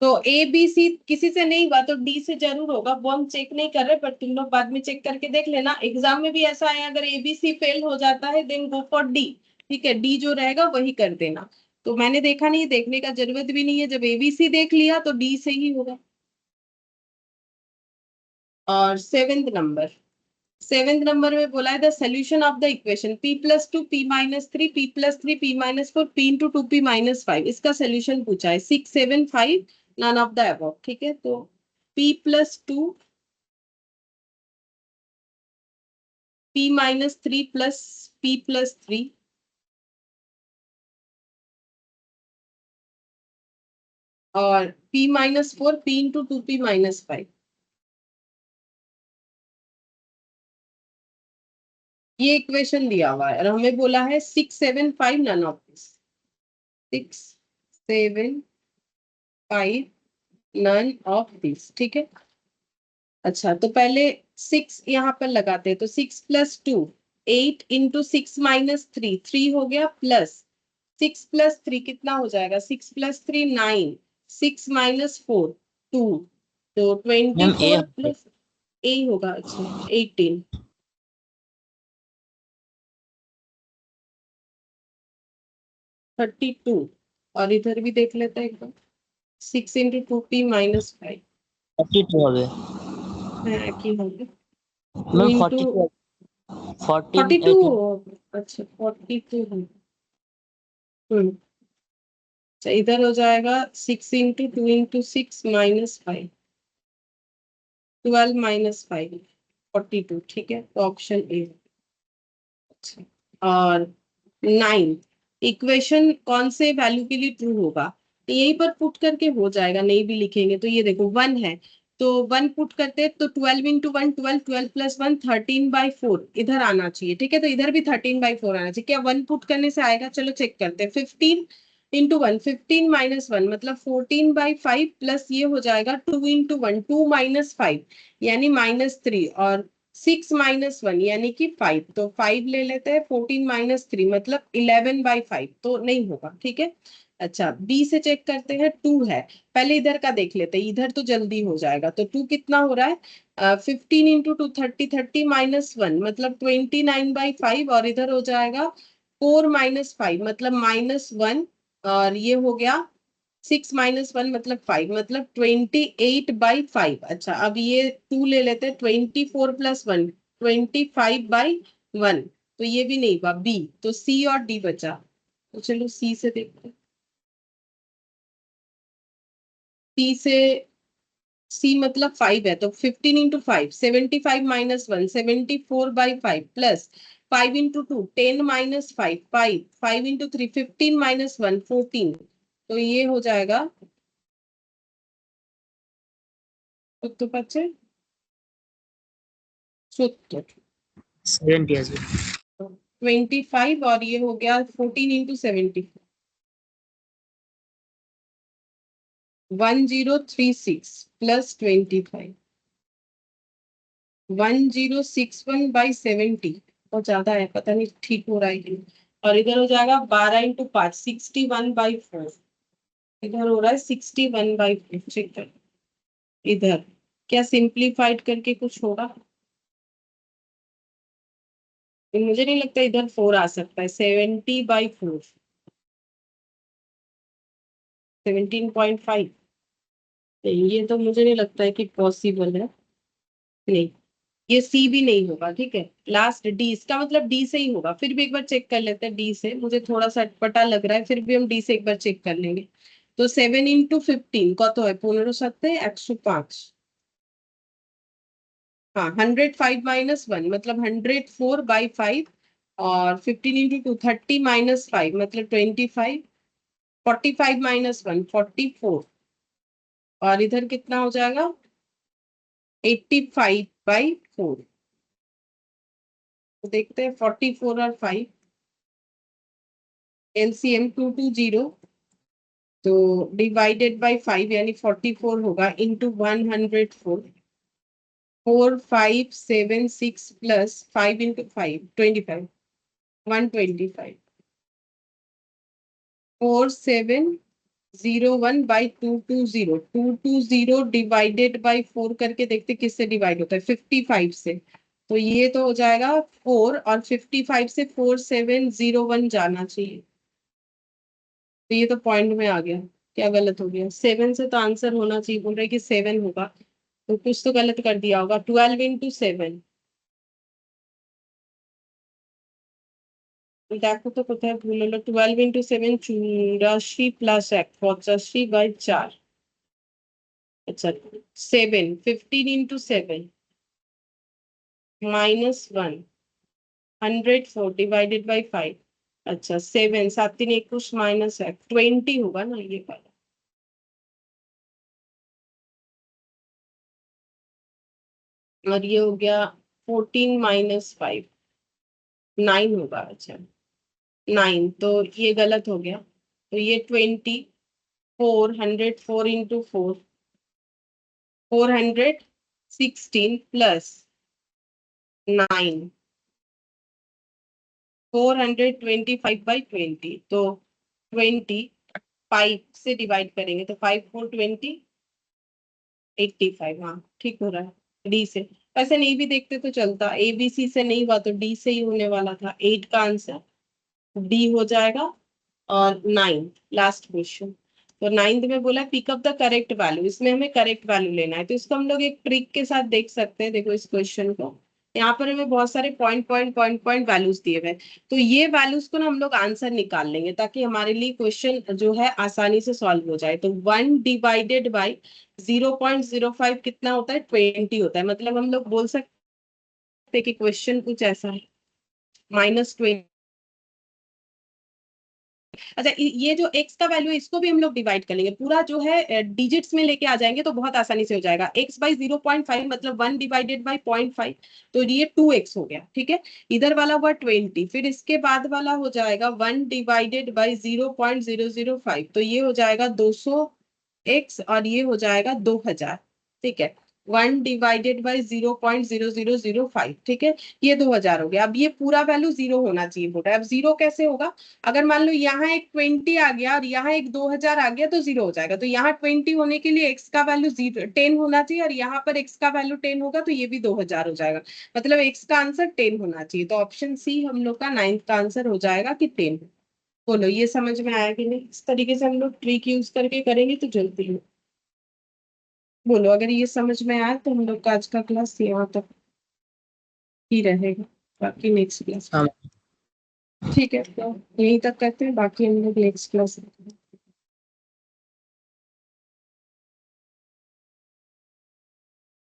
तो ए बी सी किसी से नहीं हुआ तो डी से जरूर होगा, वो हम चेक नहीं कर रहे, पर तुम लोग बाद में चेक करके देख लेना। एग्जाम में भी ऐसा है, अगर ए बी सी फेल हो जाता है देन गो फॉर डी, ठीक है, डी जो रहेगा वही कर देना। तो मैंने देखा नहीं, देखने का जरूरत भी नहीं है, जब एबीसी देख लिया तो डी से ही होगा। और सेवेंथ नंबर में बोला है the solution of the equation p+2 p-3 p+3 p-4 p×2 p-5, इसका सोल्यूशन पूछा है 6 7 5 नन ऑफ द अबव। ठीक है, तो p+2 p-3 प्लस p+3 और p-4 p×2 p-5, ये इक्वेशन दिया हुआ है और हमें बोला है 6 7 5 none of this, 6 7 5 none of this. ठीक है, अच्छा तो पहले 6 यहाँ पर लगाते हैं, तो 6+2 8 इंटू 6-3 3 हो गया, प्लस 6+3 कितना हो जाएगा, 6+3 9, 6-4 2, तो मैम ए 24 प्लस ए होगा, अच्छा 18 32। और इधर भी देख लेते हैं एक बार, 6 इंटू 2p-5 42 হবে है কি হবে, 2 मैम इंटू 42 14 42, 18 अच्छा 42 है। अच्छा इधर हो जाएगा 6 इंटू 2 इंटू 6-5, 12-5 42। ठीक है, तो ऑप्शन ए। अच्छा, और 9 इक्वेशन कौन से वैल्यू के लिए ट्रू होगा, तो यहीं पर पुट करके हो जाएगा, नहीं भी लिखेंगे तो ये देखो 1 है, तो 1 पुट करते हैं तो 12 इंटू 1 12, 12+1 13/4 इधर आना चाहिए। ठीक है, तो इधर भी 13/4 आना चाहिए, क्या 1 पुट करने से आएगा, चलो चेक करते हैं। 15 इंटू 1 15-1 मतलब 14/5 प्लस ये हो जाएगा 2 इंटू 1 2-5 यानी -3, और 6-1 यानी कि 5, तो 5 ले लेते हैं, 14-3 मतलब 11/5, तो नहीं होगा। ठीक है, अच्छा बी से चेक करते हैं, 2 है, पहले इधर का देख लेते हैं, इधर तो जल्दी हो जाएगा, तो 2 कितना हो रहा है, 15 इंटू 2 30, 30-1 मतलब 29/5, और इधर हो जाएगा 4-5 मतलब -1, और ये हो गया 6-1 मतलब 5 मतलब 28/5। अच्छा अब ये 2 ले लेते हैं, 24+1 25/1, तो ये भी नहीं हुआ, बी, तो सी और डी बचा, तो चलो सी से देखते हैं। सी मतलब 5 है, तो 15 इंटू 5 75-1 74/5 प्लस 5 इंटू 2 10-5 5 5 इंटू 3 15-1 14, तो ये हो जाएगा तो बच्चे 70 70 আছে 25, और ये हो गया 14 इंटू 70 1036 प्लस 25 1061/70, बहुत ज्यादा है, पता नहीं ठीक हो रहा है कि नहीं। और इधर हो जाएगा 12 इंटू 5 61/4, इधर हो रहा है 61/4। ठीक है, इधर क्या सिंप्लीफाइड करके कुछ होगा, मुझे नहीं लगता इधर 4 आ सकता है, 70/4 17.5, ये तो मुझे नहीं लगता है कि पॉसिबल है, नहीं ये सी भी नहीं होगा। ठीक है, लास्ट डी, इसका मतलब डी से ही होगा, फिर भी एक बार चेक कर लेते हैं डी से, मुझे थोड़ा सा अटपटा लग रहा है, फिर भी हम डी से एक बार चेक कर लेंगे। तो 7 इंटू 15 কত হয় 15 105, हाँ 105-1 मतलब 104/5, और 15 इंटू 2 30-5 मतलब 25, 45-1 44, और इधर कितना हो जाएगा 85/4, तो देखते हैं 44 और 5 एलसीएम 220, तो डिवाइडेड बाय 5 यानी 44 होगा into 104, 4 5 7 6 plus 5 into 5 25 125, 4701/220 divided by 4 करके देखते किससे डिवाइड होता है, 55 से, तो ये तो हो जाएगा 4, और 55 से 4701 जाना चाहिए, तो ये तो पॉइंट में आ गया, क्या गलत हो गया? 7 से तो आंसर होना चाहिए, बोल रहे कि 7 होगा, तो कुछ तो गलत कर दिया होगा। 12 into 7, দেখো তো কোথায় ভুল হলো। 12 into 7 84 প্লাস 1 85/4। আচ্ছা 7 15 into 7 -1 104 डिवाइडेड बाई 5। अच्छा 7 7 3 21 -1 20 होगा ना ये वाला। और ये हो गया 14 -5 9 होगा। अच्छा 9, तो ये गलत हो गया। तो ये 24 104 into 4 416 प्लस 9 425/20, तो 25 से डिवाइड करेंगे तो 5 4 20 85। हाँ ठीक हो रहा है डी से। वैसे नहीं भी देखते तो चलता, ए बी सी से नहीं हुआ तो डी से ही होने वाला था। 8 का आंसर डी हो जाएगा। और 9 लास्ट क्वेश्चन। तो 9th में बोला पिकअप द करेक्ट वैल्यू, इसमें हमें करेक्ट वैल्यू लेना है। तो इसको हम लोग एक ट्रिक के साथ देख सकते हैं। देखो इस क्वेश्चन को, यहाँ पर हमें बहुत सारे point point point point values दिए हुए हैं। तो ये वैल्यूज को ना हम लोग आंसर निकाल लेंगे ताकि हमारे लिए क्वेश्चन जो है आसानी से सॉल्व हो जाए। तो 1 डिवाइडेड बाई 0.05 कितना होता है? 20 होता है। मतलब हम लोग बोल सकते हैं कि क्वेश्चन कुछ ऐसा है -20। अच्छा ये जो x का वैल्यू है इसको भी हम लोग डिवाइड कर लेंगे, पूरा जो है डिजिट्स में लेके आ जाएंगे तो बहुत आसानी से हो जाएगा। x/0.5 मतलब 1 डिवाइडेड बाई 0.5, तो ये 2x हो गया। ठीक है, इधर वाला हुआ 20, फिर इसके बाद वाला हो जाएगा 1 डिवाइडेड बाई 0.005, तो ये हो जाएगा 200x और ये हो जाएगा 2000। ठीक है, 1 डिवाइडेड बाई 0.0005। ठीक है, ये 2000 हो गया। अब ये पूरा वैल्यू 0 होना चाहिए बोला। अब 0 कैसे होगा? अगर मान लो यहाँ एक 20 आ गया और यहाँ एक 2000 आ गया तो 0 हो जाएगा। तो यहाँ 20 होने के लिए x का वैल्यू 10 होना चाहिए और यहाँ पर x का वैल्यू 10 होगा तो ये भी 2000 हो जाएगा। मतलब x का आंसर 10 होना चाहिए। तो ऑप्शन सी हम लोग का 9th का आंसर हो जाएगा कि 10। बोलो ये समझ में आया कि नहीं? इस तरीके से हम लोग ट्रिक यूज करके करेंगे तो जल्दी हो। बोलो अगर ये समझ में आया तो हम लोग का आज का क्लास यहाँ तक ही रहेगा, बाकी नेक्स्ट क्लास। हाँ ठीक है, तो यहीं तक करते हैं, बाकी हम लोग नेक्स्ट क्लास